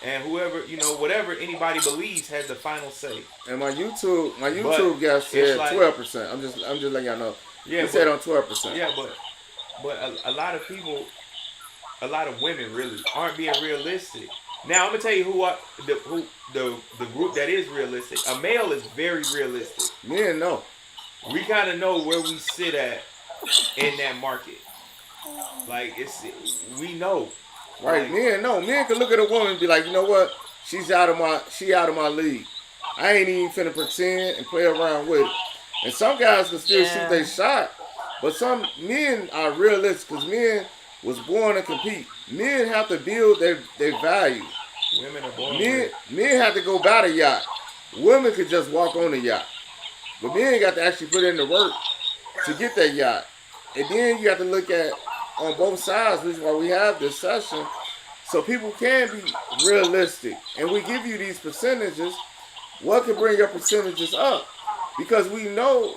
And whoever, whatever anybody believes has the final say. And my YouTube guest said 12%. I'm just letting y'all know. Yeah, said on 12%. Yeah, but a lot of people, a lot of women really aren't being realistic. Now I'm gonna tell you the group that is realistic. A male is very realistic. Men know. We kind of know where we sit at in that market. Like we know. Right, men know. Men can look at a woman and be like, you know what? She out of my league. I ain't even finna pretend and play around with it. And some guys can still shoot their shot, but some men are realistic because men was born to compete. Men have to build their value. Women are born. Men have to go buy the yacht. Women could just walk on the yacht, but men got to actually put in the work to get that yacht. And then you have to look at on both sides, which is why we have this session, so people can be realistic. And we give you these percentages. What can bring your percentages up? Because we know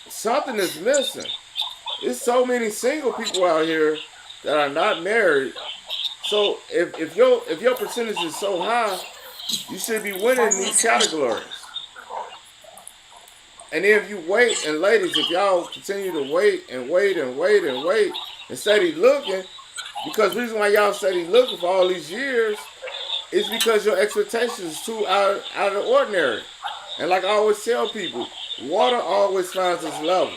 something is missing. There's so many single people out here that are not married. So if your percentage is so high, you should be winning in these categories. And if you wait, and ladies, if y'all continue to wait and wait and wait and wait and steady looking, because the reason why y'all steady looking for all these years is because your expectations is too out of the ordinary. And like I always tell people, water always finds its level.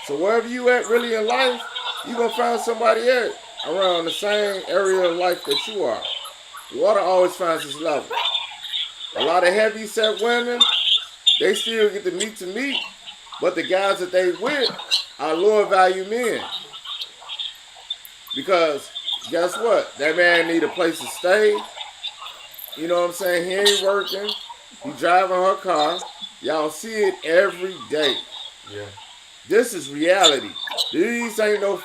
So wherever you at really in life, you're going to find somebody at around the same area of life that you are. Water always finds its level. A lot of heavy set women, they still get to meet, but the guys that they with are lower value men. Because guess what? That man need a place to stay. You know what I'm saying? He ain't working. He driving her car. Y'all see it every day. Yeah. This is reality. These ain't no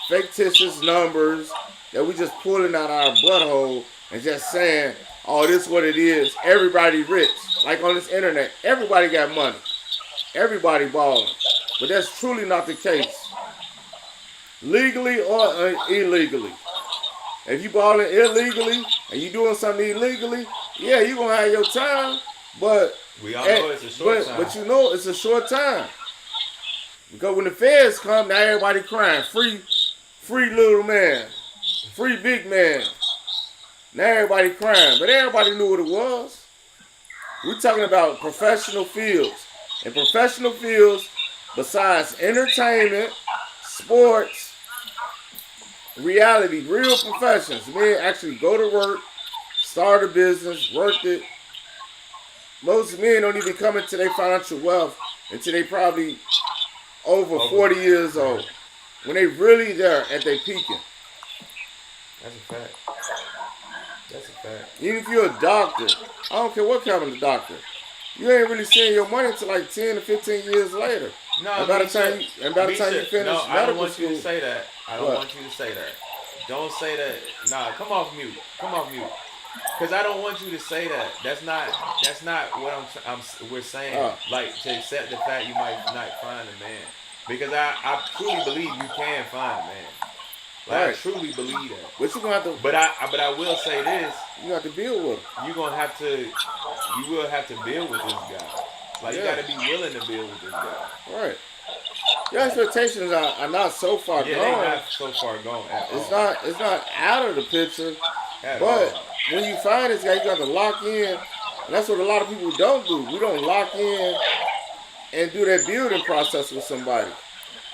fictitious numbers that we just pulling out our butthole and just saying, oh, this is what it is. Everybody rich. Like on this internet, everybody got money. Everybody balling. But that's truly not the case. Legally or illegally. If you balling illegally and you doing something illegally, yeah, you gonna have your time, but we all know it's a short time. But you know it's a short time. Because when the feds come, now everybody crying. Free little man. Free big man. Now everybody crying. But everybody knew what it was. We're talking about professional fields. And professional fields, besides entertainment, sports, reality, real professions. Men actually go to work, start a business, work it. Most men don't even come into their financial wealth until they probably over 40 years old. When they really there at their peaking. That's a fact. That's a fact. Even if you're a doctor, I don't care what kind of doctor, you ain't really seeing your money until like 10 to 15 years later. No, and by the time you finish no, I don't want school, you to say that. I don't want you to say that. Don't say that. Nah, come off mute. Come off mute. Because I don't want you to say that. That's not what we're saying. Like, to accept the fact you might not find a man. Because I truly believe you can find a man. Like, right. I truly believe that. But you gonna have to. But I will say this. You have to build with him. You will have to build with this guy. Like, you got to be willing to build with this guy. Right. Your expectations are not so far gone. They're not so far gone at all. It's not out of the picture. At but all. When you find this guy, you got to lock in. And that's what a lot of people don't do. We don't lock in and do that building process with somebody.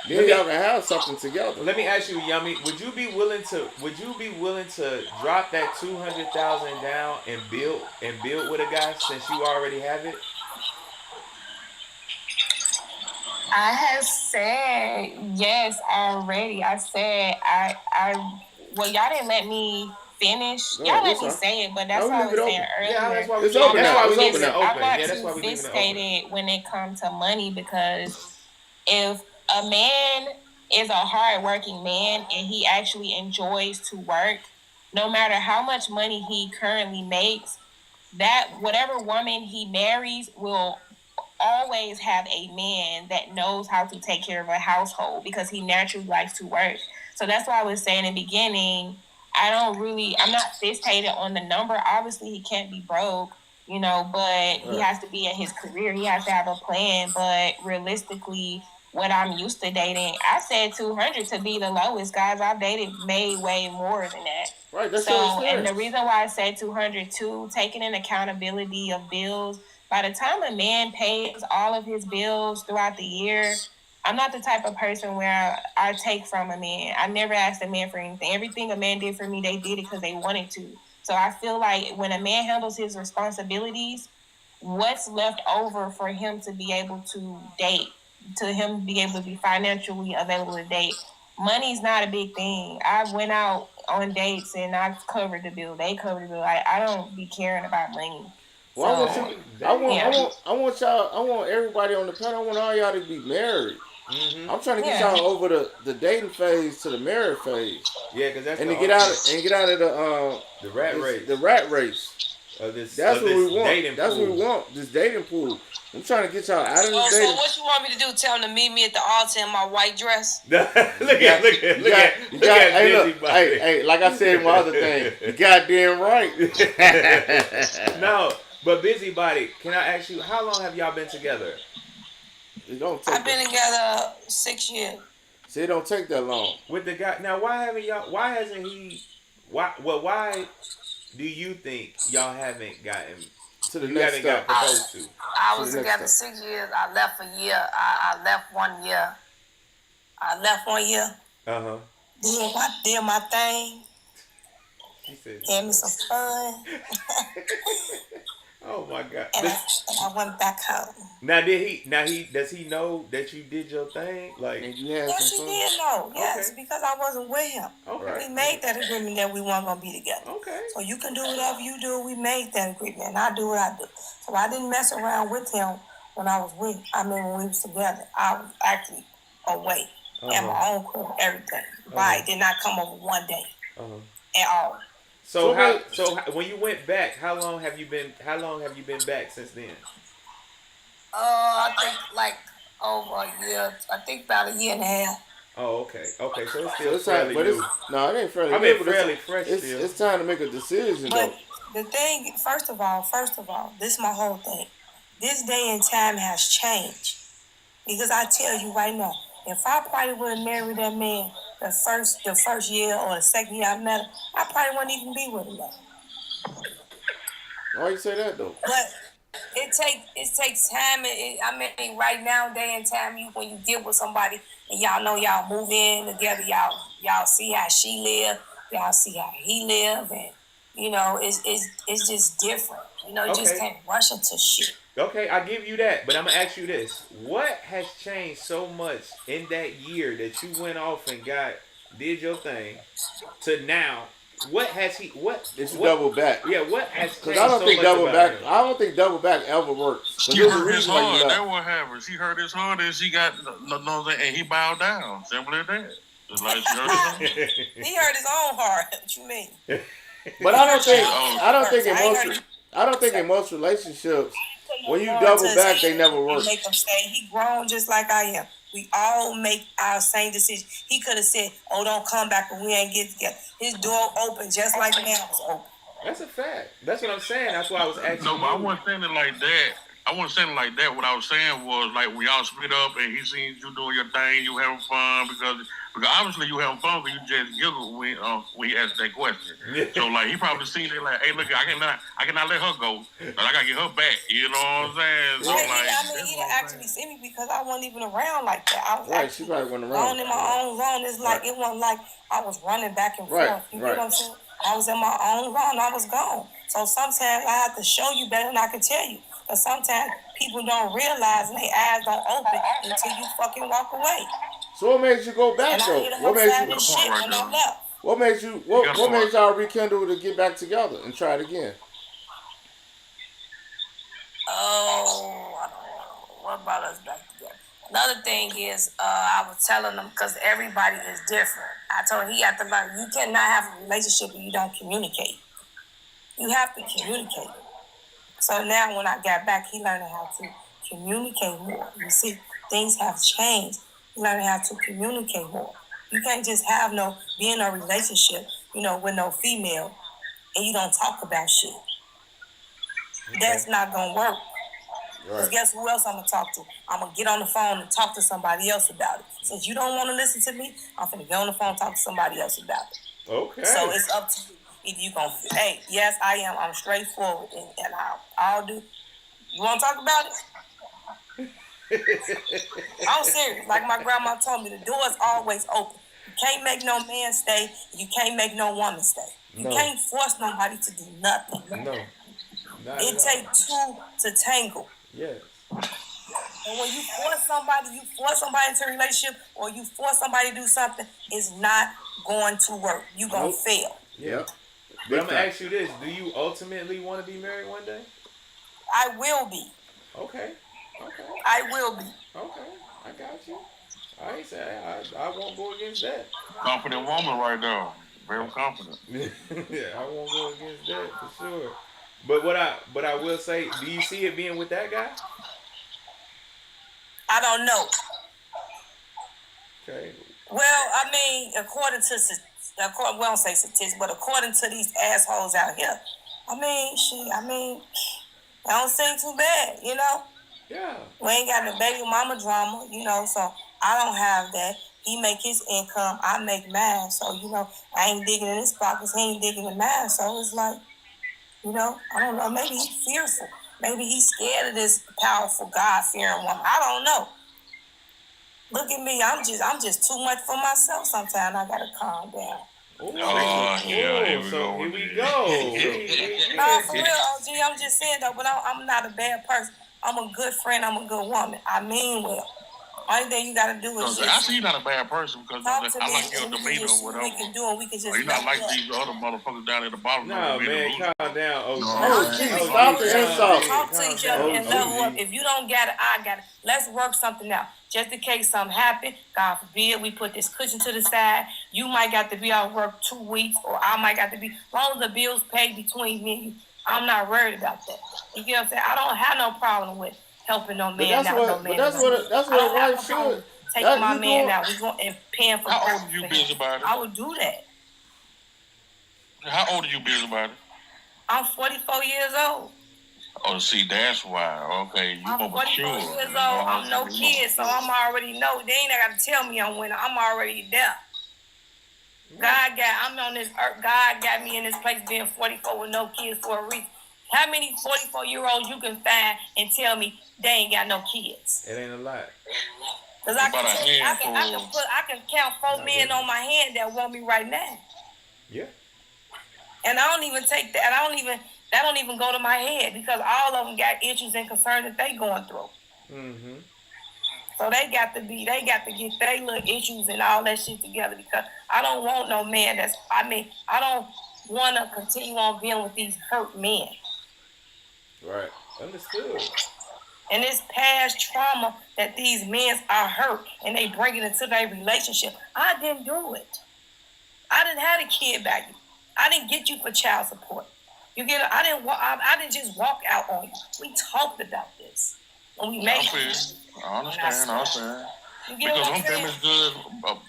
Then y'all can have something together. Let me ask you, Yummy, would you be willing to drop that $200,000 down and build with a guy since you already have it? I have said yes already. I said well, y'all didn't let me finish. Y'all let me say it, but that's what I was saying earlier. Yeah, that's why it's open now. It's open now. I'm not too fixated when it comes to money, because if a man is a hard-working man and he actually enjoys to work, no matter how much money he currently makes, that whatever woman he marries will always have a man that knows how to take care of a household, because he naturally likes to work. So that's why I was saying in the beginning, I'm not fixated on the number. Obviously, he can't be broke, but he has to be in his career. He has to have a plan. But realistically, what I'm used to dating. I said 200 to be the lowest. Guys I've dated made way more than that. Right, that's so, and the reason why I say 200 too, taking in accountability of bills. By the time a man pays all of his bills throughout the year, I'm not the type of person where I take from a man. I never asked a man for anything. Everything a man did for me, they did it because they wanted to. So I feel like when a man handles his responsibilities, what's left over for him to be able to date, to him be able to be financially available to date, money's not a big thing. I went out on dates and I covered the bill. They covered the bill. I don't be caring about money. Well, So, I want y'all. I want everybody on the panel. I want all y'all to be married. Mm-hmm. I'm trying to get y'all over the dating phase to the marriage phase. Yeah, because that's and to get out of the rat race. The rat race. That's what we want. That's what we want. This dating pool. I'm trying to get y'all out of this dating. So what you want me to do? Tell them to meet me at the altar in my white dress? look at Hey, like I said in my other thing, you goddamn right. No, but busybody, can I ask you, how long have y'all been together? I've been together 6 years. See, it don't take that long. With the guy, now why do you think y'all haven't gotten to the next step? Got proposed to? I was together 6 years. I left a year. I left 1 year. Uh-huh. Did my thing. He said, had me some fun. Oh my God! And I went back home. Now does he know that you did your thing? Like, and you had yes, some he did know. Yes, because I wasn't with him. Okay. We made that agreement that we weren't gonna be together. Okay. So you can do whatever you do. We made that agreement, and I do what I do. So I didn't mess around with him when I was with. I mean, when we was together, I was actually away at my own crib, everything. Right? Did not come over one day at all. So when you went back, how long have you been back since then? I think like over a year. I think about a year and a half. Oh, okay. So it's still fairly new. No, it ain't fairly new. I mean, fairly fresh still. It's time to make a decision, but the thing, first of all, this is my whole thing. This day and time has changed. Because I tell you right now, if I probably would have married that man the first year or the second year I met him, I probably wouldn't even be with him now. Why you say that though? But it takes time. I mean, right now, day and time, when you get with somebody and y'all know y'all move in together, y'all see how she live, y'all see how he live, and you know it's just different. You know, you just can't rush into shit. Okay, I give you that, but I'm gonna ask you this: what has changed so much in that year that you went off and did your thing to now? What has he? It's double back. Yeah, what has changed? Because I don't think double back. I don't think double back ever works. She hurt his heart. That what happened. She hurt his heart, and she got and he bowed down. Simple as that. Just like she hurt his heart. He hurt his own heart. What you mean? But I don't think in most relationships, when you double back, they never work. Make him stay. He grown just like I am. We all make our same decision. He could have said, "Oh, don't come back when we ain't get together." His door open just like now was open. That's a fact. That's what I'm saying. That's why I was asking. No, but I wasn't saying it like that. What I was saying was like we all split up and he seen you doing your thing, you having fun because obviously you having fun because you just giggled when he asked that question. So like he probably seen it like, hey, look, I cannot let her go. I gotta get her back. You know what I'm saying? So he didn't actually see me because I wasn't even around like that. I was she probably wasn't around. In my own zone. It's like it wasn't like I was running back and forth. You know what I'm saying? I was in my own zone. I was gone. So sometimes I have to show you better than I can tell you. But sometimes people don't realize and their eyes don't open until you fucking walk away. So what made you go back though? What made y'all rekindle to get back together and try it again? Oh, I don't know. What brought us back together? Another thing is, I was telling them because everybody is different. I told him he had to learn. You cannot have a relationship if you don't communicate. You have to communicate. So now when I got back, he learned how to communicate more. You see, things have changed. He learned how to communicate more. You can't just be in a relationship, with no female and you don't talk about shit. Okay. That's not gonna work. Because guess who else I'm going to talk to? I'm going to get on the phone and talk to somebody else about it. Since you don't want to listen to me, I'm going to get on the phone and talk to somebody else about it. Okay. So it's up to you. Either you going to, hey, yes, I am. I'm straightforward. And I'll do. You want to talk about it? I'm serious. Like my grandma told me, the door is always open. You can't make no man stay. You can't make no woman stay. You can't force nobody to do nothing. No. It takes two to tangle. Yes. And when you force somebody into a relationship, or you force somebody to do something, it's not going to work. You're going to fail. Yep. But I'm going to ask you this. Do you ultimately want to be married one day? I will be. Okay. I will be. Okay. I got you. I ain't saying I won't go against that. Confident woman right there. Very confident. Yeah, I won't go against that for sure. But what I will say, do you see it being with that guy? I don't know. Okay. Well, I mean, according to we don't say statistics, but according to these assholes out here, I don't seem too bad, you know? Yeah. We ain't got the baby mama drama, you know, so I don't have that. He make his income, I make mine, so, you know, I ain't digging in his pockets, he ain't digging in mine, so it's like, you know, I don't know, maybe he's fearful. Maybe he's scared of this powerful, God-fearing woman. I don't know. Look at me, I'm just too much for myself sometimes. I gotta calm down. Here we go. No, for real, OG, I'm just saying though, but I'm not a bad person. I'm a good friend, I'm a good woman. I mean well. Only thing you gotta do is I see you're not a bad person because I like your demeanor or whatever. We can do and we can just. You're not like these other motherfuckers down at the bottom. No, man, calm down. Stop the insult. Talk to each other and level up. If you don't get it, I got it. Let's work something out. Just in case something happen, God forbid, we put this cushion to the side. You might got to be out of work 2 weeks, or I might got to be. As long as the bills paid between me and you, I'm not worried about that. You get what I'm saying? I don't have no problem with helping no man out. That's what a wife should. Taking my man out, we going and paying for. How old are you, busybody? I would do that. How old are you, busybody? I'm 44 years old. Oh, see, that's why. Okay, you I'm 44 years old. I'm no kid, so I'm already know. They ain't got to tell me I'm winning. I'm already there. I'm on this earth. God got me in this place being 44 with no kids for a reason. How many 44-year-olds you can find and tell me they ain't got no kids? It ain't a lot. Cause I can count 4 men on my hand that want me right now. Yeah. And I don't even take that. That don't even go to my head because all of them got issues and concerns that they going through. Mm-hmm. So they got to get their little issues and all that shit together because I don't want no man I don't want to continue on being with these hurt men. Right. Understood. And this past trauma that these men are hurt and they bring it into their relationship. I didn't do it. I didn't have a kid back then. I didn't get you for child support. You get it? I didn't just walk out on you. We talked about this. When we made it. I understand.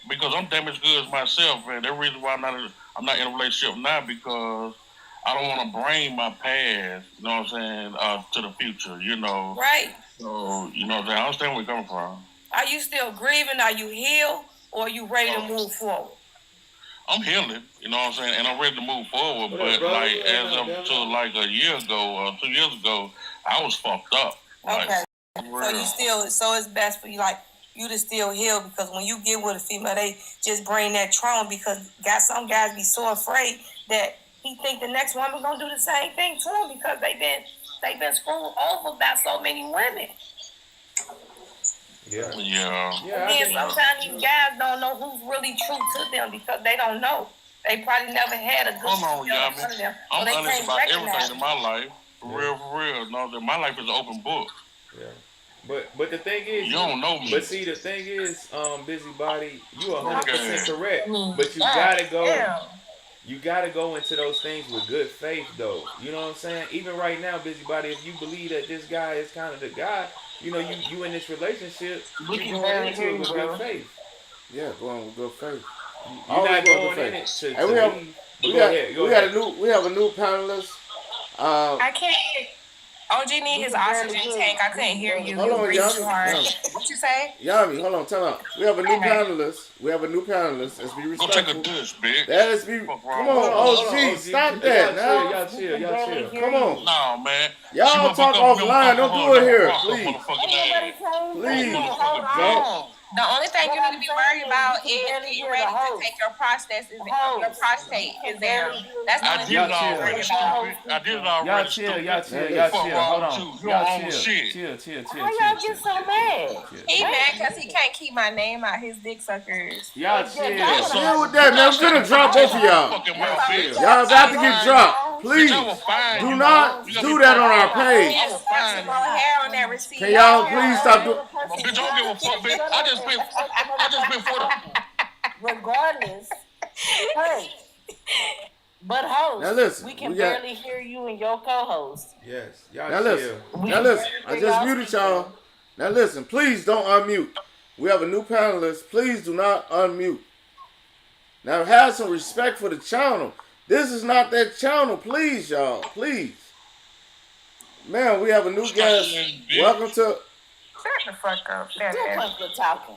Because I'm damaged goods myself, man. The reason why I'm not in a relationship now because I don't want to bring my past, you know what I'm saying, to the future, you know. Right. So, you know what I'm saying? I understand where you're coming from. Are you still grieving? Are you healed? Or are you ready to move forward? I'm healing, you know what I'm saying? And I'm ready to move forward. But, like, as of to, like, a year ago or 2 years ago, I was fucked up. Okay. So it's best for you, like, you to still heal because when you get with a female, they just bring that trauma because some guys be so afraid that he think the next woman gonna do the same thing to him because they've been screwed over by so many women. Yeah. And then sometimes these guys don't know who's really true to them because they don't know. They probably never had a good for them. I'm honest about everything in my life. For real. No, my life is an open book. Yeah. But the thing is, you don't know me. But see, the thing is, busybody, you 100% correct. But you gotta go. Yeah. You gotta go into those things with good faith, though. You know what I'm saying? Even right now, busybody, if you believe that this guy is kind of the guy, you know, you in this relationship, you going into it with good faith. Yeah, going with good faith. You're not going in it to leave. We have a new panelist. I can't. OG need his oxygen tank. I couldn't hear you. Hold You on, breathe Yami. too hard. Yami. What you say? Yami, hold on, tell out. We have a new panelist. Let's be respectful. Go take a dish, bitch. Let's be. Come on, OG, stop that now. Y'all chill. Come on. No, man. Y'all talk offline. Don't do it here, please. Please. Hold on. The only thing you need to be worried about is getting ready to take your prostate exam. That's the only thing you need to be worried about. I did it already. Y'all chill. Hold on. Y'all chill. How y'all get so mad? He mad because he can't keep my name out his dick suckers. Y'all chill. Deal with that, man. I'm gonna drop both of y'all. Y'all about to get dropped. Please do not do that on our page. Can y'all please stop doing? Bitch, I don't give a fuck, bitch. I just been for the. Regardless, hey, but host, Now listen, we can we got- barely hear you and your co-host. Yes. Y'all Now chill. listen. I just muted y'all. Now listen, please don't unmute. We have a new panelist. Please do not unmute. Now have some respect for the channel. This is not that channel, please, y'all. Please. Man, we have a new guest. Welcome to. Shut the fuck up. Quit talking.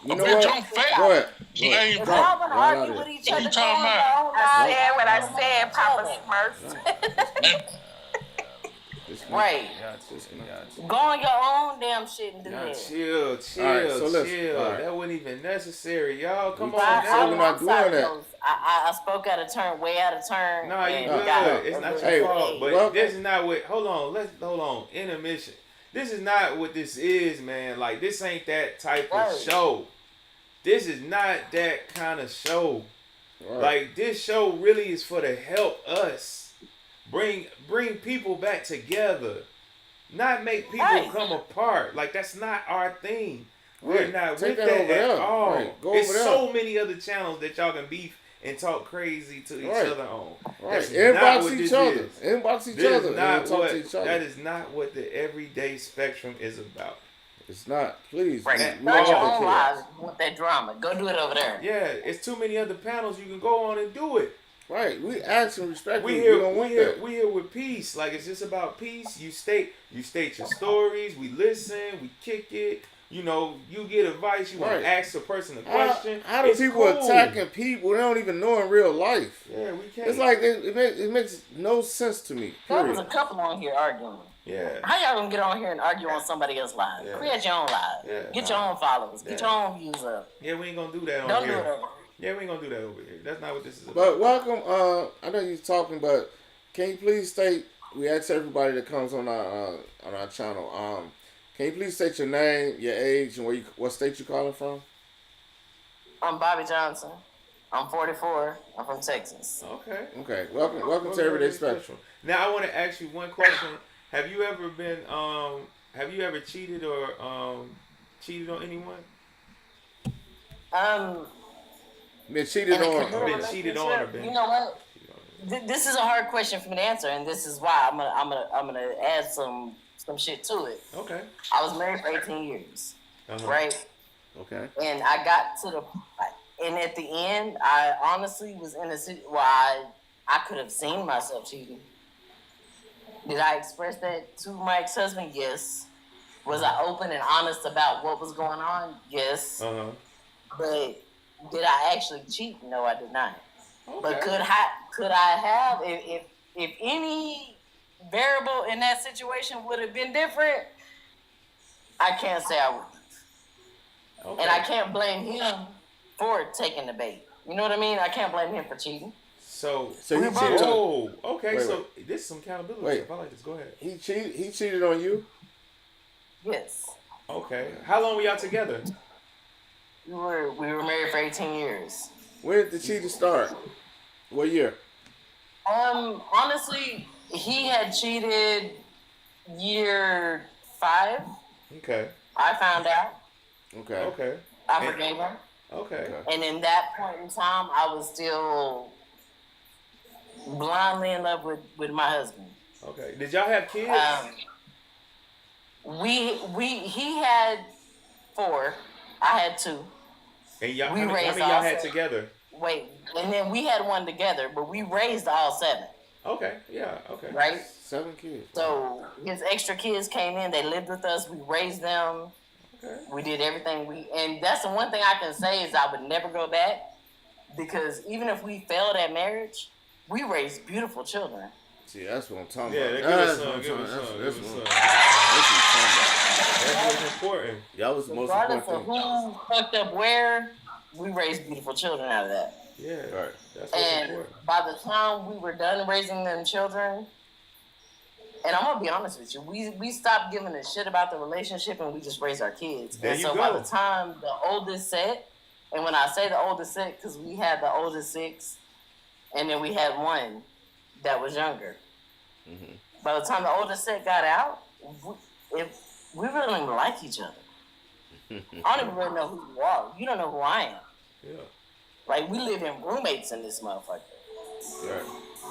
You know what? Go ahead. If y'all gonna argue with each other, I said what I said, Papa Smurf. Right. Go on your own damn shit and do that. Chill. All right, so listen. All right. That wasn't even necessary, y'all. Come on. We're not doing that. I spoke out of turn, way out of turn. No, you good. It's not your fault. But this is not what. Hold on. Intermission. This is not what this is, man. Like, this ain't that type of show. This is not that kind of show. Right. Like, this show really is for to help us bring people back together, not make people come apart. Like, that's not our thing. We're not with that at all. There's so many other channels that y'all can beef and talk crazy to each other on. That's not what this is. Inbox each other. That is not what the everyday spectrum is about. It's not. Please. Right. Start your own lives with that drama. Go do it over there. Yeah, it's too many other panels you can go on and do it. Right. We ask and respect. We here with peace. Like, it's just about peace. You state your stories. We listen. We kick it. You know, you get advice. You want to ask a person a question. How do people attacking people they don't even know in real life? Yeah, we can't. It's like it makes no sense to me. There was a couple on here arguing. Yeah. How y'all gonna get on here and argue on somebody else's live? Yeah. Create your own live. Yeah. Get your own followers. Get your own views up. Yeah, we ain't gonna do that on Don't here. do it over. Yeah, we ain't gonna do that over here. That's not what this is about. But welcome. I know you're talking, but can you please state? We ask everybody that comes on our channel. Can you please state your name, your age, and what state you calling from? I'm Bobby Johnson. I'm 44. I'm from Texas. Okay. Welcome to Everyday Spectrum. Now I want to ask you one question. Have you ever been? Have you ever cheated or cheated on anyone? Been cheated on. Been cheated on or been? You know what? This is a hard question for me to answer, and this is why I'm gonna add some shit to it. Okay. I was married for 18 years, right? Okay. And I got to the, and at the end, I honestly was in a situation where I could have seen myself cheating. Did I express that to my ex-husband? Yes. Was I open and honest about what was going on? Yes. But did I actually cheat? No, I did not. Okay. But could I have if any variable in that situation would have been different? I can't say I would. Okay. And I can't blame him for taking the bait. You know what I mean? I can't blame him for cheating. So he cheated. Oh, okay. Wait. This is some accountability stuff. I like this. Go ahead. He cheated on you? Yes. Okay. How long were y'all together? We were married for 18 years. When did the cheating start? What year? Honestly, he had cheated year 5. Okay. I found out. Okay. I forgave him. Okay. And in that point in time, I was still blindly in love with my husband. Okay. Did y'all have kids? He had 4. I had 2. And y'all, how many y'all had together? Wait, and then we had 1 together, but we raised all 7. Okay, yeah, okay. Right? 7 kids. So his extra kids came in. They lived with us. We raised them. Okay. We did everything and that's the one thing I can say is I would never go back because even if we failed at marriage, we raised beautiful children. See, that's what I'm talking Yeah, about. give us some. That's what's important. Y'all was the most Regardless important of who fucked up where, we raised beautiful children out of that. Yeah, right. That's what's And important. by the time we were done raising them children, and I'm gonna be honest with you, we stopped giving a shit about the relationship and we just raised our kids. There and you so go. by the time the oldest set, and when I say the oldest set, because we had the oldest 6, and then we had one that was younger. Mm-hmm. By the time the oldest set got out, we really don't even like each other. I don't even really know who you are. You don't know who I am. Yeah. Like, we live in roommates in this motherfucker. Right.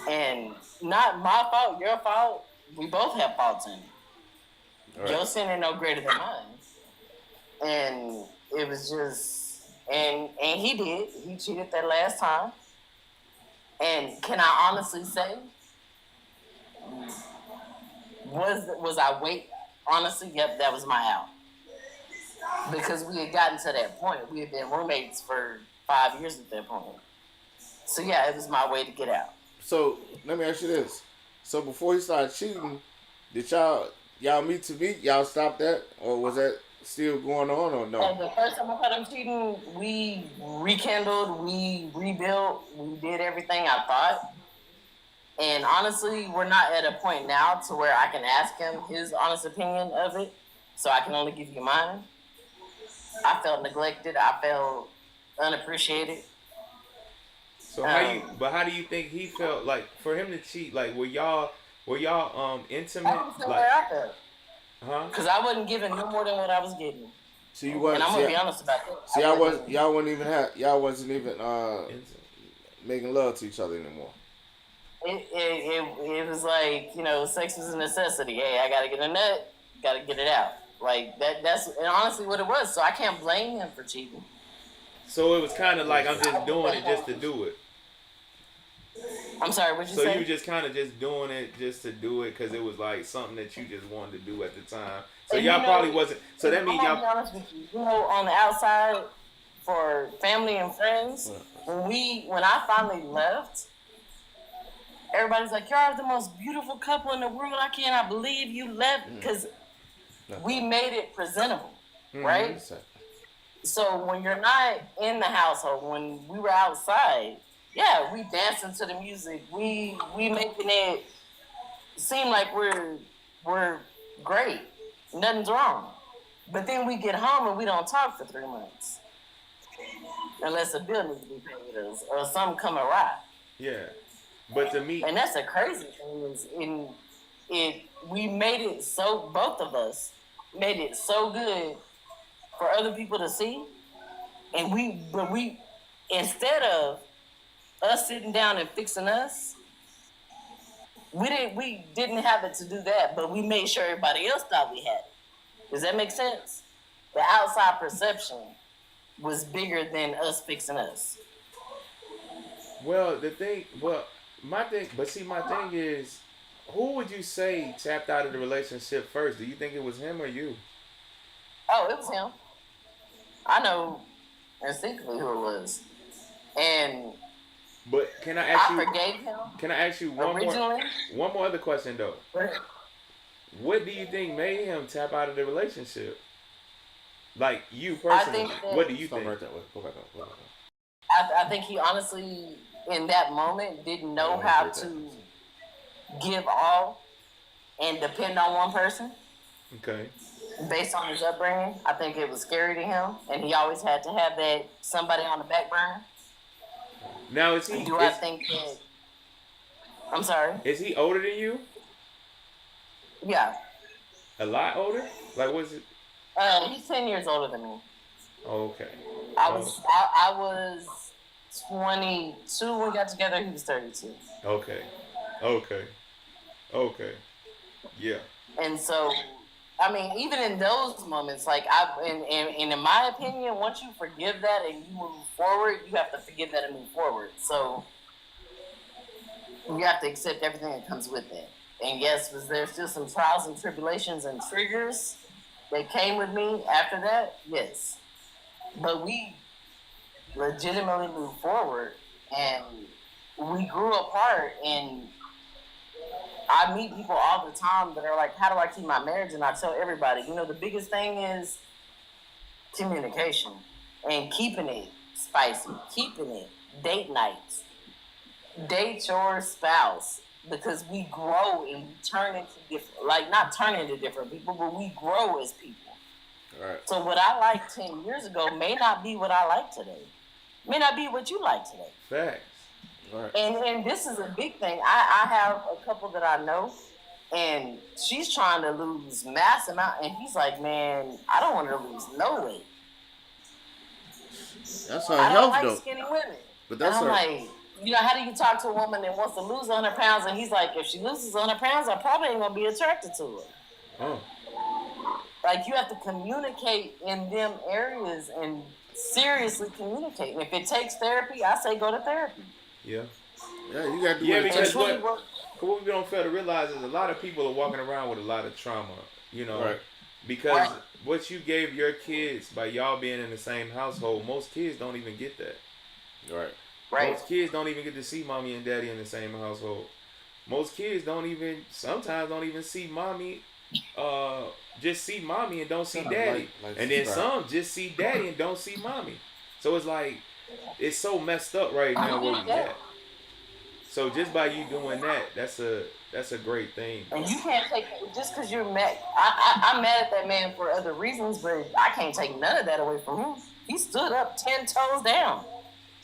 And not my fault, your fault. We both have faults in it. Right. Your sin ain't no greater than mine. And it was just, and he did. He cheated that last time. And can I honestly say, was I wait? Honestly, yep, that was my out. Because we had gotten to that point. We had been roommates for 5 years at that point. So yeah, it was my way to get out. So let me ask you this: so before he started cheating, did y'all meet to meet? Y'all stopped that, or was that still going on, or no? And the first time I caught him cheating, we rekindled, we rebuilt, we did everything I thought. And honestly, we're not at a point now to where I can ask him his honest opinion of it. So I can only give you mine. I felt neglected. I felt unappreciated. So how do you think he felt? Like, for him to cheat, like, were y'all intimate? I don't feel Like, where I felt. huh? Because I wasn't giving no more than what I was getting. So you wasn't. And I'm gonna be honest about that. See, y'all wasn't even making love to each other anymore. It was like, sex was a necessity. Hey, I gotta get a nut, gotta get it out. Like that's honestly what it was. So I can't blame him for cheating. So it was kind of like, I'm just doing it just to do it. I'm sorry, what'd you say? So you just kind of just doing it just to do it because it was like something that you just wanted to do at the time. So And y'all probably wasn't. So that means I'm y'all. gonna be honest with you. On the outside, for family and friends, when I finally left, everybody's like, "You're the most beautiful couple in the world. I cannot believe you left," because we made it presentable, right? So when you're not in the household, when we were outside, yeah, we dancing to the music. We making it seem like we're great. Nothing's wrong. But then we get home and we don't talk for 3 months. Unless a bill needs to be paid or something come awry. Yeah. But to me, and that's the crazy thing is we made it so, both of us made it so good for other people to see, and we instead of us sitting down and fixing us, we didn't have it to do that, but we made sure everybody else thought we had it. Does that make sense? The outside perception was bigger than us fixing us. My thing is, who would you say tapped out of the relationship first? Do you think it was him or you? Oh, it was him. I know instinctively who it was. But can I ask you? I forgave him. Can I ask you one more other question though? What do you think made him tap out of the relationship? Like you personally, what do you think? Right that way. Go back up. I think he honestly, in that moment, didn't know how to give all and depend on one person. Okay. Based on his upbringing, I think it was scary to him, and he always had to have that somebody on the back burner. Now is he? I think that? I'm sorry. Is he older than you? Yeah. A lot older? Like what's it? He's 10 years older than me. Okay. I was 22 when we got together. He was 32. Okay. Yeah. And so, I mean, even in those moments, like in my opinion, once you forgive that and you move forward, you have to forgive that and move forward. So, you have to accept everything that comes with it. And yes, was there still some trials and tribulations and triggers that came with me after that? Yes. But we legitimately moved forward and we grew apart, and I meet people all the time that are like, how do I keep my marriage? And I tell everybody, the biggest thing is communication and keeping it spicy, keeping it date nights, date your spouse, because we grow and we turn into different, not turn into different people, but we grow as people. Right. So what I liked 10 years ago may not be what I like today. May not be what you like today. Facts. Right. And this is a big thing. I have a couple that I know, and she's trying to lose mass amount, and he's like, man, I don't want her to lose no weight. That's her I don't health, like though. skinny women. But that's and I'm her. like, how do you talk to a woman that wants to lose 100 pounds, and he's like, if she loses 100 pounds, I probably ain't going to be attracted to her. Oh. Like, you have to communicate in them areas and seriously communicate. And if it takes therapy, I say go to therapy. Yeah. Yeah, you got to do Yeah, it. because what we don't fail to realize is a lot of people are walking around with a lot of trauma, Right. Because what you gave your kids by y'all being in the same household, most kids don't even get that. Right. Most kids don't even get to see mommy and daddy in the same household. Most kids sometimes don't even see mommy, just see mommy and don't see daddy. And then some just see daddy and don't see mommy. So it's like, it's so messed up right now where we at. So just by you doing that, that's a great thing. And you can't take, just because you're mad, I'm mad at that man for other reasons, but I can't take none of that away from him. He stood up 10 toes down.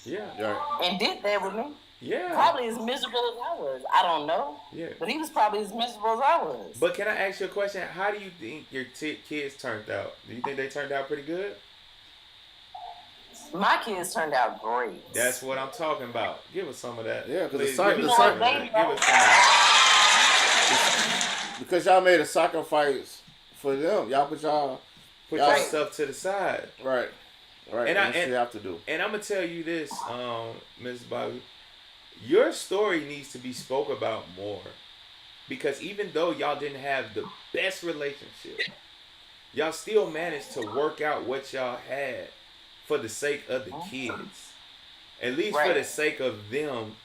Yeah. Right. And did that with me. Yeah. Probably as miserable as I was. I don't know. Yeah. But he was probably as miserable as I was. But can I ask you a question? How do you think your kids turned out? Do you think they turned out pretty good? My kids turned out great. That's what I'm talking about. Give us some of that. Yeah, because because y'all made a sacrifice for them. Y'all put yourself to the side. Right. Right. And that's what you have to do. And I'm gonna tell you this, Ms. Bobby, your story needs to be spoke about more. Because even though y'all didn't have the best relationship, y'all still managed to work out what y'all had for the sake of the kids. At least for the sake of them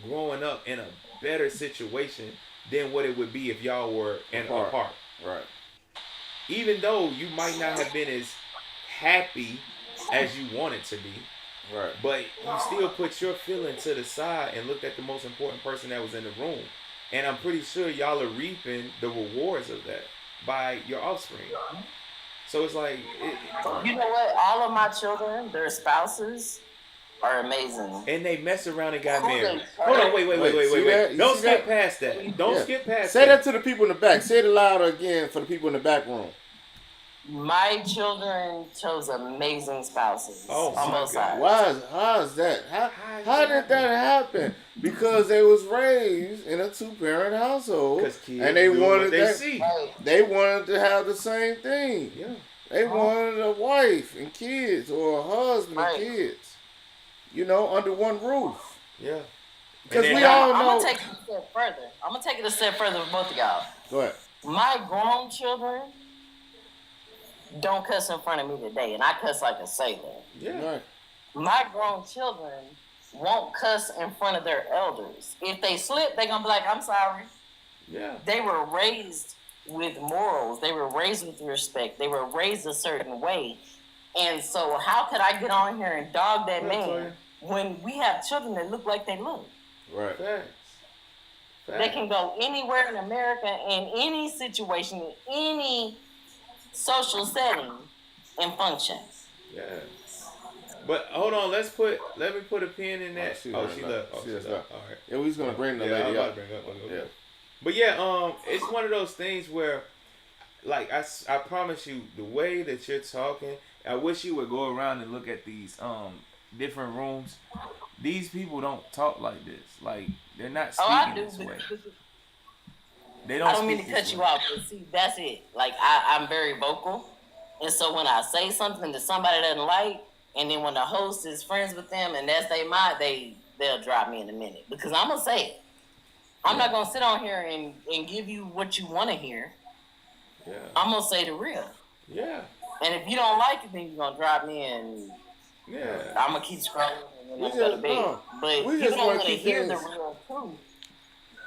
growing up in a better situation than what it would be if y'all were apart. Right. Even though you might not have been as happy as you wanted to be. Right. But you still put your feeling to the side and looked at the most important person that was in the room. And I'm pretty sure y'all are reaping the rewards of that by your offspring. So it's like... you know what? All of my children, their spouses are amazing. And they messed around and got married. Hold on, wait. Don't skip past that. Don't skip past that. Say that to the people in the back. Say it louder again for the people in the back room. My children chose amazing spouses. Oh, on both sides. How is that? How did that happen? Because they was raised in a 2-parent household, and they wanted they wanted to have the same thing. Yeah, they wanted a wife and kids, or a husband and kids. Under one roof. Yeah. Because we all know. I'm gonna take it a step further. I'm gonna take it a step further with both of y'all. Go ahead. My grown children don't cuss in front of me today, and I cuss like a sailor. Yeah. Right. My grown children won't cuss in front of their elders. If they slip, they're gonna be like, I'm sorry. Yeah. They were raised with morals. They were raised with respect. They were raised a certain way. And so how could I get on here and dog that man when we have children that look like they look? Right. Facts. They can go anywhere in America, in any situation, in any social setting, and function. Yeah. But hold on, let me put a pin in that. She left. left. All right. Yeah, we was gonna bring the lady up. Yeah. But yeah, it's one of those things where, like, I promise you, the way that you're talking, I wish you would go around and look at these different rooms. These people don't talk like this. Like, they're not speaking this way. They don't. I don't mean to cut you off, but see, that's it. Like, I'm very vocal, and so when I say something that somebody doesn't like, and then when the host is friends with them and that's their mind, they'll drop me in a minute because I'm gonna say it. I'm not gonna sit on here and give you what you want to hear. Yeah. I'm gonna say the real. Yeah. And if you don't like it, then you're gonna drop me and I'm gonna keep scrolling and then I'm gonna go to bed. But we you just don't want want to to keep hear the things. real truth.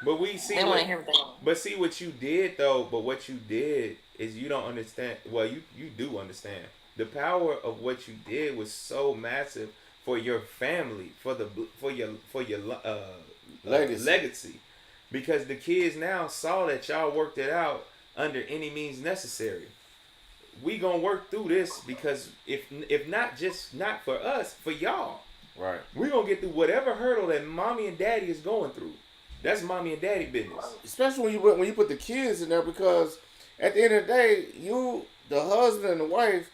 But we see. They want to hear what they But see what you did though. But what you did is you don't understand. Well, you do understand. The power of what you did was so massive for your family, for your legacy, because the kids now saw that y'all worked it out under any means necessary. We gonna work through this because if not just not for us, for y'all. Right. We gonna get through whatever hurdle that mommy and daddy is going through. That's mommy and daddy business. Especially when you put the kids in there, because at the end of the day, the husband and the wife,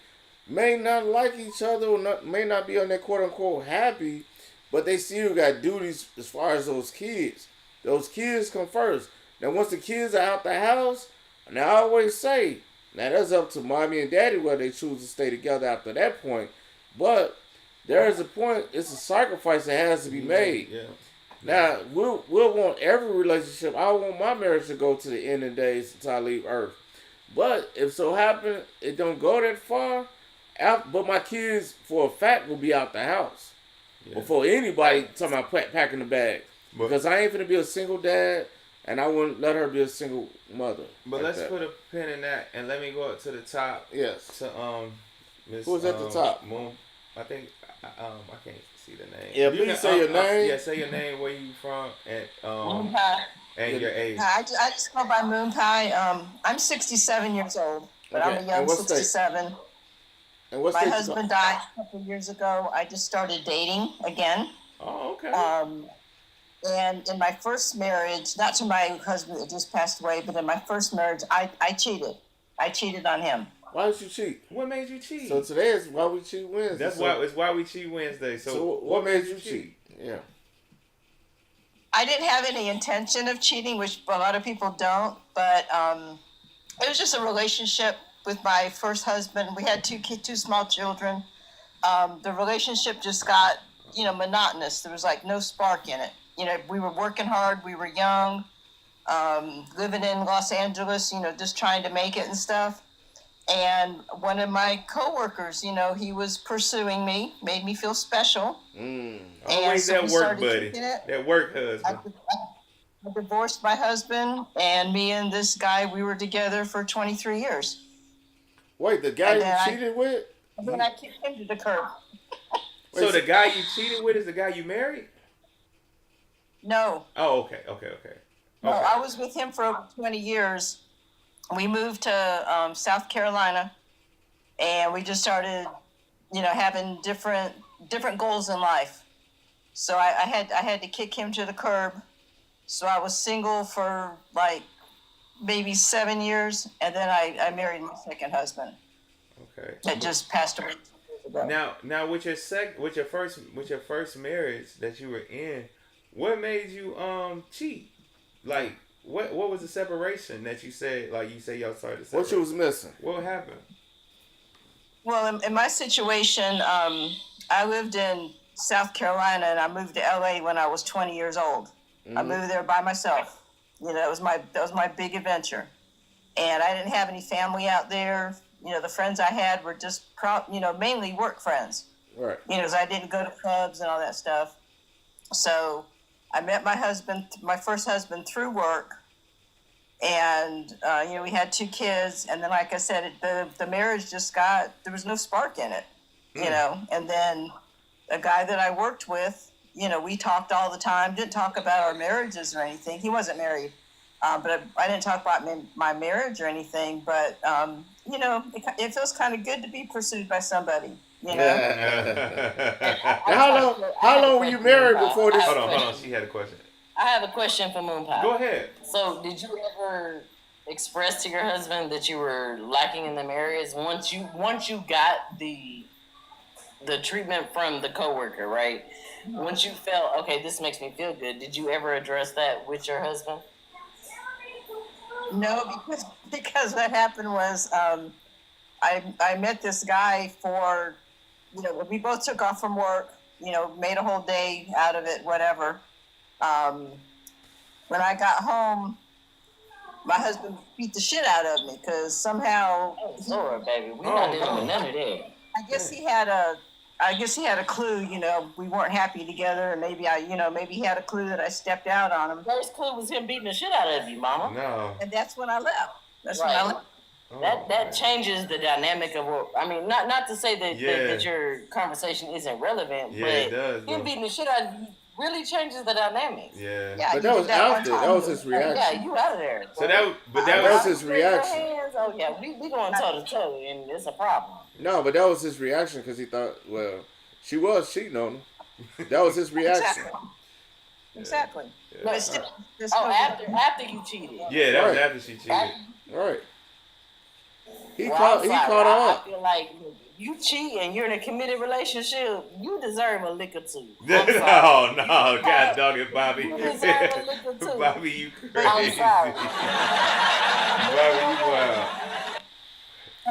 may not like each other or may not be on that quote unquote happy, but they still got duties as far as those kids. Those kids come first. Now once the kids are out the house, and I always say, now that's up to mommy and daddy whether they choose to stay together after that point. But there is a point, it's a sacrifice that has to be made. Yeah. Now, we'll want every relationship. I want my marriage to go to the end of the days until I leave Earth. But if so happen it don't go that far, but my kids for a fact will be out the house before anybody talking about packing the bag. Because I ain't finna be a single dad, and I wouldn't let her be a single mother. But let's put a pin in that, and let me go up to the top. Yes. To Miss. Who's at the top? Moon. I think I can't see the name. Yeah, please say your name. Yeah, say your name, where you from, and Moon Pie. And your age. I just go by Moon Pie. I'm 67 years old, but I'm a young 67. And what's my husband died a couple of years ago. I just started dating again. Oh, okay. And in my first marriage, not to my husband that just passed away, but in my first marriage, I cheated. I cheated on him. Why did you cheat? What made you cheat? So today is Why We Cheat Wednesday. That's why we cheat Wednesday. So what made you cheat? Yeah. I didn't have any intention of cheating, which a lot of people don't, but it was just a relationship with my first husband. We had two small children. The relationship just got, monotonous. There was like no spark in it. We were working hard. We were young, living in Los Angeles, just trying to make it and stuff. And one of my coworkers, he was pursuing me, made me feel special. Always that work buddy, that work husband. I divorced my husband, and me and this guy, we were together for 23 years. Wait, the guy you cheated with? And then I kicked him to the curb. So the guy you cheated with is the guy you married? No. Oh, okay. No, I was with him for over 20 years. We moved to South Carolina, and we just started, having different goals in life. So I had to kick him to the curb. So I was single for like maybe 7 years, and then I married my second husband. Okay. That just passed away. Now with your first marriage that you were in, what made you cheat? Like what was the separation that you said? Like you say y'all started. What you was missing? What happened? Well, in my situation, I lived in South Carolina, and I moved to LA when I was 20 years old. Mm-hmm. I moved there by myself. That was my big adventure, and I didn't have any family out there. The friends I had were just mainly work friends. Right. Because I didn't go to clubs and all that stuff. So I met my first husband through work, and we had 2 kids, and then like I said, the marriage just there was no spark in it, and then a guy that I worked with, we talked all the time, didn't talk about our marriages or anything. He wasn't married, but I didn't talk about my marriage or anything, but it feels kind of good to be pursued by somebody. How long were you married before this? Hold on. She had a question. I have a question for Moon Pie. Go ahead. So, did you ever express to your husband that you were lacking in the marriage once you got the treatment from the coworker, right? Once you felt, okay, this makes me feel good, did you ever address that with your husband? No, because what happened was I met this guy for, we both took off from work, made a whole day out of it, whatever. when I got home, my husband beat the shit out of me because somehow. Oh, Lord, baby, we're not dealing with none of that. I guess he had a clue, we weren't happy together, and maybe maybe he had a clue that I stepped out on him. First clue was him beating the shit out of you, Mama. No. And that's when I left. That's right. when I left. That changes the dynamic of what, I mean, not to say that your conversation isn't relevant, but it does, him beating the shit out of you really changes the dynamic. Yeah. But that was after. That was his reaction. Yeah, you out of there. So that was his reaction. Oh yeah, we going toe to toe, and it's a problem. No, but that was his reaction because he thought, well, she was cheating on him. That was his reaction. Exactly. Yeah. But still, after you cheated. Yeah, that was after she cheated. Right. He Well, caught I'm sorry, her up. I feel like you cheat and you're in a committed relationship, you deserve a lick or two. No, God dog it, Bobby. You deserve a lick or two. Bobby, you crazy. I'm sorry. Bobby, you wild.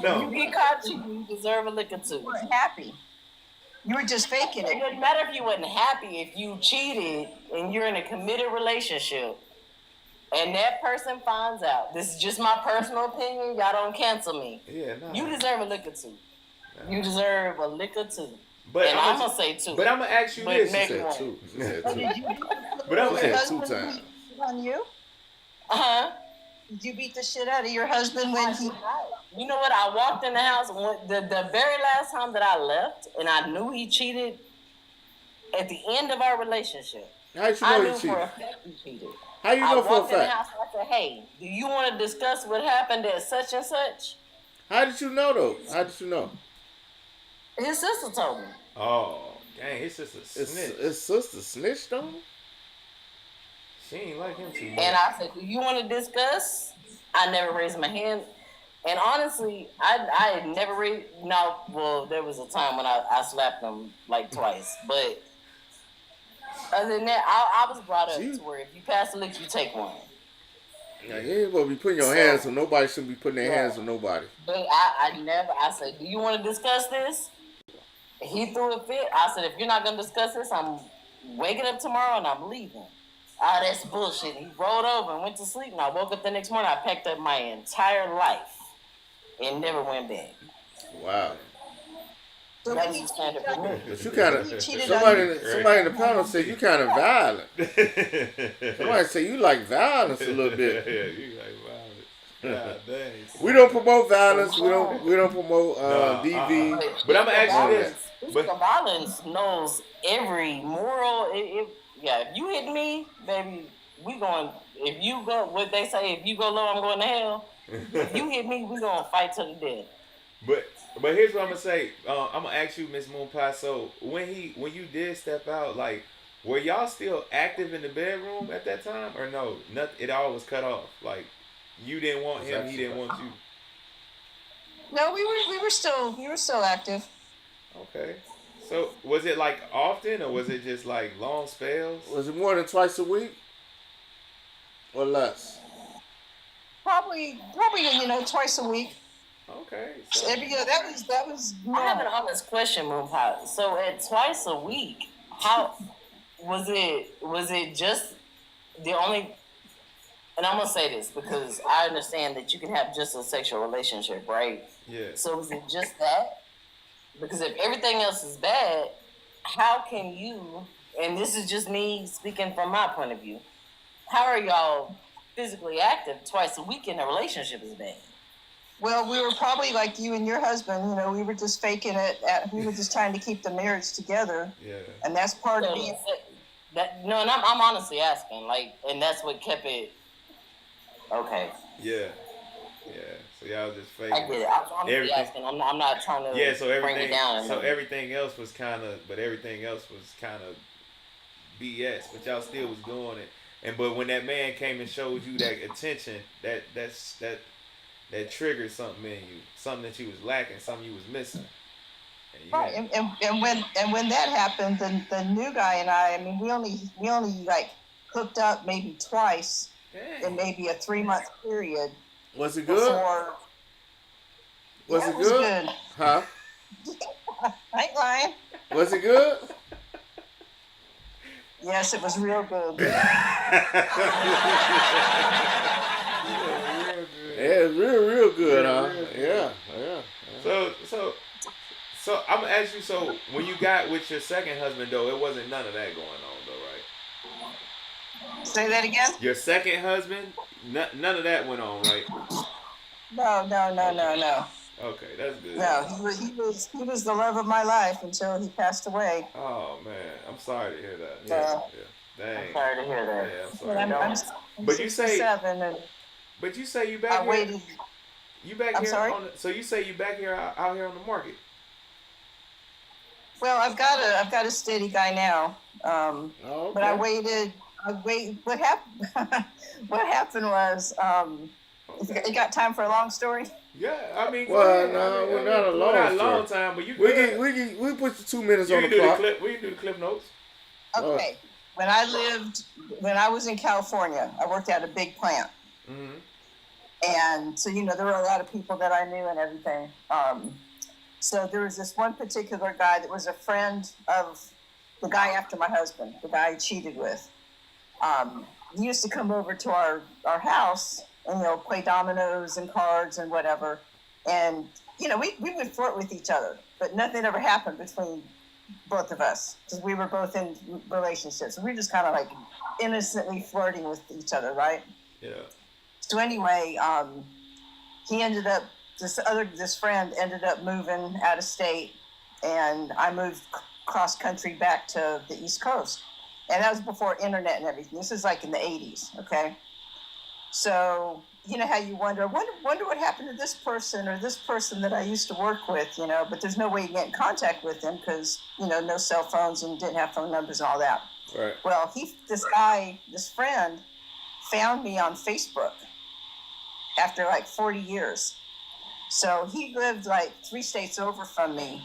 No. You get caught cheating, you deserve a lick or two. You weren't happy. You were just faking it. It wouldn't matter if you wasn't happy. If you cheated and you're in a committed relationship and that person finds out, this is just my personal opinion, y'all don't cancel me. Yeah, no. You deserve a lick or two. No. You deserve a lick or two. But and I'm going to say two. But I'm going to ask you this. She said two. But I'm going to say 2 times. On you? Uh-huh. Did you beat the shit out of your husband when he... You know what? I walked in the house, the very last time that I left, and I knew he cheated at the end of our relationship. How'd you know I he knew cheated? for a fact he cheated. How you know for a I walked in the fact? house and I said, hey, do you want to discuss what happened at such and such? How did you know, though? How did you know? His sister told me. Oh, dang, his sister snitched. His sister snitched on him? She ain't like him too much. And I said, do you want to discuss? I never raised my hand. And honestly, I had never raised, well, there was a time when I slapped him like twice. But other than that, I was brought up to where if you pass a lick, you take one. Yeah, you ain't supposed to be putting your hands on nobody. Shouldn't be putting their hands on nobody. But I said, do you want to discuss this? He threw a fit. I said, if you're not going to discuss this, I'm waking up tomorrow and I'm leaving. Ah, that's bullshit. He rolled over and went to sleep, and I woke up the next morning. I packed up my entire life and never went back. Wow. So that was standard for me. But you kind of somebody in the panel said you kind of violent. Somebody say you like violence a little bit. Yeah, you like violence. God dang. We don't promote violence. We don't promote DV. But I'm gonna ask you this. But violence knows every moral. Yeah, if you hit me, baby, we going. If you go, what they say, if you go low, I'm going to hell. If you hit me, we gonna fight to the death. But here's what I'm gonna say. I'm gonna ask you, Miss Moon Pie. So when you did step out, like, were y'all still active in the bedroom at that time, or no? Nothing. It all was cut off. Like, you didn't want him, he didn't want you. No, we were still active. Okay. So was it like often, or was it just like long spells? Was it more than twice a week, or less? Probably twice a week. Okay. So that was. I have an honest question, Moon Pie. So at twice a week, how was it? Was it just the only? And I'm gonna say this because I understand that you can have just a sexual relationship, right? Yeah. So was it just that? Because if everything else is bad, how can you, and this is just me speaking from my point of view, how are y'all physically active twice a week and a relationship is bad? Well, we were probably like you and your husband, we were just faking it. We were just trying to keep the marriage together. Yeah. And that's part of being. And I'm honestly asking, and that's what kept it, okay. Yeah. So y'all just faking. I get it. I'm honestly asking. I'm not trying to bring it down. So everything else was kind of BS, but y'all still was doing it. But when that man came and showed you that attention, that triggered something in you, something that you was lacking, something you was missing. Right, and when that happened, the new guy and I we only like hooked up maybe twice in maybe a 3-month period. Was it good? Was it good? Huh? I ain't lying. Was it good? Yes, it was real good. Yeah, it's real good, huh? Yeah. So I'm gonna ask you. So when you got with your second husband, though, it wasn't none of that going on, though, right? Say that again? Your second husband, none of that went on, right? No. Okay, that's good. No, he was the love of my life until he passed away. Oh man, I'm sorry to hear that. Yeah. Dang. I'm sorry to hear that. Yeah, I'm But sorry. I'm But you say. 67 and But you say you back I here. waited. You back I'm here sorry? so you say you back here out here on the market. Well, I've got a steady guy now. Okay. But I waited. What happened? What happened was, you got time for a long story? Yeah, I mean, Well, no, we're not a long time, but you we put the 2 minutes on the clock. We can do the clip notes. Okay. When I was in California, I worked at a big plant. Mm-hmm. And so, there were a lot of people that I knew and everything. So there was this one particular guy that was a friend of the guy after my husband, the guy I cheated with. He used to come over to our house and, play dominoes and cards and whatever. And, we would flirt with each other, but nothing ever happened between both of us because we were both in relationships. We were just kind of like innocently flirting with each other, right? Yeah. So anyway, he ended up, this friend ended up moving out of state, and I moved cross country back to the East Coast. And that was before internet and everything. This is like in the 80s, okay? So, how you wonder what happened to this person or this person that I used to work with, but there's no way you get in contact with them because, no cell phones and didn't have phone numbers and all that. Right. Well, this friend found me on Facebook after like 40 years. So he lived like 3 states over from me.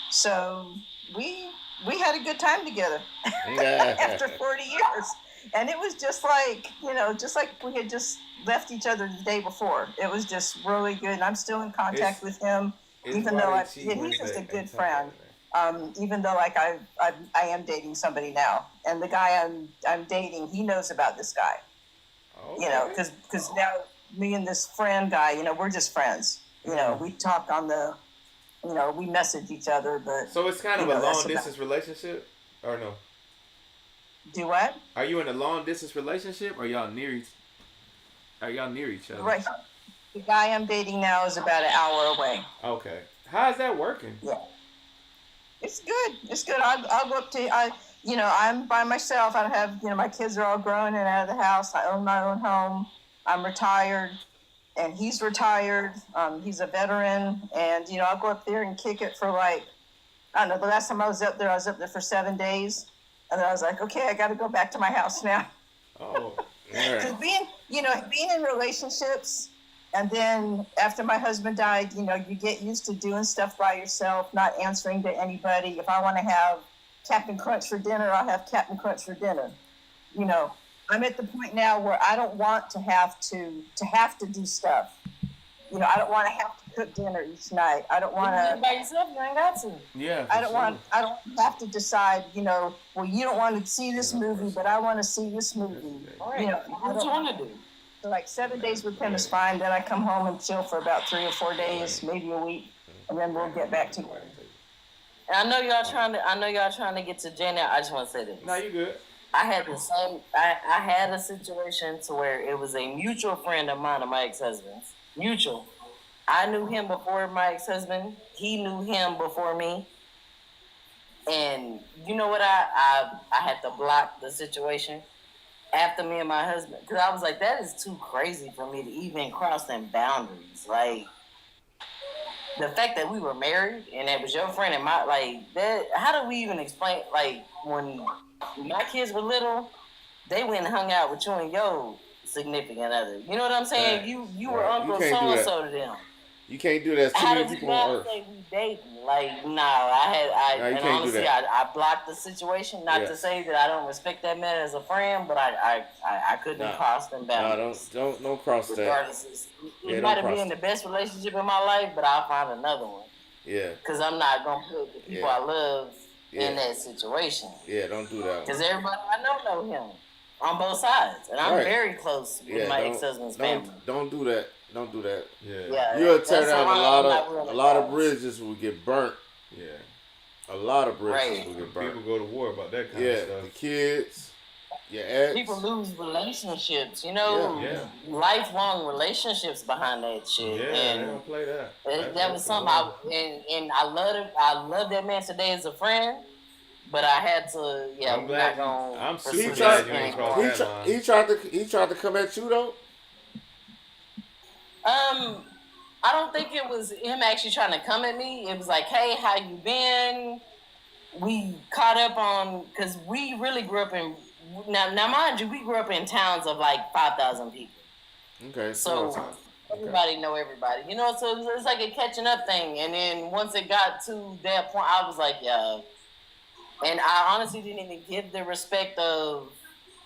So we had a good time together after 40 years. And it was just like, just like we had just left each other the day before. It was just really good. And I'm still in contact with him, even though he's just a good friend. Even though like I am dating somebody now. And the guy I'm dating, he knows about this guy. Okay. Because now me and this friend guy, we're just friends. We talk on the, we message each other, but. So it's kind of a long distance relationship, or no? Do what? Are you in a long distance relationship, or y'all near each other? Right. The guy I'm dating now is about an hour away. Okay. How's that working? Yeah. It's good. It's good. I'll go up to, I'm by myself. I don't have, my kids are all grown and out of the house. I own my own home. I'm retired, and he's retired. He's a veteran, and, I'll go up there and kick it for like, I don't know, the last time I was up there for 7 days. And then I was like, okay, I got to go back to my house now. Oh, because being in relationships, and then after my husband died, you get used to doing stuff by yourself, not answering to anybody. If I want to have Captain Crunch for dinner, I'll have Captain Crunch for dinner. I'm at the point now where I don't want to have to do stuff. I don't want to have to cook dinner each night. I don't want to. By yourself, you ain't got to. Yeah. I don't have to decide. Well, you don't want to see this movie, but I want to see this movie. All right. What you want to do? So like 7 days with him is fine. Then I come home and chill for about 3 or 4 days, maybe a week, and then we'll get back to it. And I know y'all trying to get to Janet. I just want to say this. No, you good. I had I had a situation to where it was a mutual friend of mine, of my ex-husband's. Mutual. I knew him before my ex-husband. He knew him before me. And you know what? I had to block the situation after me and my husband. Because I was like, that is too crazy for me to even cross them boundaries. Like, the fact that we were married and that was your friend and my, like, that, how do we even explain, like, when my kids were little, they went and hung out with you and your significant other. You know what I'm saying? Right. You were Uncle so-and-so to them. You can't do that. Too many people on Earth. Say we dating? Like, no, and honestly, I blocked the situation. Not to say that I don't respect that man as a friend, but I couldn't cross them boundaries. No, don't cross that. It might have been the best relationship in my life, but I'll find another one. Yeah. Because I'm not gonna put the people I love in that situation. Yeah, don't do that. Because everybody I know him on both sides, and I'm very close with my ex-husband's family. Don't do that. Don't do that. Yeah, You'll tear down a lot of bridges will get burnt. Yeah. A lot of bridges will get burnt. People go to war about that kind of stuff. Yeah, the kids, your ex. People lose relationships, lifelong relationships behind that shit. Yeah, and they don't play that. That was something I love it. I love that man today as a friend, but I had to. Yeah, I'm glad. I'm super he glad you ain't crossed that line. He tried to come at you though. I don't think it was him actually trying to come at me. It was like, hey, how you been? We caught up on, because we really grew up in, now mind you, we grew up in towns of like 5,000 people. Okay. So everybody know everybody. So it's like a catching up thing. And then once it got to that point, I was like, yeah. And I honestly didn't even give the respect of,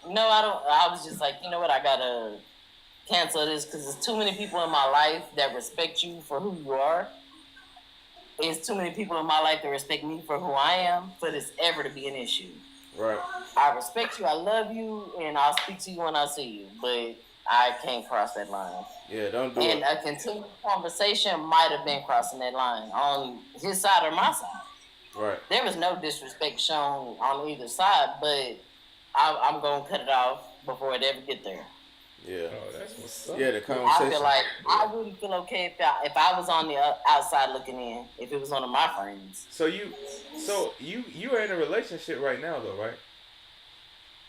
no, I don't. I was just like, you know what, I got to cancel this because there's too many people in my life that respect you for who you are. There's too many people in my life that respect me for who I am for this ever to be an issue. Right. I respect you, I love you, and I'll speak to you when I see you, but I can't cross that line. Yeah, don't do it. And a continued conversation might have been crossing that line on his side or my side. Right. There was no disrespect shown on either side, but I'm going to cut it off before it ever get there. Yeah. Oh, that's what's up. Yeah, the conversation. I feel like I really feel okay if I was on the outside looking in, if it was one of my friends. So you are in a relationship right now, though, right?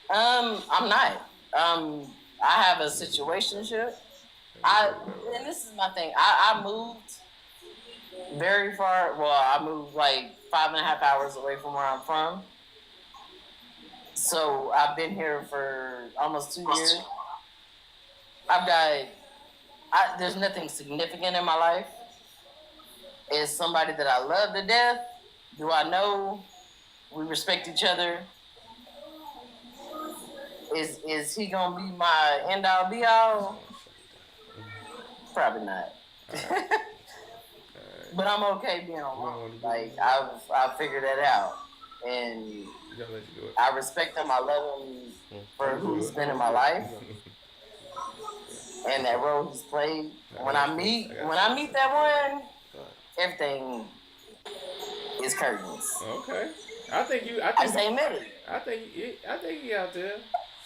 I'm not. I have a situationship. And this is my thing. I moved very far. Well, I moved like 5.5 hours away from where I'm from. So I've been here for almost 2 years. There's nothing significant in my life. Is somebody that I love to death. Do I know we respect each other? Is he gonna be my end all be all? Probably not. But I'm okay being alone. Like I've figured that out, and I respect him. I love him for who he's been in my life. And that role he's played. When I meet that one, everything is curtains. Okay. I think just ain't met it. I think he out there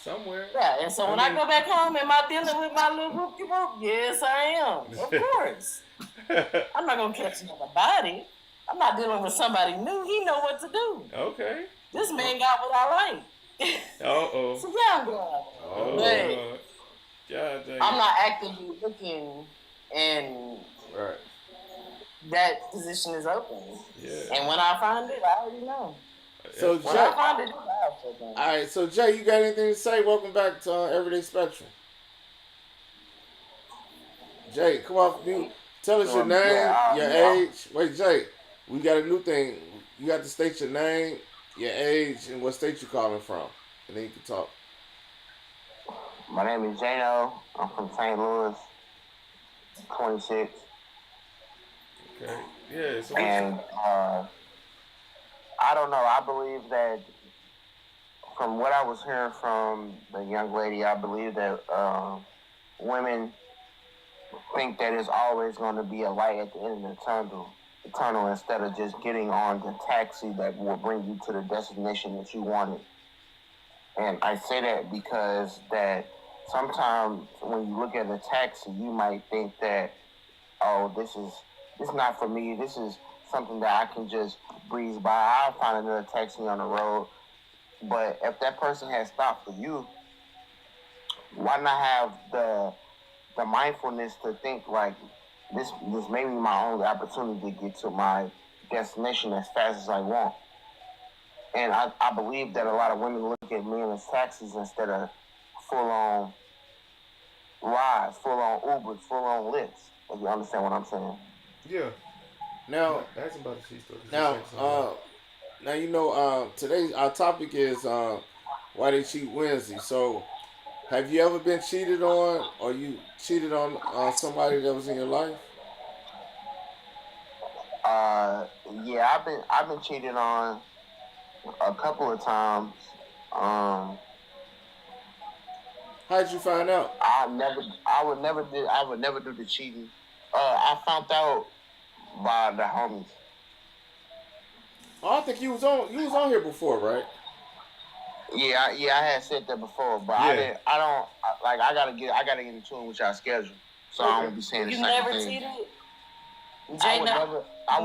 somewhere. Yeah, and so when I go back home, am I dealing with my little whoopty whoop? Yes, I am. Of course. I'm not gonna catch another body. I'm not dealing with somebody new. He know what to do. Okay. This man got what I like. Uh-oh. So yeah, I'm glad. Oh. God dang. I'm not actively looking, and that position is open. Yeah. And when I find it, I already know. So when Jay, I find it, all right. So Jay, you got anything to say? Welcome back to Everyday Spectrum. Jay, come off mute. Tell us your name, your age. Wait, Jay, we got a new thing. You got to state your name, your age, and what state you calling from, and then you can talk. My name is Jano. I'm from St. Louis, 26. Okay. Yeah. So and I don't know. I believe that from what I was hearing from the young lady, I believe that women think that it's always going to be a light at the end of the tunnel instead of just getting on the taxi that will bring you to the destination that you wanted. And I say that because that sometimes when you look at a taxi, you might think that, oh, this is not for me. This is something that I can just breeze by. I'll find another taxi on the road. But if that person has stopped for you, why not have the mindfulness to think like this may be my only opportunity to get to my destination as fast as I want. And I believe that a lot of women look at men as taxis instead of full-on rides, full-on Ubers, full-on Lyfts. If you understand what I'm saying. Yeah. Now, that's about the story. Now you know. Today our topic is why they cheat Wednesday. So, have you ever been cheated on, or you cheated on somebody that was in your life? Yeah, I've been cheated on a couple of times. How did you find out? I would never do the cheating. I found out by the homies. Oh, I think you was on here before, right? Yeah, I had said that before, but I gotta get in tune with y'all schedule, so I don't be saying the You same never thing. cheated? I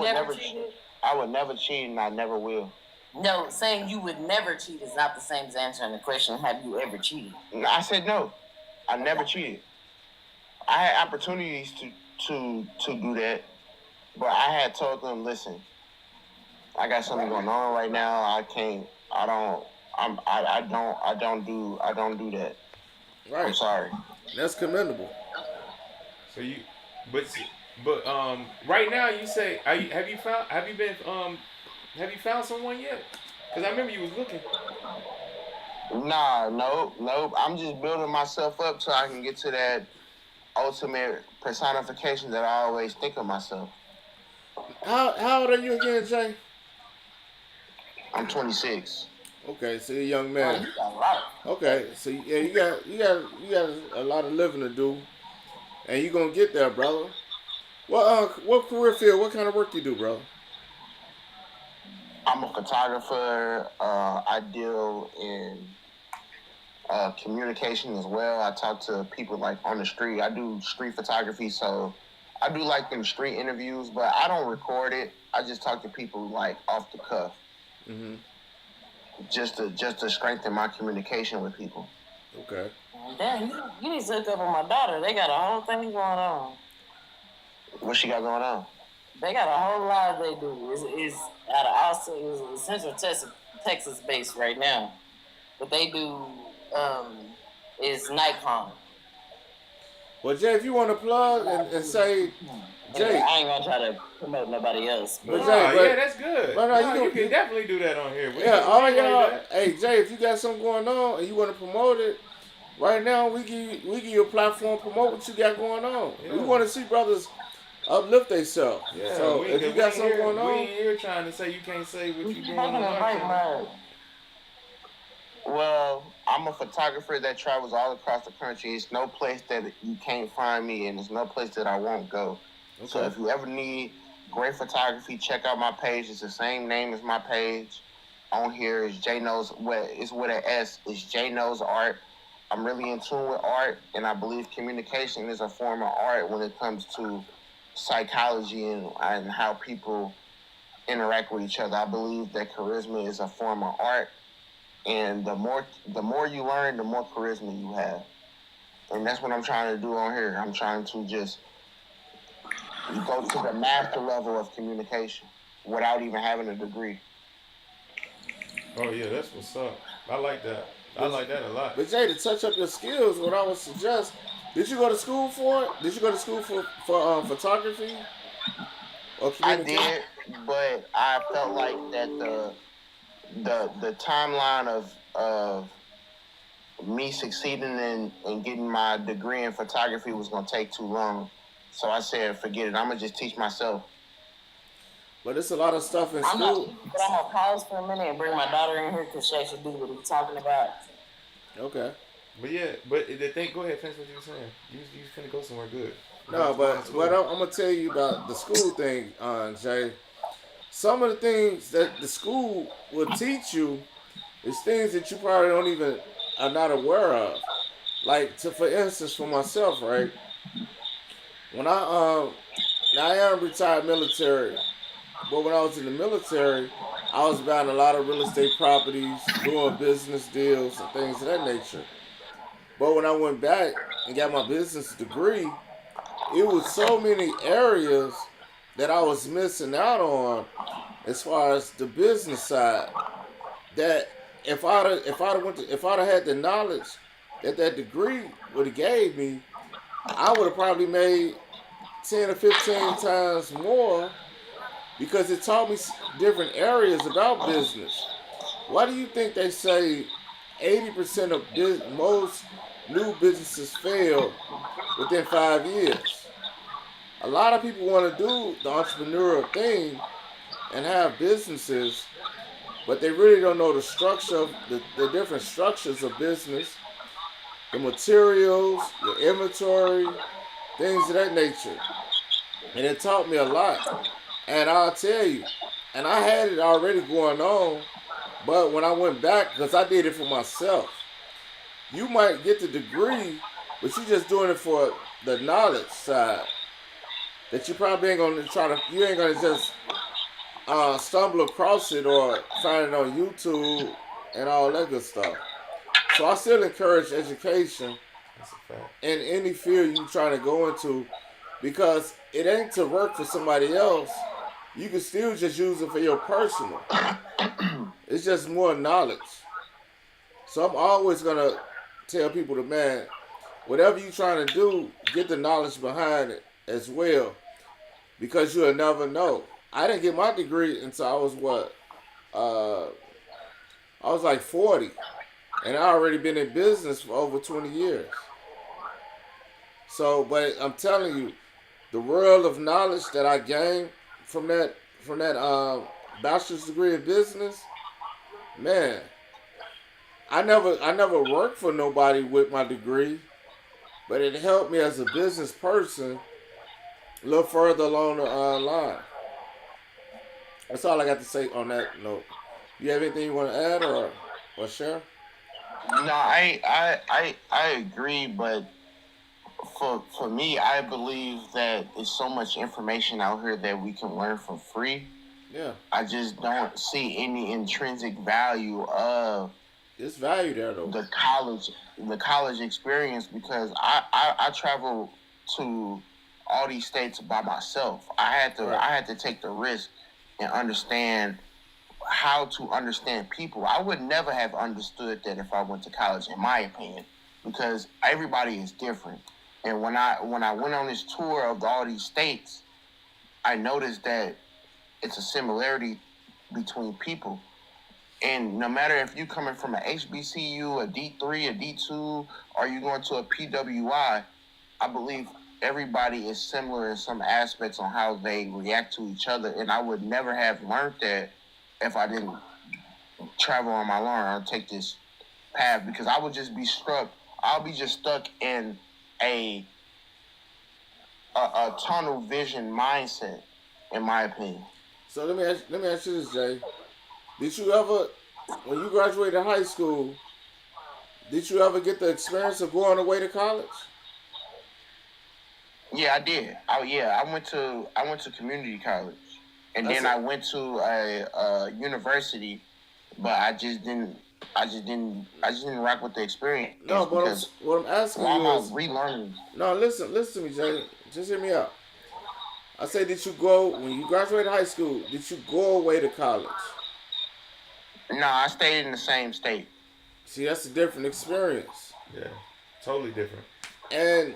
would never cheat, and I never will. No, saying you would never cheat is not the same as answering the question, have you ever cheated? I said no. I never cheated. I had opportunities to do that, but I had told them, listen, I got something going on right now. I don't do that. Right. I'm sorry. That's commendable. So but right now you say, have you found someone yet? Because I remember you was looking. Nah, nope. I'm just building myself up so I can get to that ultimate personification that I always think of myself. How old are you again, Jay? I'm 26. Okay, so you're a young man. Oh, okay, so yeah, you got a lot of living to do, and you're gonna get there, brother. What career field? What kind of work you do, brother? I'm a photographer. I deal in communication as well. I talk to people like on the street. I do street photography, so I do like them street interviews, but I don't record it. I just talk to people like off the cuff. Mm-hmm. Just to strengthen my communication with people. Okay. Damn, you need to hook up with my daughter. They got a whole thing going on. What she got going on? They got a whole lot they do. It's out of Austin. It's Central Texas based right now. What they do is Nikon. Well, Jay, if you want to plug and say, Jay, I ain't gonna try to promote nobody else. But Jay, yeah, that's good. But you can definitely do that on here. All y'all. Hey, Jay, if you got something going on and you want to promote it, right now we give you a platform to promote what you got going on. Yeah. We want to see brothers uplift themselves. Yeah, so if you got something going on, we ain't here trying to say you can't say what you doing. Well, I'm a photographer that travels all across the country. It's no place that you can't find me, and there's no place that I won't go. Okay. So if you ever need great photography, check out my page. It's the same name as my page. On here is J Knows. It's with an S. It's J Knows Art. I'm really in tune with art, and I believe communication is a form of art when it comes to psychology and how people interact with each other. I believe that charisma is a form of art. And the more you learn, the more charisma you have. And that's what I'm trying to do on here. I'm trying to just go to the master level of communication without even having a degree. Oh, yeah, that's what's up. I like that. I like that a lot. But Jay, to touch up your skills, what I would suggest, did you go to school for it? Did you go to school for photography? I did, but I felt like that the timeline of me succeeding in getting my degree in photography was going to take too long. So I said, forget it. I'm going to just teach myself. But it's a lot of stuff in school. I'm going to pause for a minute and bring my daughter in here because she actually do what we're talking about. Okay. But yeah, but the thing, go ahead, finish what you were saying. You finna go somewhere good. No, but what I'm going to tell you about the school thing, Jay. Some of the things that the school will teach you is things that you probably are not aware of. Like, for instance, for myself, right? When now I am retired military, but when I was in the military, I was buying a lot of real estate properties, doing business deals and things of that nature. But when I went back and got my business degree, it was so many areas that I was missing out on as far as the business side, that if I'd have had the knowledge that degree would have gave me, I would have probably made 10 or 15 times more, because it taught me different areas about business. Why do you think they say 80% of most new businesses fail within 5 years? A lot of people want to do the entrepreneurial thing and have businesses, but they really don't know the structure of the different structures of business, the materials, your inventory, things of that nature. And it taught me a lot. And I'll tell you, and I had it already going on, but when I went back, because I did it for myself, you might get the degree, but you're just doing it for the knowledge side. That you probably ain't gonna you ain't gonna just stumble across it or find it on YouTube and all that good stuff. So I still encourage education in any field you trying to go into, because it ain't to work for somebody else. You can still just use it for your personal. It's just more knowledge. So I'm always gonna tell people to, man, whatever you're trying to do, get the knowledge behind it as well, because you'll never know. I didn't get my degree until I was I was like 40, and I already been in business for over 20 years. So, but I'm telling you, the world of knowledge that I gained from that bachelor's degree in business, man, I never worked for nobody with my degree, but it helped me as a business person a little further along the line. That's all I got to say on that note. You have anything you want to add or share? No, I agree, but for me, I believe that there's so much information out here that we can learn for free. Yeah. I just don't see any intrinsic value of this value there though. The college experience, because I travel to all these states by myself. I had to take the risk and understand how to understand people. I would never have understood that if I went to college, in my opinion, because everybody is different. And when I went on this tour of all these states, I noticed that it's a similarity between people. And no matter if you're coming from an HBCU, a D3, a D2, or you going to a PWI, I believe everybody is similar in some aspects on how they react to each other. And I would never have learned that if I didn't travel on my own or take this path, because I would just be I'll be just stuck in a tunnel vision mindset, in my opinion. So let me ask you this, Jay. Did you ever, when you graduated high school, did you ever get the experience of going away to college? Yeah, I did. I went to community college, and then I went to a university, but I just didn't rock with the experience. No, but what I'm asking you is relearning. No, listen to me, Jay. Just hear me out. I say, when you graduated high school, did you go away to college? No, I stayed in the same state. See, that's a different experience. Yeah, totally different. And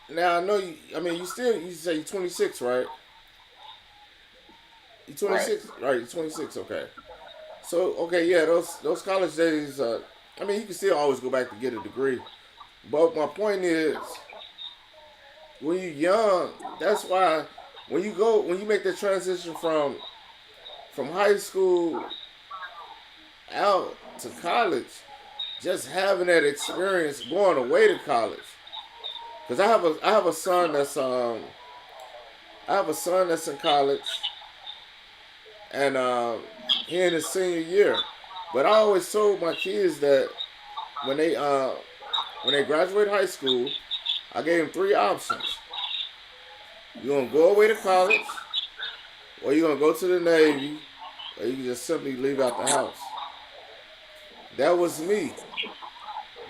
now I know you. I mean, you say you're 26, right? You're 26, right? You're 26. Okay. So yeah, those college days. I mean, you can still always go back to get a degree, but my point is, when you're young, that's why when you make the transition from high school out to college, just having that experience going away to college. Because I have a son that's in college, and he in his senior year. But I always told my kids that when they graduate high school, I gave them 3 options. You're gonna go away to college, or you're gonna go to the Navy, or you can just simply leave out the house. That was me.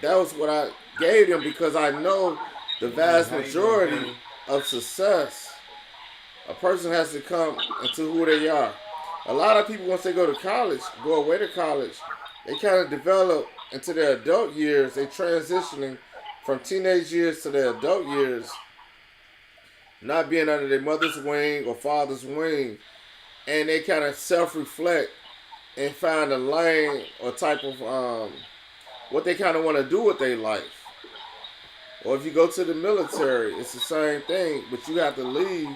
That was what I gave them, because I know the vast majority of success, a person has to come into who they are. A lot of people, once they go away to college, they kind of develop into their adult years. They transitioning from teenage years to their adult years, not being under their mother's wing or father's wing, and they kind of self-reflect and find a lane or type of what they kind of want to do with their life. Or if you go to the military, it's the same thing, but you have to leave.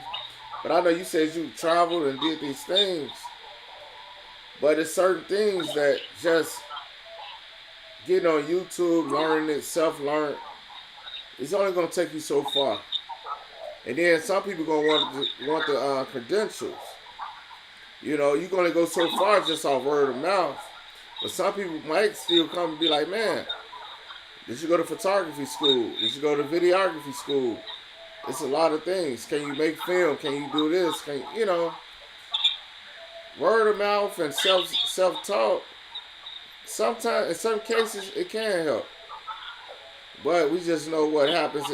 But I know you said you traveled and did these things. But it's certain things that just getting on YouTube, learning it, self-learn, it's only gonna take you so far. And then some people gonna want the credentials. You know, you're gonna go so far just off word of mouth. But some people might still come and be like, man, did you go to photography school? Did you go to videography school? It's a lot of things. Can you make film? Can you do this? Can you know? Word of mouth and self talk. Sometimes, in some cases, it can help. But we just know what happens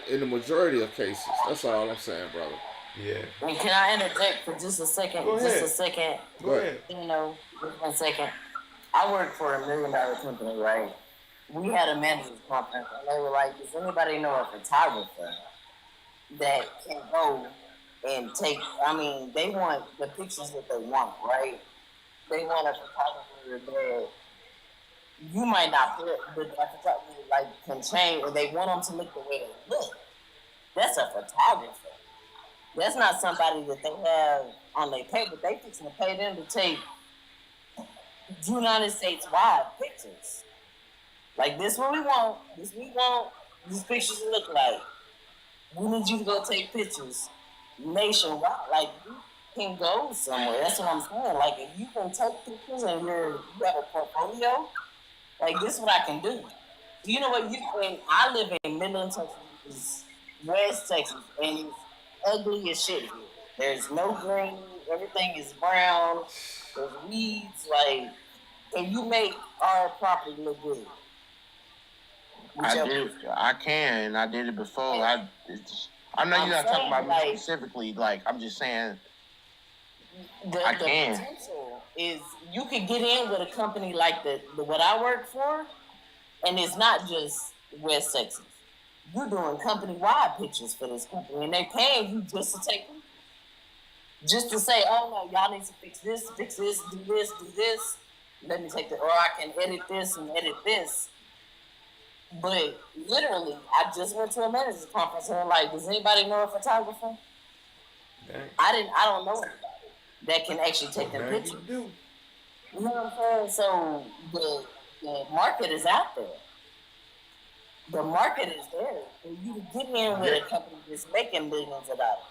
in the majority of cases. That's all I'm saying, brother. Yeah. And can I interject for just a second? Go ahead. Just a second. Go ahead. You know, just 1 second. I work for $1 million company, right? We had a managers conference, and they were like, "Does anybody know a photographer that can go and take?" I mean, they want the pictures that they want, right? They want a photographer that you might not put, but that photographer like can change, or they want them to look the way they look. That's a photographer. That's not somebody that they have on their paper. They fixing to pay them to take United States wide pictures. Like this what we want. This we want. These pictures to look like. We need you to go take pictures nationwide. Like you can go somewhere. That's what I'm saying. Like if you can take pictures and you have a portfolio, like this is what I can do. You know what? And I live in Midland, Texas, West Texas, and it's ugly as shit here. There's no green. Everything is brown. There's weeds. Like, and you make our property look good. I can. I did it before. I know you're not talking about me specifically. Like, I'm just saying. The potential is you could get in with a company like the what I work for, and it's not just West Texas. You're doing company-wide pictures for this company, and they paying you just to take them. Just to say, oh no, y'all need to fix this, do this. Let me take the, or I can edit this and edit this. But literally, I just went to a managers conference and I'm like, does anybody know a photographer? Dang. I don't know anybody that can actually take them pictures. You know what I'm saying? So the market is out there. The market is there. And you can get in with a company that's making millions of dollars.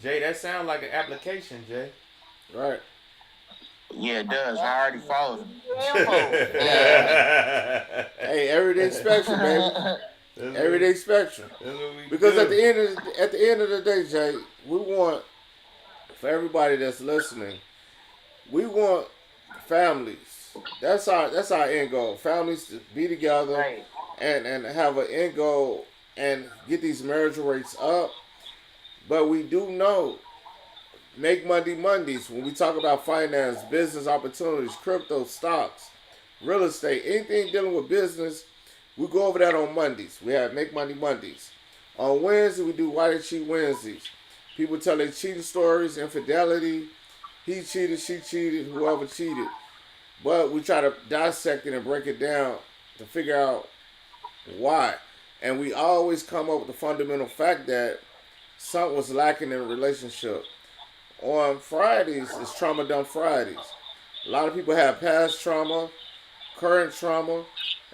Jay, that sounds like an application, Jay. Right. Yeah, it does. I already followed him. Hey, everyday spectrum, baby. Everyday spectrum. Because at the end of the day, Jay, we want, for everybody that's listening, we want families. That's our end goal. Families to be together, right, and have an end goal and get these marriage rates up. But we do know, Make Monday Mondays, when we talk about finance, business opportunities, crypto, stocks, real estate, anything dealing with business, we go over that on Mondays. We have Make Monday Mondays. On Wednesday, we do Why Did Cheat Wednesdays. People tell their cheating stories, infidelity, he cheated, she cheated, whoever cheated. But we try to dissect it and break it down to figure out why. And we always come up with the fundamental fact that something was lacking in a relationship. On Fridays, it's Trauma Dump Fridays. A lot of people have past trauma, current trauma,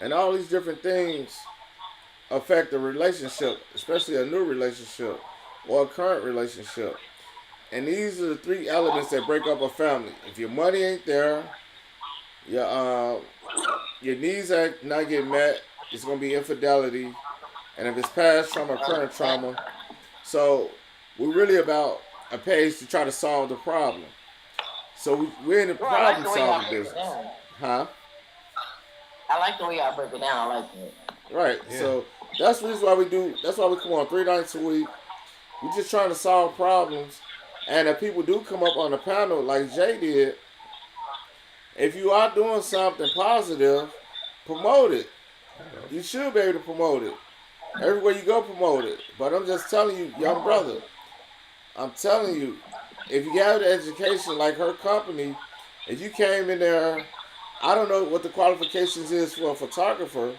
and all these different things affect the relationship, especially a new relationship or a current relationship. And these are the three elements that break up a family. If your money ain't there, your needs are not getting met, it's going to be infidelity. And if it's past trauma, current trauma. So we're really about a page to try to solve the problem. So we're in the problem solving business. Huh? I like the way y'all break it down. I like that. Right. Yeah. So that's the reason why that's why we come on 3 nights a week. We're just trying to solve problems. And if people do come up on the panel like Jay did, if you are doing something positive, promote it. You should be able to promote it. Everywhere you go, promote it. But I'm just telling you, young brother, I'm telling you, if you have the education like her company, if you came in there, I don't know what the qualifications is for a photographer,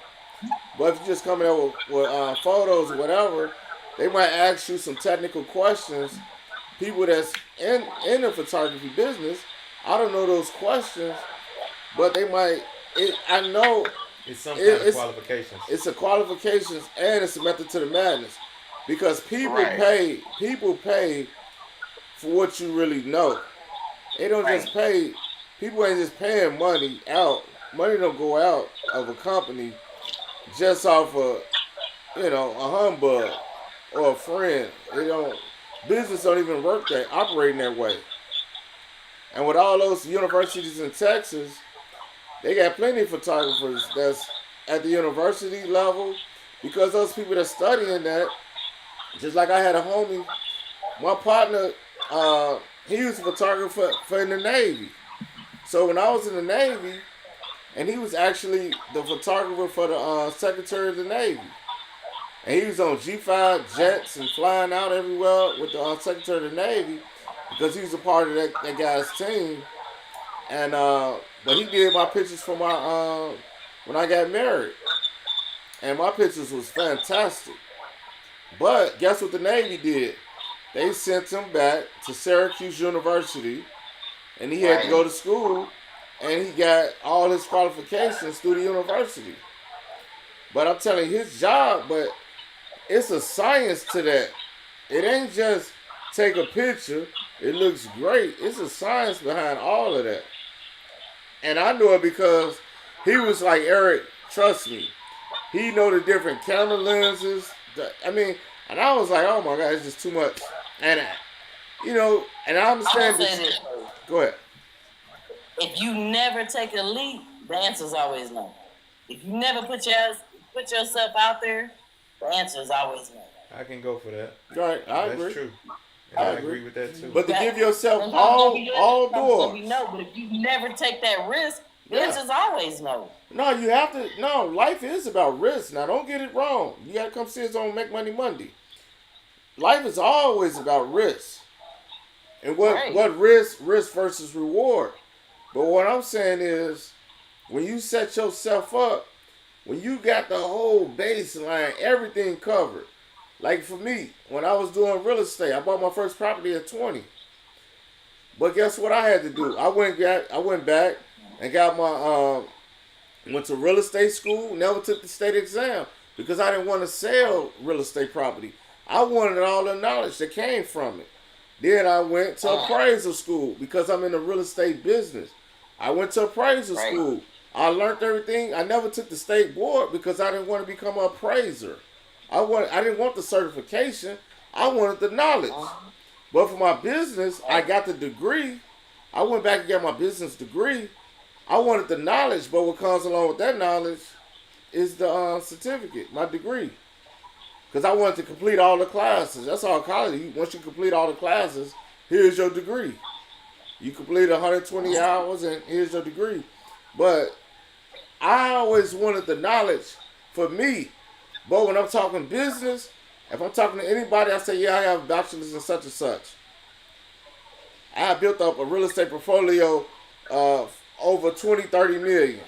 but if you just come in there with photos or whatever, they might ask you some technical questions. People that's in the photography business, I don't know those questions, but they might. I know it's some kind of qualifications. It's a qualifications and it's a method to the madness, because people pay for what you really know. They don't just pay. People ain't just paying money out. Money don't go out of a company just off of a humbug or a friend. They don't. Business don't even work that operating that way. And with all those universities in Texas, they got plenty of photographers that's at the university level, because those people that studying that, just like I had a homie, my partner, he was a photographer for in the Navy. So when I was in the Navy, and he was actually the photographer for the Secretary of the Navy. And he was on G5 jets and flying out everywhere with the Secretary of the Navy, because he was a part of that guy's team. And but he did my pictures for my when I got married, and my pictures was fantastic. But guess what the Navy did? They sent him back to Syracuse University, and he had to go to school, and he got all his qualifications through the university. But I'm telling you, his job, but it's a science to that. It ain't just take a picture, it looks great. It's a science behind all of that. And I know it because he was like, Eric, trust me. He know the different camera lenses. And I was like, oh my God, it's just too much. And, and I understand this. Go ahead. If you never take a leap, the answer's always no. If you never put yourself out there, the answer is always no. I can go for that. Right, agree. That's true. And I agree with that too. But to give yourself all doors. No, but if you never take that risk, the answer's always no. No, you have to. No, life is about risk. Now, don't get it wrong. You got to come see us on Make Money Monday. Life is always about risk. And what risk versus reward. But what I'm saying is, when you set yourself up, when you got the whole baseline, everything covered. Like for me, when I was doing real estate, I bought my first property at 20. But guess what I had to do? I went back and got my went to real estate school, never took the state exam because I didn't want to sell real estate property. I wanted all the knowledge that came from it. Then I went to appraisal school because I'm in the real estate business. I went to appraisal school. I learned everything. I never took the state board because I didn't want to become an appraiser. I didn't want the certification. I wanted the knowledge. But for my business, I got the degree. I went back and got my business degree. I wanted the knowledge, but what comes along with that knowledge is the certificate, my degree. Because I wanted to complete all the classes. That's all college. Once you complete all the classes, here's your degree. You complete 120 hours and here's your degree. But I always wanted the knowledge for me. But when I'm talking business, if I'm talking to anybody, I say, yeah, I have a bachelor's in such and such. I have built up a real estate portfolio of over 20, 30 million.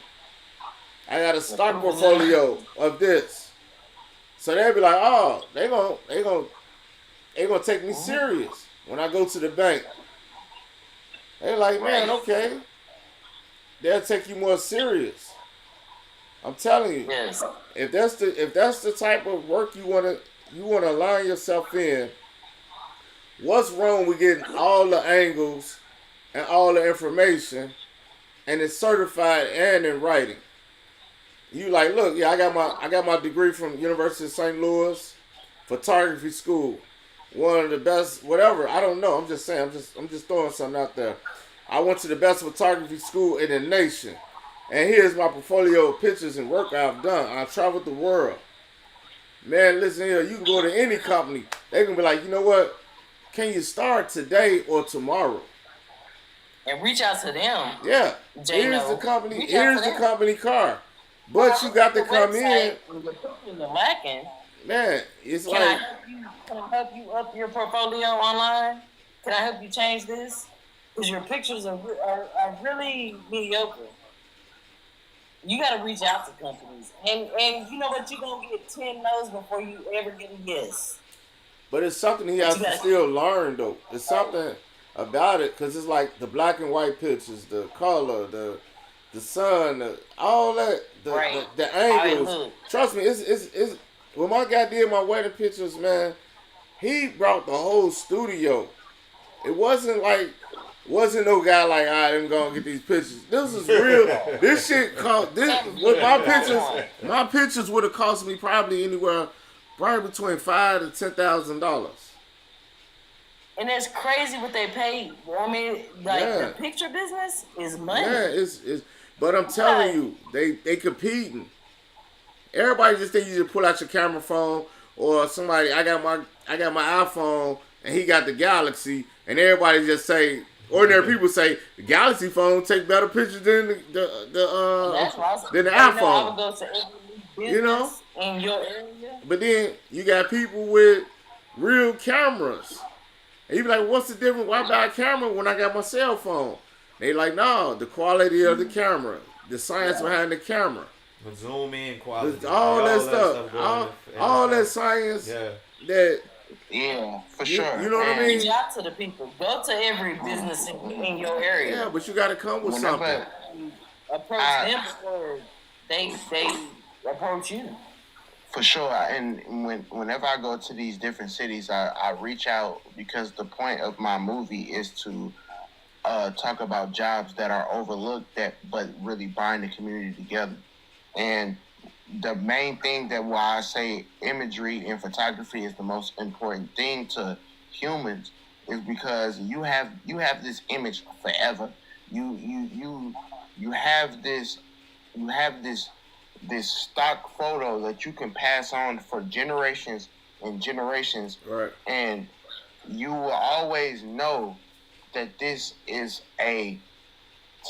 I got a stock portfolio of this. So they'll be like, oh, they gonna take me serious when I go to the bank. They're like, man, okay. They'll take you more serious. I'm telling you. Yes. If that's the type of work you wanna align yourself in, what's wrong with getting all the angles and all the information and it's certified and in writing? You like, look, yeah, I got my degree from University of St. Louis, photography school. One of the best, whatever, I don't know. I'm just saying, I'm just throwing something out there. I went to the best photography school in the nation. And here's my portfolio of pictures and work I've done. I traveled the world. Man, listen here, you can go to any company. They can be like, you know what? Can you start today or tomorrow? And reach out to them. Yeah. Here's the company car. But you got to come in. Lacking. Man, it's can I help you up your portfolio online? Can I help you change this? Because your pictures are really mediocre. You got to reach out to companies. And you know what? You're going to get 10 no's before you ever get a yes. But it's something he has to still learn, though. It's something about it because it's like the black and white pictures, the color, the sun, all that, the angles. Trust me, it's when my guy did my wedding pictures, man, he brought the whole studio. It wasn't no guy like, all right, I'm gonna get these pictures. This is real. This shit cost this with my pictures would have cost me probably between $5,000 to $10,000. And it's crazy what they pay. I mean, like the picture business is money. Yeah, it's but I'm telling you, they competing. Everybody just think you just pull out your camera phone or somebody. I got my iPhone and he got the Galaxy, and everybody just say. Ordinary people say the Galaxy phone take better pictures than the iPhone. I would go to every business in your area. But then you got people with real cameras. And you be like, what's the difference? Why buy a camera when I got my cell phone? They like, no, the quality of the camera, the science behind the camera. The zoom in quality. All that stuff. All that science that... Yeah, for sure. You know what I mean? Reach out to the people. Go to every business in your area. Yeah, but you got to come with something. Approach them before they approach you. For sure. And whenever I go to these different cities, I reach out because the point of my movie is to talk about jobs that are overlooked but really bind the community together. And the main thing that why I say imagery and photography is the most important thing to humans is because you have this image forever. You have this stock photo that you can pass on for generations and generations. Right. And you will always know that this is a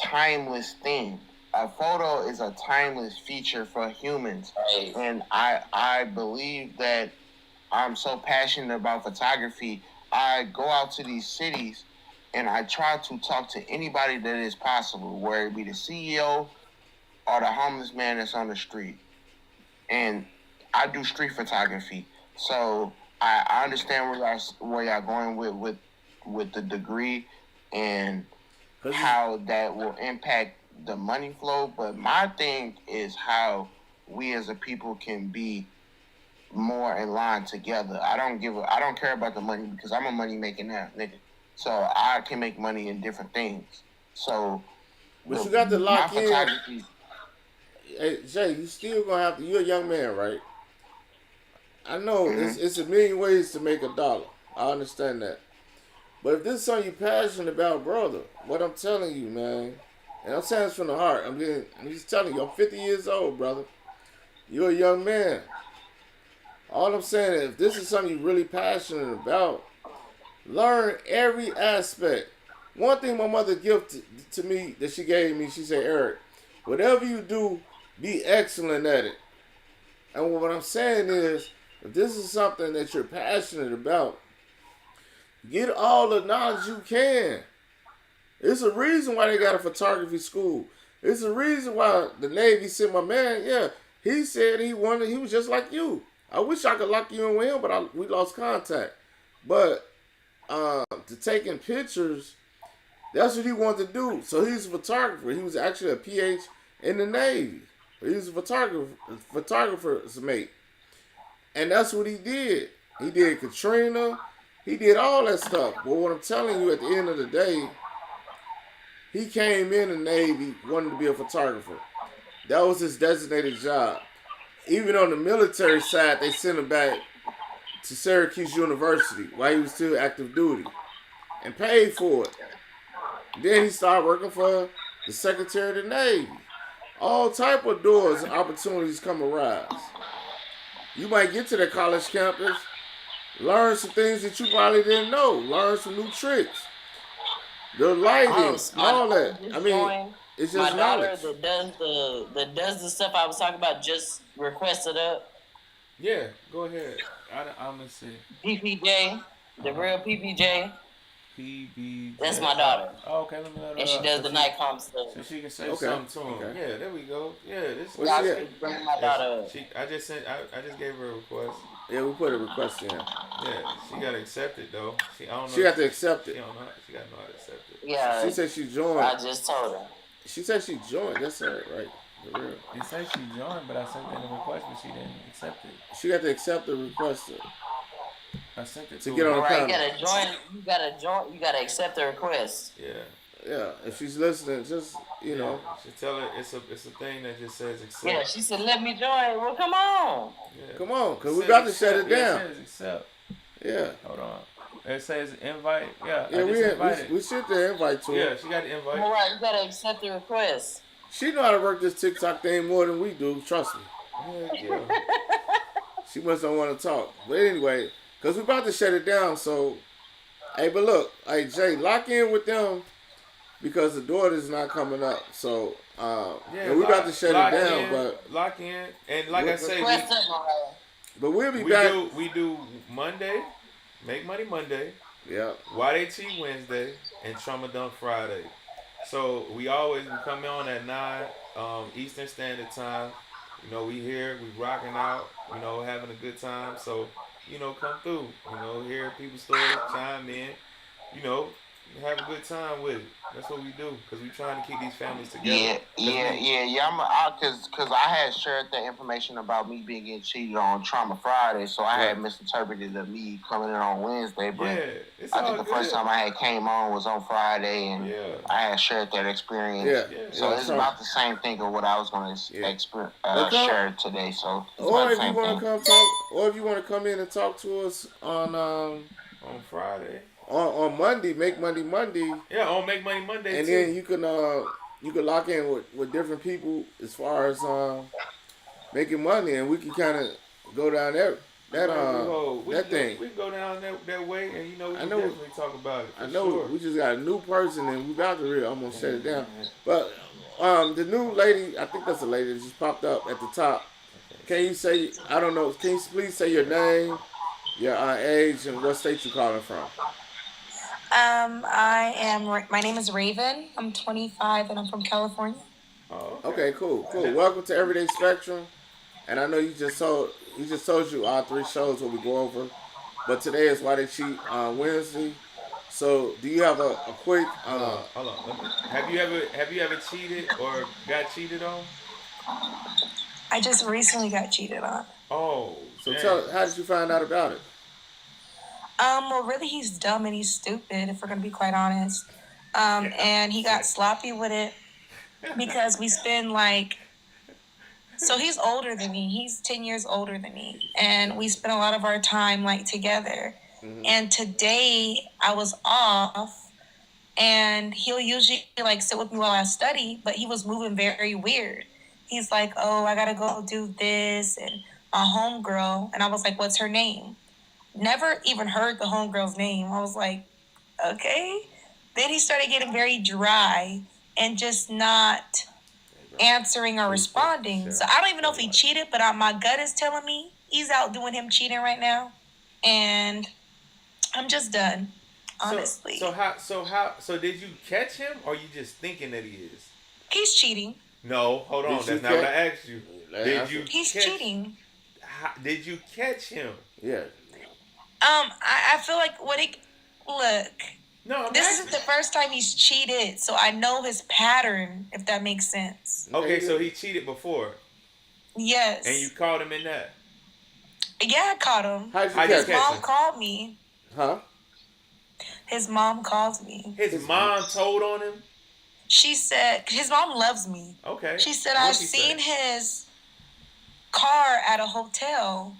timeless thing. A photo is a timeless feature for humans. And I believe that I'm so passionate about photography. I go out to these cities and I try to talk to anybody that is possible, whether it be the CEO or the homeless man that's on the street. And I do street photography. So I understand where y'all going with the degree and how that will impact the money flow, but my thing is how we as a people can be more in line together. I don't care about the money because I'm a money making nigga. So I can make money in different things. So but you got to lock in. Hey Jay, you still gonna have to. You're a young man, right? I know it's a million ways to make $1. I understand that. But if this is something you're passionate about, brother, what I'm telling you, man. And I'm saying this from the heart. I'm just telling you, I'm 50 years old, brother. You're a young man. All I'm saying is, if this is something you're really passionate about, learn every aspect. One thing my mother gifted to me that she gave me, she said, Eric, whatever you do, be excellent at it. And what I'm saying is, if this is something that you're passionate about, get all the knowledge you can. It's a reason why they got a photography school. It's a reason why the Navy sent my man. He said he was just like you. I wish I could lock you in with him, but we lost contact. But to taking pictures, that's what he wanted to do. So he's a photographer. He was actually a PH in the Navy. He was a photographer's mate. And that's what he did. He did Katrina. He did all that stuff. But what I'm telling you, at the end of the day, he came in the Navy wanting to be a photographer. That was his designated job. Even on the military side, they sent him back to Syracuse University while he was still active duty and paid for it. Then he started working for the Secretary of the Navy. All type of doors and opportunities come arise. You might get to the college campus, learn some things that you probably didn't know, learn some new tricks. The lighting, all that. I mean, it's just my daughter knowledge. that does the stuff I was talking about just requested up. Yeah, go ahead. I'm gonna see. PPJ, the real PPJ. PB. That's my daughter. Oh, okay, let me let her And she does the night comm stuff. So she can say something to him. Okay. Yeah, there we go. Yeah, this. Y'all should bring my daughter up. I just sent. I just gave her a request. Yeah, we put a request in. Yeah, she gotta accept it though. I don't know. She got to accept it. She don't know. She gotta know how to accept it. Yeah. She said she joined. I just told her. She said she joined. That's her, right? For real. It says she joined, but I sent her the request, but she didn't accept it. She got to accept the request. I sent it to get on the panel. You gotta join. You gotta accept the request. Yeah. Yeah. If she's listening, just you know. She tell her it's a thing that just says accept. Yeah. She said, "Let me join." Well, come on. Yeah. Come on, cause we about to shut it down. It says accept. Yeah. Hold on. It says invite. Yeah. Yeah, we sent the invite to her. Yeah, she got the invite. All right, you gotta accept the request. She know how to work this TikTok thing more than we do. Trust me. Yeah. She must don't want to talk. But anyway, because we're about to shut it down. So, hey, but look, hey, Jay, lock in with them because the daughter's not coming up. So, we're about to shut it down. But lock in. And like I say, but we'll be back. We do Monday, Make Money Monday. Yeah. Why They Cheat Wednesday and Trauma Dump Friday. So we come on at 9 Eastern Standard Time. You know, we here, we rocking out, you know, having a good time. So, you know, come through. You know, hear people's stories, chime in, you know, have a good time with it. That's what we do, because we trying to keep these families together. Yeah. Because I had shared the information about me being cheated on Trauma Friday, so I had misinterpreted of me coming in on Wednesday. But I think the first time I had came on was on Friday, and I had shared that experience. So it's about the same thing of what I was going to share today. So or if you want to come talk, or if you want to come in and talk to us on Friday. On Monday, Make Money Monday. Yeah, on Make Money Monday. And then you can lock in with different people as far as making money, and we can kind of go down that thing. We can go down that way, and you know we can definitely talk about it. I know we just got a new person, and we about to almost shut it down. But the new lady, I think that's a lady that just popped up at the top. Can you say? I don't know. Can you please say your name, your age, and what state you calling from? My name is Raven. I'm 25 and I'm from California. Oh, okay, cool. Welcome to Everyday Spectrum. And I know you just told you our 3 shows what we go over, but today is Why They Cheat on Wednesday. So, do you have a quick? Hold on. Have you ever cheated or got cheated on? I just recently got cheated on. Oh, so how did you find out about it? Well, really, he's dumb and he's stupid, if we're going to be quite honest. And he got sloppy with it because we spend so he's older than me. He's 10 years older than me. And we spend a lot of our time, together. Mm-hmm. And today I was off and he'll usually, sit with me while I study, but he was moving very weird. He's like, oh, I got to go do this. And my homegirl. And I was like, what's her name? Never even heard the homegirl's name. I was like, okay. Then he started getting very dry and just not answering or responding. So I don't even know if he cheated, but my gut is telling me he's out doing him cheating right now. And I'm just done, honestly. So did you catch him, or you just thinking that he is? He's cheating. No, hold on. That's not what I asked you. He's cheating. Did you catch him? Yeah. I feel like look. No, this isn't the first time he's cheated, so I know his pattern, if that makes sense. Okay, so he cheated before. Yes. And you caught him in that. Yeah, I caught him. His mom called me. Huh? His mom called me. His mom told on him? She said, his mom loves me. Okay. She said, I've seen his car at a hotel.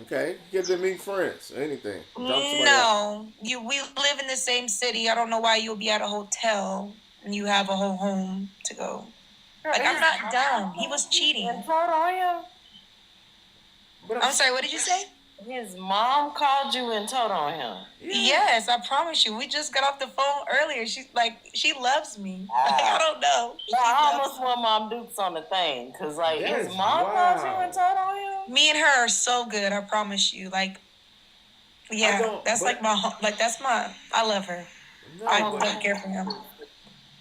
Okay. Get to meet friends or anything. No. We live in the same city. I don't know why you'll be at a hotel and you have a whole home to go. I'm not dumb. He was cheating. And told on you? I'm sorry, what did you say? His mom called you and told on him. Yes, I promise you. We just got off the phone earlier. She's like, she loves me. I don't know. I almost want Mom Dukes on the thing. Because, his mom called you and told on him? Me and her are so good, I promise you. Yeah, that's like that's my. I love her. No, I don't care for him.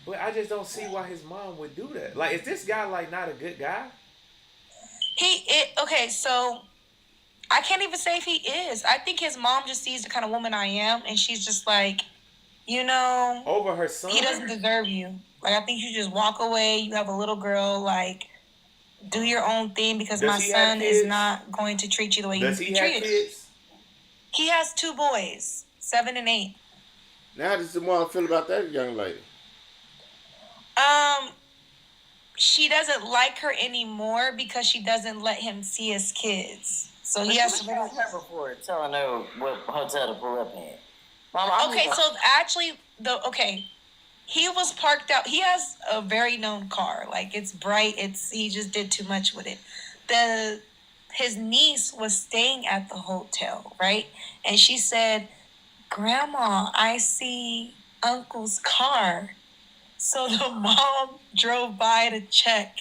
But I just don't see why his mom would do that. Like, is this guy like not a good guy? Okay, so I can't even say if he is. I think his mom just sees the kind of woman I am, and she's just like, over her son. He doesn't deserve you. Like, I think you just walk away. You have a little girl. Like, do your own thing because my son is not going to treat you the way you treated. Does he have kids? He has 2 boys, 7 and 8. Now, how does the mom feel about that young lady? She doesn't like her anymore because she doesn't let him see his kids. So he has to her before telling her what hotel to pull up in. He was parked out. He has a very known car. Like, it's bright. He just did too much with it. His niece was staying at the hotel, right? And she said, "Grandma, I see Uncle's car." So the mom drove by to check.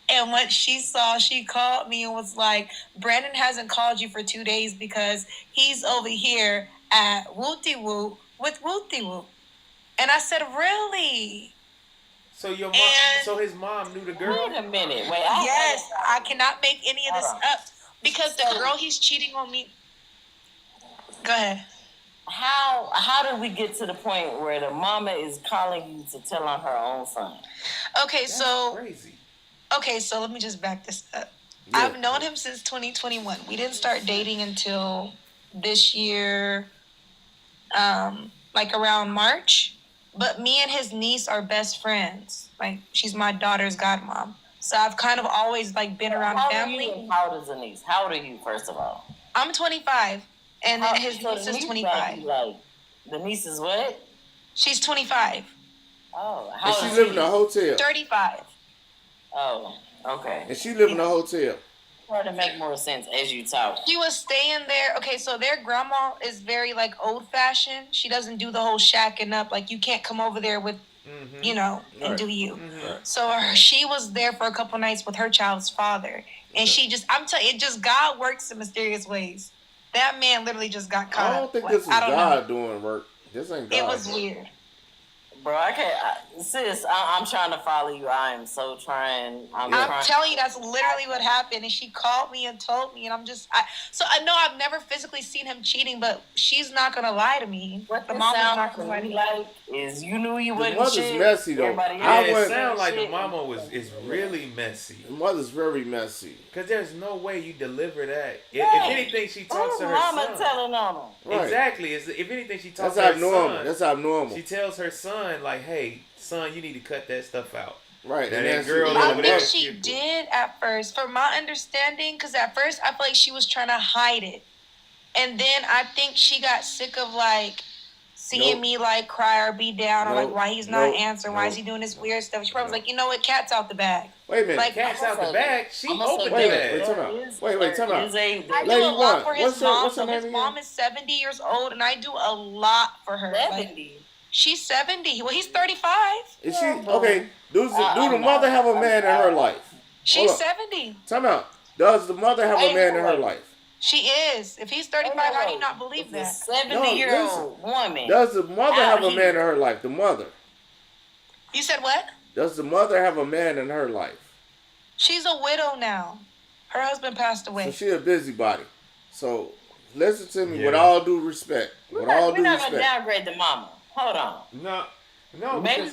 And what she saw, she called me and was like, "Brandon hasn't called you for 2 days because he's over here at Wooty Woo with Wooty Woo." And I said, "Really?" So so his mom knew the girl? Wait a minute. Yes, I cannot make any of this up because the girl he's cheating on me. Go ahead. How did we get to the point where the mama is calling you to tell on her own son? That's crazy. Okay, so let me just back this up. Yeah. I've known him since 2021. We didn't start dating until this year, like around March. But me and his niece are best friends. Like, she's my daughter's godmom. So I've kind of always like been around family. How old is the niece? How old are you, first of all? I'm 25. And then his niece is 25. Like, the niece is what? She's 25. Oh, how and she live in a hotel. 35. Oh, okay. And she live in a hotel. Try to make more sense as you talk. She was staying there. Okay, so their grandma is very like old fashioned. She doesn't do the whole shacking up. Like, you can't come over there with, and do you. Mm-hmm. So she was there for a couple nights with her child's father. And she just, I'm telling you, God works in mysterious ways. That man literally just got caught. I don't think this is God doing work. This ain't God. It was weird. Bro, I can't. Sis, I'm trying to follow you. I am so trying. I'm telling you, that's literally what happened. And she called me and told me. And I'm just... So I know I've never physically seen him cheating, but she's not going to lie to me. What the mom is not going to lie to me. Like, is you knew you wouldn't shit. The mother's messy, though. It sounds like the mama is really messy. The mother's very messy. Because there's no way you deliver that. If anything, she talks to her mama son. Telling on him. Right. Exactly. If anything, she talks to her son. That's abnormal. She tells her son, like, "Hey, son, you need to cut that stuff out." Right. And that girl. I think she did at first, from my understanding, because at first I feel like she was trying to hide it. And then I think she got sick of, like, seeing me, like, cry or be down or, like, why he's not answering, why is he doing this weird stuff. She probably was like, you know what, cat's out the bag. Wait a minute. Like, cat's out the bag? She opened the bag. Wait, time out. I do a lot for his mom. So his mom is 70 years old, and I do a lot for her. 70? She's 70. Well, he's 35. Is she okay? Do the mother have a man in her life? She's 70. Time out. Does the mother have a man in her life? She is. If he's 35, how do you not believe that? 70-year-old woman. Does the mother have a man in her life? The mother. You said what? Does the mother have a man in her life? She's a widow now. Her husband passed away. So she's a busybody. So listen to me with all due respect. We're not going to downgrade the mama. Hold on. No. Maybe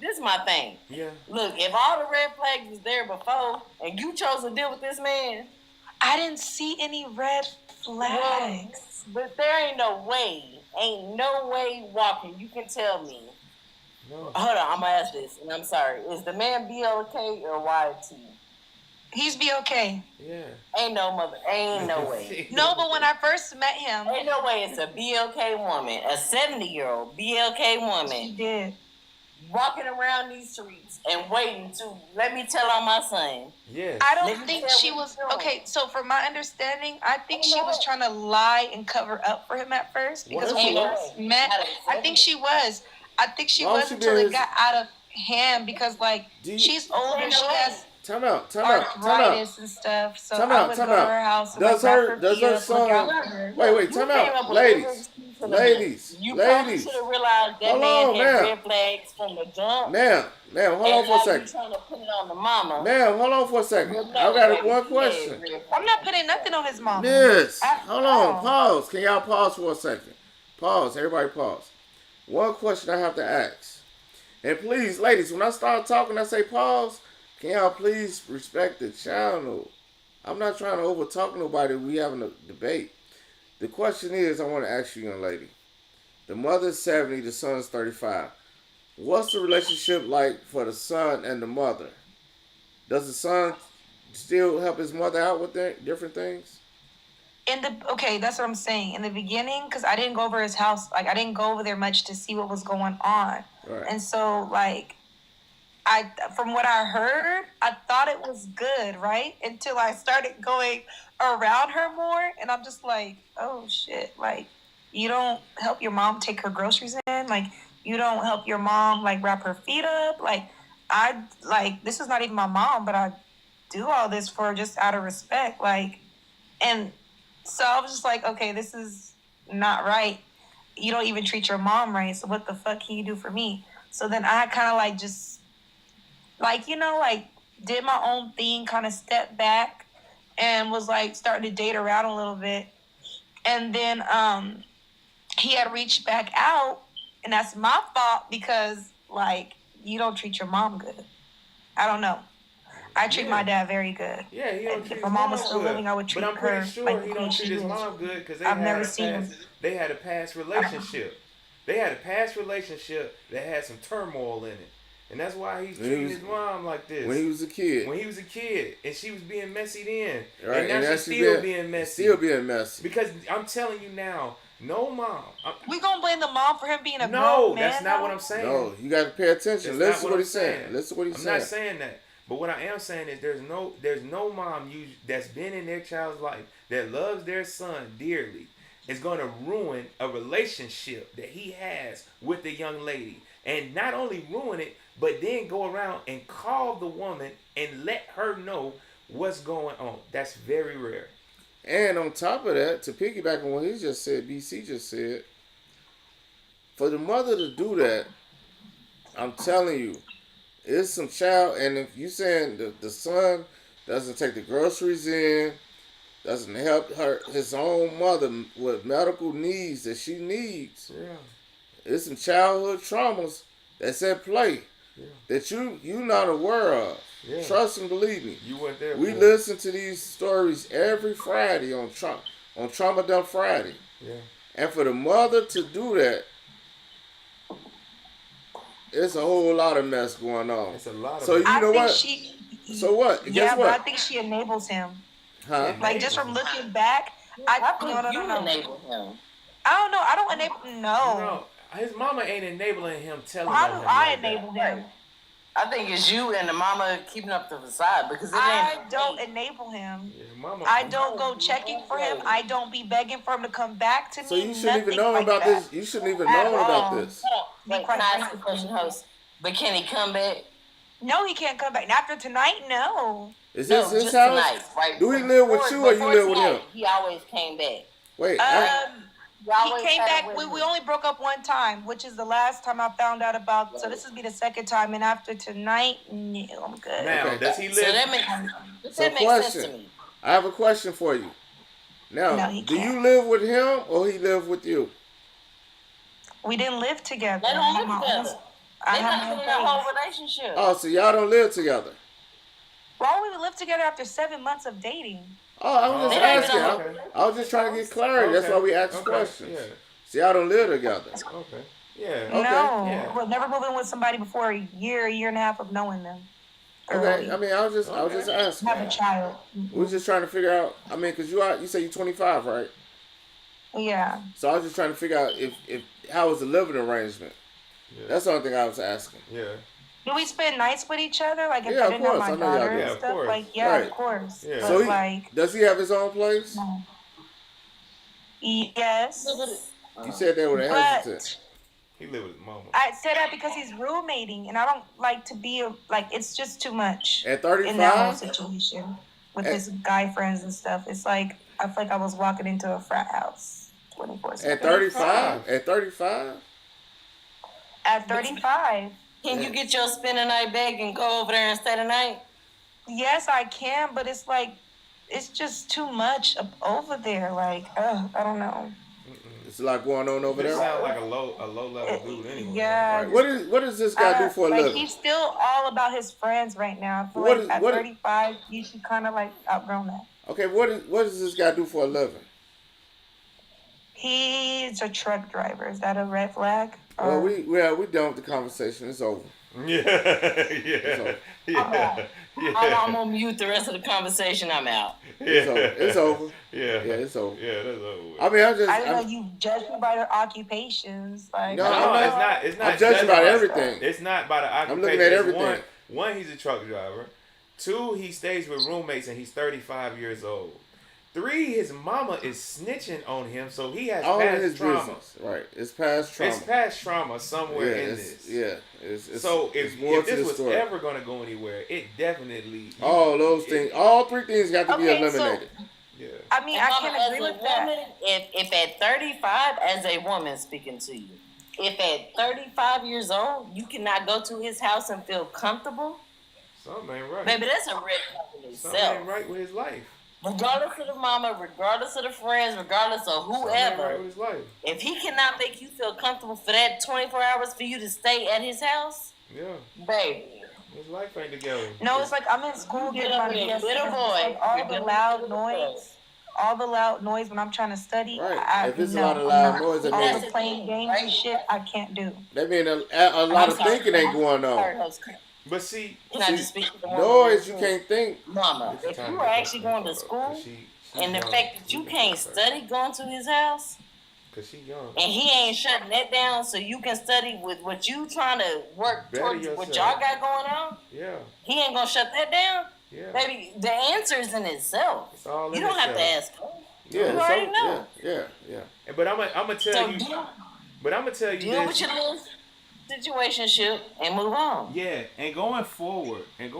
this is my thing. Yeah. Look, if all the red flags was there before, and you chose to deal with this man, I didn't see any red flags. But there ain't no way walking. You can tell me. No. Hold on, I'm gonna ask this, and I'm sorry. Is the man BLK or YT? He's BLK. Yeah. Ain't no way. No, but when I first met him, ain't no way it's a BLK woman, a 70-year-old BLK woman. She did. Walking around these streets and waiting to let me tell on my son. Yeah. I don't think she was okay. So from my understanding, I think she was trying to lie and cover up for him at first because when we first met, I think she was. until it got out of hand because like she's older. She has. Time out. arthritis and stuff. So Time I out. would Time go to out. her house and Does like wrap her her feet up, look out son? for her. Wait. You Time came up out, with a ladies. good excuse for the man. You probably should have realized that Hold man on, had ma'am. red flags from the jump. Ma'am, hold on And for a now second. you trying to put it on the mama. Ma'am, hold on for a second. But I no, got baby, one she question. had red flags. I'm not putting nothing on his mom. Miss, hold on. Pause. Can y'all pause for a second? Pause. Everybody pause. One question I have to ask. And please, ladies, when I start talking, I say pause. Can y'all please respect the channel? I'm not trying to over talk nobody. We having a debate. The question is, I want to ask you, young lady. The mother's 70, the son's 35. What's the relationship like for the son and the mother? Does the son still help his mother out with different things? Okay, that's what I'm saying. In the beginning, because I didn't go over his house, like I didn't go over there much to see what was going on. Right. And so like from what I heard, I thought it was good, right? Until I started going around her more, and I'm just like, oh shit, like you don't help your mom take her groceries in, like you don't help your mom like wrap her feet up, this is not even my mom, but I do all this for just out of respect, like, and so I was just like, okay, this is not right. You don't even treat your mom right, so what the fuck can you do for me? So then I kind of like just did my own thing, kind of stepped back and was like starting to date around a little bit. And then he had reached back out, and that's my fault because like you don't treat your mom good. I don't know. I treat my dad very good. Yeah, he don't treat if his my mom mom was still good. living, I would treat her. But I'm pretty sure like he don't treat his mom good because I've never seen him. They had a past relationship. They had a past relationship that had some turmoil in it. And that's why he's treating his mom like this. When he was a kid. And she was being messy then. Right. And now she's still being messy. Still being messy. Because I'm telling you now, no mom. We gonna blame the mom for him being a grown man? No, that's not what I'm saying. No, you got to pay attention. Listen to what he's saying. Listen to what he's saying. I'm not saying that. But what I am saying is there's no mom that's been in their child's life that loves their son dearly is going to ruin a relationship that he has with the young lady. And not only ruin it, but then go around and call the woman and let her know what's going on. That's very rare. And on top of that, to piggyback on what he just said, B.SEE just said, for the mother to do that, I'm telling you, it's some child. And if you saying the son doesn't take the groceries in, doesn't help his own mother with medical needs that she needs, it's some childhood traumas that's at play. That you not aware of. Trust and believe me. You weren't there. We listen to these stories every Friday on Trauma Dump Friday. Yeah. And for the mother to do that, it's a whole lot of mess going on. It's a lot of so mess. you know what? So what? Yeah, Guess what? but I think she enables him. Huh? Like just from looking back, I think you enable him. I don't know. I don't enable. No, his mama ain't enabling him. Telling How on do him I like enable that. him? I think it's you and the mama keeping up the facade because I don't enable him. Mama, I don't go checking for him. I don't be begging for him to come back to me. So you shouldn't even know like about that. this. You shouldn't even know about this. Wait, can I ask a question, host? But can he come back? No, he can't come back. And after tonight, no. Is this his just house? tonight, right? Do he live with you or you Before live with tonight, him? He always came back. Wait. He came back. We only broke up one time, which is the last time I found out about. So this would be the second time. And after tonight, no, I'm good. Now, does he live? So that makes sense to me. I have a question for you. Now, No, do you live with him or he live with you? We didn't live together. They don't live together. I They have not my in a own whole place. relationship. Oh, so y'all don't live together? Why would we live together after 7 months of dating? Oh, I was just asking. I was just trying to get clarity. That's why we asked questions. Yeah. So y'all don't live together. Okay. Yeah. Okay. No, Yeah. we'll never move in with somebody before a year and a half of knowing them. Okay. I mean, I was just asking. Have a child. We was just trying to figure out. I mean, cause you say you're 25, right? Yeah. So I was just trying to figure out if how was the living arrangement. Yeah. That's the only thing I was asking. Yeah. Do we spend nights with each other? Like if Yeah, I of didn't have course. my I know y'all daughter do. and Yeah, of stuff? course. Like yeah, Right. of course. Yeah. But So like does he have his own place? yes. You said that with a hesitant. He live with his mama. I said that because he's roommating, and I don't like to be it's just too much. At 35? In that whole situation with his guy friends and stuff. It's like, I feel like I was walking into a frat house 24/7. At 35? At 35? At 35. Can you get your spend a night bag and go over there and stay the night? Yes, I can, but it's like, it's just too much over there. Like, I don't know. It's a lot going on over there. Sound like a low level dude anyway. Yeah. Right. What does this guy do for a living? He's still all about his friends right now. I feel like at 35, you should kind of like outgrown that. Okay, what does this guy do for a living? He's a truck driver. Is that a red flag? Well, we done with the conversation. It's over. Yeah. I'm gonna mute the rest of the conversation. I'm out. It's over. Yeah, it's over. Yeah, that's over. I mean, I didn't know you judge me by their occupations. Like, no, it's not. It's not. I'm judging by everything. It's not by the occupation. I'm looking at everything. One, he's a truck driver. 2, he stays with roommates and he's 35 years old. 3, his mama is snitching on him, so he has all past his trauma. business. Right, it's past trauma. It's past trauma somewhere in this. Yeah, so if this was story. ever going to go anywhere, it definitely. All those things, all 3 things got to be eliminated. Yeah. I mean, I can agree with that. If at 35, as a woman speaking to you, if at 35 years old you cannot go to his house and feel comfortable, something ain't right. Maybe that's a red flag in itself. Something ain't right with his life. Regardless of the mama, regardless of the friends, regardless of whoever, if he cannot make you feel comfortable for that 24 hours for you to stay at his house, baby, his life ain't together. No, it's like I'm in school getting my BS. Little boy, like all the loud noise when I'm trying to study. Right. If it's a lot of loud noise, that all means the playing games and shit, I can't do. That means a lot of thinking ain't going on. But see, can I just speak to the noise, you can't think. Mama, if you were actually going to school, and the fact that you can't study going to his house, cause she young, and he ain't shutting that down so you can study with what you trying to work towards, what y'all got going on, he ain't gonna shut that down. Baby, the answer is in itself. You don't have to ask him. You already know. Yeah. But I'm gonna tell you. But I'm gonna tell you deal this. with your little situationship and move on. Yeah, and going forward. With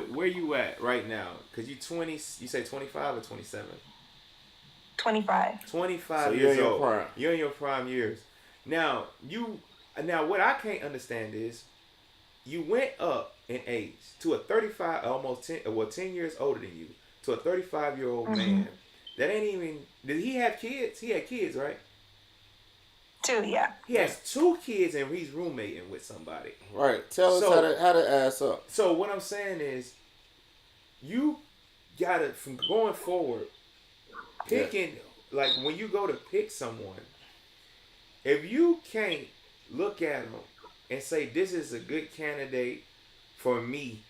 where you at right now? Cause you 20. You say 25 or 27? 25. 25 so years you're old. Prime. You're in your prime years. Now what I can't understand is you went up in age to a 35, almost 10 years older than you, to a 35-year-old man. That ain't even. Did he have kids? He had kids, right? 2, yeah. He has 2 kids and he's roommating with somebody. Right. Tell us how to ass up. So what I'm saying is, you gotta, from going forward, picking, like when you go to pick someone, if you can't look at them and say, this is a good candidate for me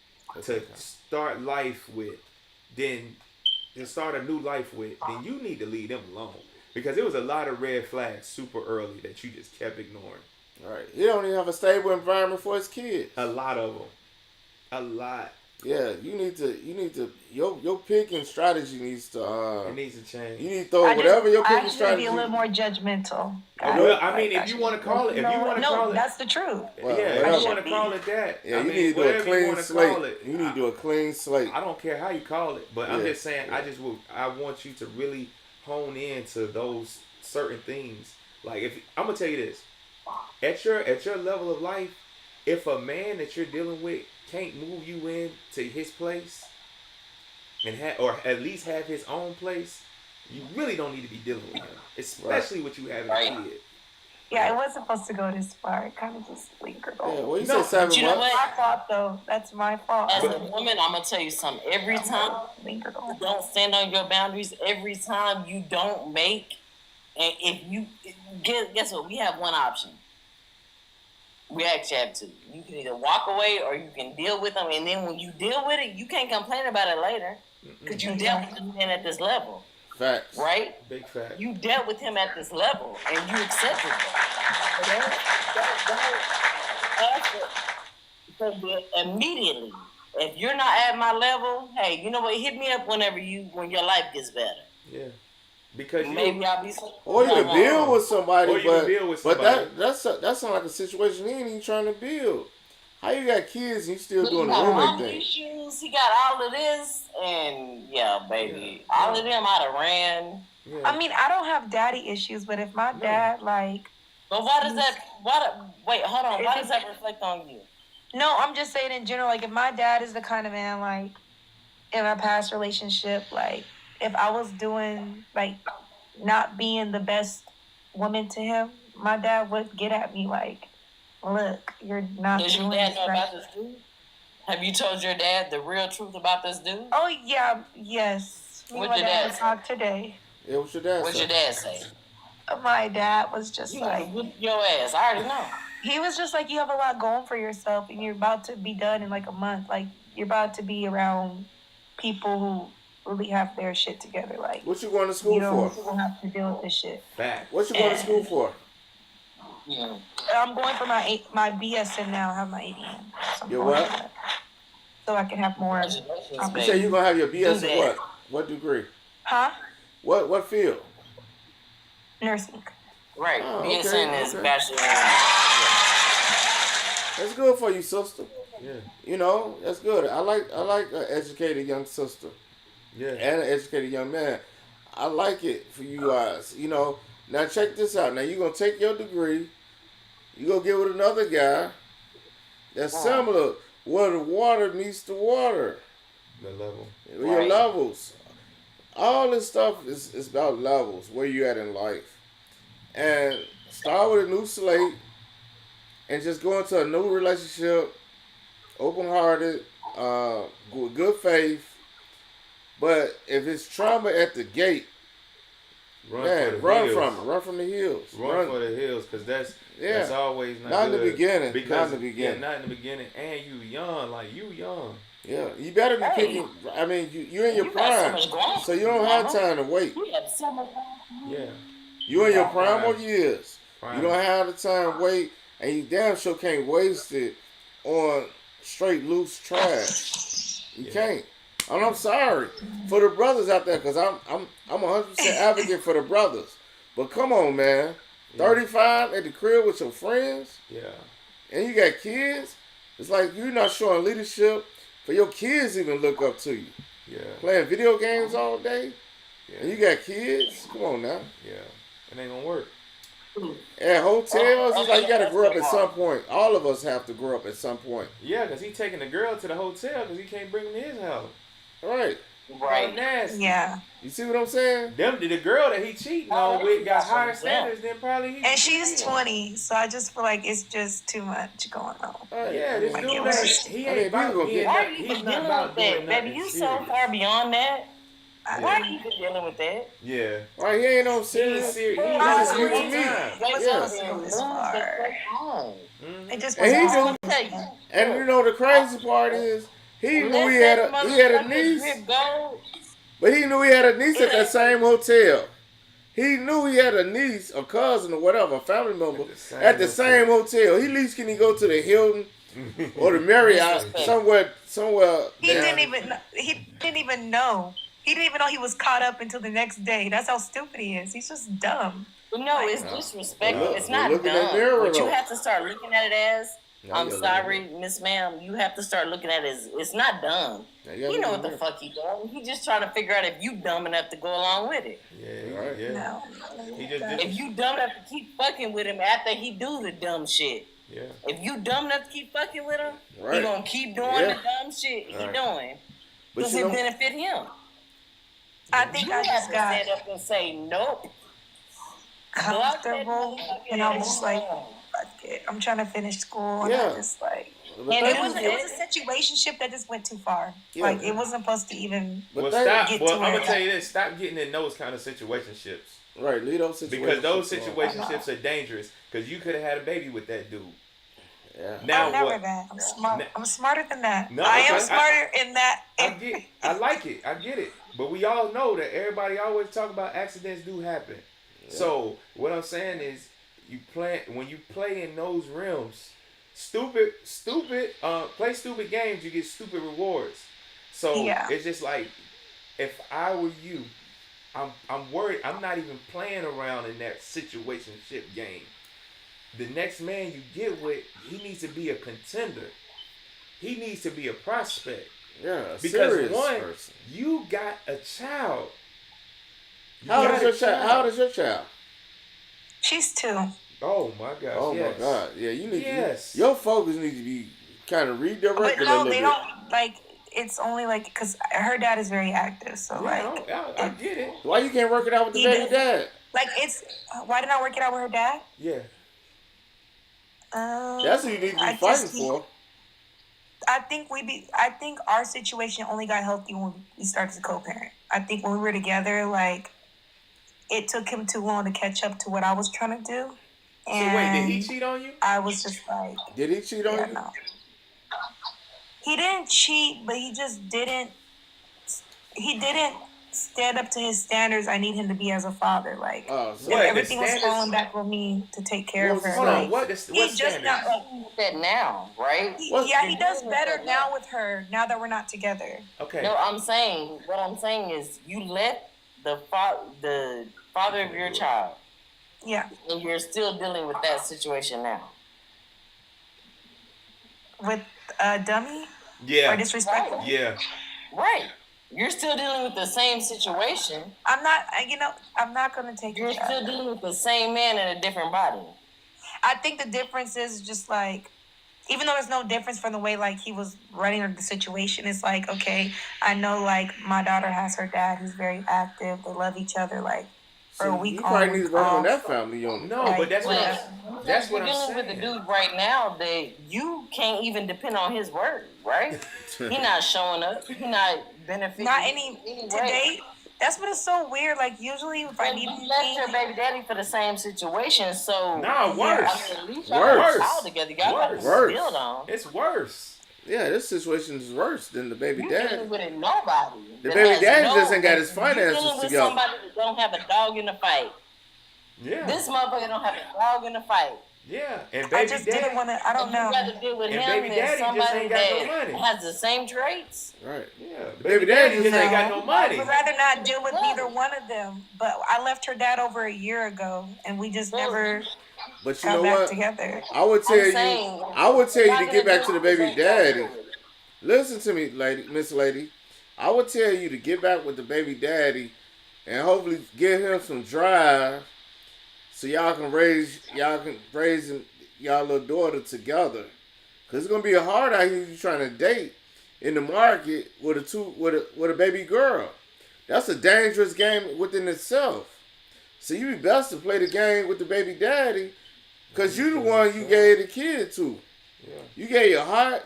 to start life with, then to start a new life with, then you need to leave them alone. Because there was a lot of red flags super early that you just kept ignoring. All right. He don't even have a stable environment for his kids. A lot of them. A lot. Yeah, you need to your picking strategy needs to it needs to change. You need to throw whatever your picking strategy. Be a little more judgmental. Well, I mean, if you want to call it, that's the truth. Well, if you want to call it that, yeah, you need to do a clean slate. You need to do a clean slate. I don't care how you call it, but I'm just saying, I want you to really hone into those certain things. Like, if I'm gonna tell you this, at your level of life, if a man that you're dealing with can't move you in to his place and or at least have his own place, you really don't need to be dealing with him, especially with you having a kid. Yeah, it wasn't supposed to go this far. It kind of just lingered on. Yeah, well, you said 7 months. You know what? My fault, though. That's my fault. As a woman, I'm gonna tell you something. Every time you don't stand on your boundaries, every time you don't make, and if you guess what, we have one option. We actually have 2. You can either walk away or you can deal with them, and then when you deal with it, you can't complain about it later because you dealt with him at this level. Facts. Right? Big fact. You dealt with him at this level, and you accepted it. Immediately, if you're not at my level, hey, you know what? Hit me up when your life gets better. Yeah. Because maybe I'll be. Or you can build with somebody, Or you can build with somebody. but that sounds like a situation he ain't even trying to build. How you got kids and you still He doing the got roommate mommy thing? issues. He got all of this, and yeah, baby, all of them I'd have ran. Yeah. I mean, I don't have daddy issues, but if my dad like. But why does that? Wait, hold on. Why does that reflect on you? No, I'm just saying in general. Like, if my dad is the kind of man, like, in my past relationship, like, if I was doing like, not being the best woman to him, my dad would get at me like, look, you're not. Does your dad know about this dude? Have you told your dad the real truth about this dude? Oh yeah, yes. What'd your dad say? Talk today. Yeah, what's your dad say? What'd your dad say? My dad was just like, whip your ass. I already know. He was just like, you have a lot going for yourself, and you're about to be done in like a month. Like, you're about to be around people who really have their shit together. Like, what you going to school for? You don't have to deal with this shit. Fact. What you going to school for? Yeah. I'm going for my BSN now. I have my ADN. So Your what? So I can have more. You say you gonna have your BS in what? What degree? Huh? What field? Nursing. Right. Oh, BSN is bachelor. That's good for you, sister. Yeah. You know, that's good. I like an educated young sister. Yeah. And an educated young man. I like it for you guys. You know, now check this out. Now you're gonna take your degree. You gonna get with another guy that's similar. Where the water meets the water. The level. Your levels. All this stuff is about levels, where you at in life. And start with a new slate and just go into a new relationship, open-hearted, with good faith. But if it's trauma at the gate, run from the hills. Run for the hills, because that's always not in the beginning. Because, not in the beginning. Not in the beginning. And you young, Yeah, you better be picking. I mean, you're in your prime, so you don't have time to wait. Yeah. You in your prime years. You don't have the time to wait, and you damn sure can't waste it on straight loose trash. You can't. And I'm sorry for the brothers out there, because I'm 100% advocate for the brothers. But come on, man. 35 at the crib with your friends. Yeah. And you got kids. It's like you're not showing leadership for your kids even look up to you. Yeah. Playing video games all day. Yeah. And you got kids. Come on now. Yeah. It ain't gonna work. At hotels, it's like you gotta grow up at some point. All of us have to grow up at some point. Yeah, because he taking the girl to the hotel because he can't bring them to his house. Right. Right. Nasty. Yeah. You see what I'm saying? The girl that he cheating on with got higher standards than probably he. And she's 20, so I just feel like it's just too much going on. Yeah, this dude he ain't about Why are you even dealing with that, baby? You so far beyond that. Why are you even dealing with that? Yeah. Right, he ain't no serious. He's just new to me. And you know the crazy part is he knew he had a niece. But he knew he had a niece at that same hotel. He knew he had a niece, a cousin, or whatever, a family member at the same hotel. He at least can he go to the Hilton or the Marriott somewhere. He didn't even know. He didn't even know he was caught up until the next day. That's how stupid he is. He's just dumb. No, it's disrespectful. It's not dumb. But you have to start looking at it as, I'm sorry, Miss Ma'am, you have to start looking at it as, it's not dumb. You know what the fuck he doing. He just trying to figure out if you dumb enough to go along with it. Yeah. No. If you dumb enough to keep fucking with him after he do the dumb shit. Yeah. If you dumb enough to keep fucking with him, he gonna keep doing the dumb shit he doing. Because it benefit him. I think I just got stand up and say nope. Comfortable, and I was just like, fuck it. I'm trying to finish school, and I just like. And it was a situationship that just went too far. Yeah. Like it wasn't supposed to even. I'm gonna tell you this: stop getting in those kind of situationships. Right, leave those situationships. Because those situationships are dangerous. Because you could have had a baby with that dude. Yeah. Now I'm never that. I'm smart. I'm smarter than that. No, I am smarter in that. I like it. I get it. But we all know that everybody always talk about accidents do happen. Yeah. So what I'm saying is, when you play in those realms, play stupid games, you get stupid rewards. So it's just like, if I were you, I'm worried. I'm not even playing around in that situationship game. The next man you get with, he needs to be a contender. He needs to be a prospect. Yeah, a because serious one, person. you got a child. How old is your child? How old is your child? She's 2. Oh my gosh. Oh yes. my God. Yeah, you need Yes. your focus needs to be kind of redirected But a no, little they bit. don't like. It's only like because her dad is very active, so like. I get it. Why you can't work it out with the baby dad? Like it's. Why didn't I work it out with her dad? Yeah. That's what you need to be fighting for. I think our situation only got healthy when we started to co-parent. I think when we were together, like, it took him too long to catch up to what I was trying to do. And so wait, did he cheat on you? I was just like... Did he cheat on you? No. He didn't cheat, but he just didn't... He didn't stand up to his standards I need him to be as a father. Like, everything was falling back on me to take care of her. Hold on, like, he's just not that now, right? He does better now with her, now that we're not together. Okay. No, what I'm saying is you let the father of your child. Yeah. And you're still dealing with that situation now. With dummy? Yeah. Or disrespectful? Yeah. Right. You're still dealing with the same situation. I'm not going to take You're still dealing with the same man in a different body. I think the difference is just like, even though there's no difference from the way like he was running the situation, it's like, okay, I know like my daughter has her dad who's very active. They love each other like for a week. You probably need to work on that family unit. No, but that's what I'm You're dealing with a dude right now that you can't even depend on his word, right? He not showing up. He not benefiting. Not any today. That's what is so weird. Like usually, if I need you left your baby daddy for the same situation, so no, worse. I mean, at least y'all got a child together. Y'all got to build on. It's worse. Yeah, this situation is worse than the baby You daddy. dealing with nobody. The baby daddy just ain't got his finances You dealing with together. somebody that don't have a dog in the fight. Yeah. This motherfucker don't have a dog in the fight. Yeah, and I baby just daddy, didn't want to. I don't know. You got to deal with and him baby and daddy just somebody ain't got no that money. has the same traits. Right. Yeah. The baby daddy just ain't got no money. I would rather not deal with neither one of them. But I left her dad over a year ago, and we just never But you got know back what? together. I would tell you to get back to the baby daddy. Listen to me, Miss Lady. I would tell you to get back with the baby daddy and hopefully give him some drive so y'all can raise y'all little daughter together. Cause it's gonna be hard out here you trying to date in the market with a baby girl. That's a dangerous game within itself. So you be best to play the game with the baby daddy, cause you the one you gave the kid to. Yeah. You gave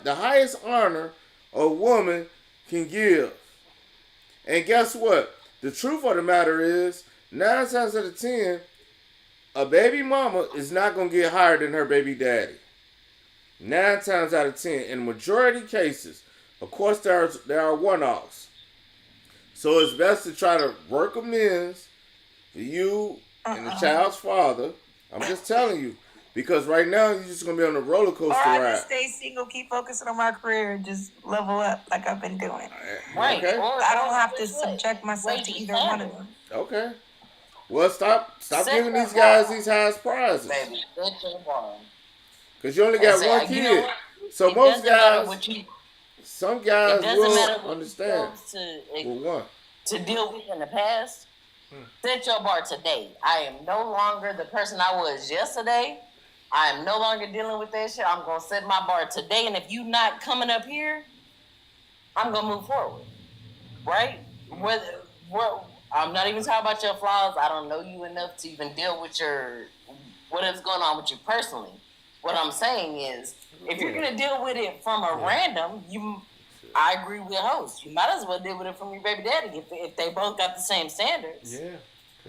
the highest honor a woman can give. And guess what? The truth of the matter is, 9 times out of 10, a baby mama is not going to get higher than her baby daddy. 9 times out of 10. In majority cases, of course there are one-offs. So it's best to try to work amends for you and the child's father. I'm just telling you. Because right now, you're just going to be on a roller coaster Or I ride. just stay single, keep focusing on my career, and just level up like I've been doing. Right. Okay. I don't have to subject myself to either one of them. Okay. Well, stop Set giving your these guys bar. these highest prizes. Baby, set your bar. Because you only got That's one it. You kid. know what? So It most doesn't matter guys, what you- some guys It doesn't matter will what understand. you With one. to deal with in the past. Set your bar today. I am no longer the person I was yesterday. I am no longer dealing with that shit. I'm gonna set my bar today, and if you not coming up here, I'm gonna move forward. Right? I'm not even talking about your flaws. I don't know you enough to even deal with what is going on with you personally. What I'm saying is, if you're gonna deal with it from a random, I agree with host. You might as well deal with it from your baby daddy if they both got the same standards. Yeah.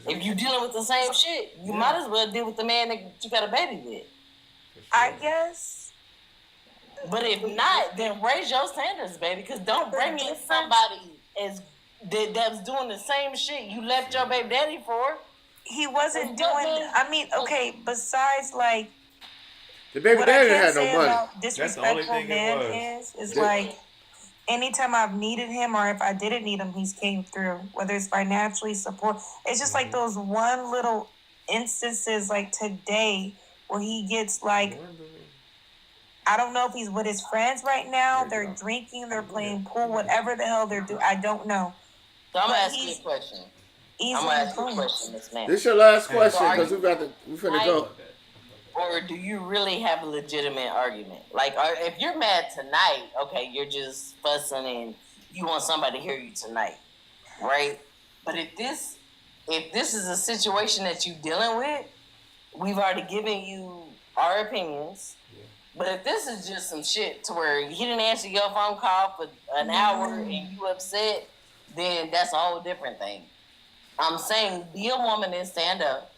If you're dealing with the same shit, you might as well deal with the man that you got a baby with. I guess. But if not, then raise your standards, baby. Because don't bring in somebody that's doing the same shit you left your baby daddy for. He wasn't doing. I mean, okay. Besides, like, The baby what daddy I can had no say money. about disrespectful man is like anytime I've needed him or if I didn't need him, he's came through. Whether it's financially support, it's just like those one little instances like today where he gets like, I don't know if he's with his friends right now. They're drinking, they're playing pool, whatever the hell they're doing. I don't know. So I'm gonna ask you a question. Miss Man. This your last question because we finna go. Or do you really have a legitimate argument? Like, if you're mad tonight, okay, you're just fussing and you want somebody to hear you tonight, right? But if this is a situation that you're dealing with, we've already given you our opinions. But if this is just some shit to where he didn't answer your phone call for an hour and you upset, then that's a whole different thing. I'm saying be a woman and stand up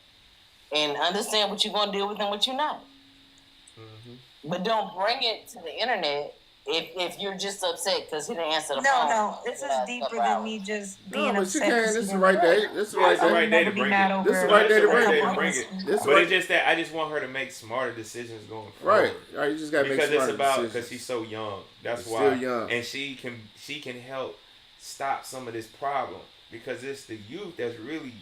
and understand what you're going to deal with and what you're not. Mm-hmm. But don't bring it to the internet if you're just upset because he didn't answer the phone. No, this is deeper than me just being upset. This is the right day. This is the right day to bring it. This is the right day to bring it. But it's just that I just want her to make smarter decisions going forward. Right. You just got to make smarter decisions. Because she's so young. That's she's why. Still young. And she can help stop some of this problem because it's the youth that's really,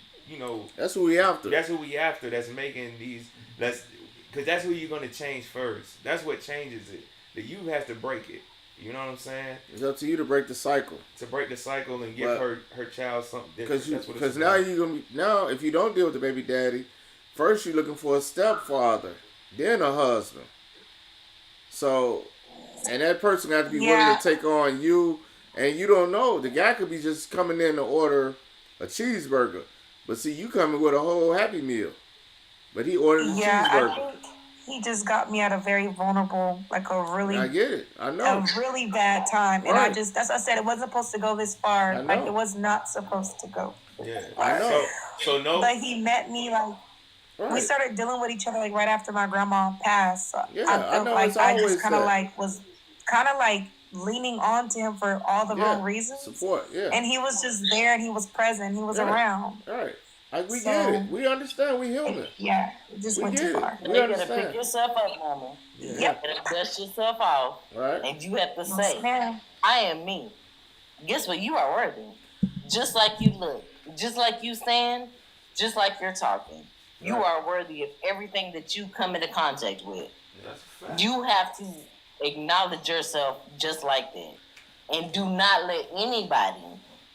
that's who we after. That's making these. Because that's who you're gonna change first. That's what changes it. The youth has to break it. You know what I'm saying? It's up to you to break the cycle. To break the cycle and give her child something different. Because now if you don't deal with the baby daddy, first you're looking for a stepfather, then a husband. So, and that person got to be willing to take on you, and you don't know. The guy could be just coming in to order a cheeseburger, but see, you coming with a whole Happy Meal, but he ordered a cheeseburger. I think he just got me at a very vulnerable, like a really. I get it. I know. A really bad time, and that's what I said. It wasn't supposed to go this far. Like it was not supposed to go. Yeah, I know. So no. But he met me like. Right. We started dealing with each other like right after my grandma passed. So I felt like I just kind of like was kind of like leaning on to him for all the wrong reasons. Support, And he was just there and he was present. He was around. Right. We get it. We understand. We human. It just went too far. You gotta pick yourself up, mama. You gotta dust yourself off. Right. And you have to say, I am me. Guess what? You are worthy. Just like you look. Just like you stand. Just like you're talking. You are worthy of everything that you come into contact with. You have to acknowledge yourself just like that. And do not let anybody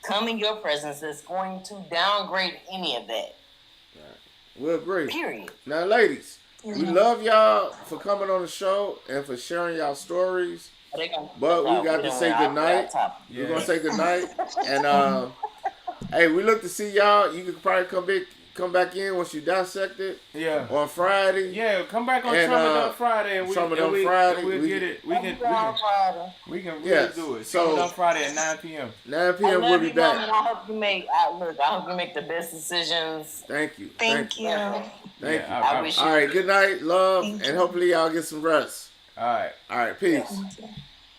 come in your presence that's going to downgrade any of that. We agree. Period. Now, ladies, we love y'all for coming on the show and for sharing y'all stories. But we got to say goodnight. We're going to say goodnight. And, hey, we look to see y'all. You can probably come back in once you dissect it. Yeah. On Friday. Yeah, come back on Trauma Friday and we'll get it. We can really do it. So Friday at 9 p.m. 9 p.m. we'll be back. I hope you make the best decisions. Thank you. Thank you. Thank you. All right, good night, love, and hopefully y'all get some rest. All right. Peace.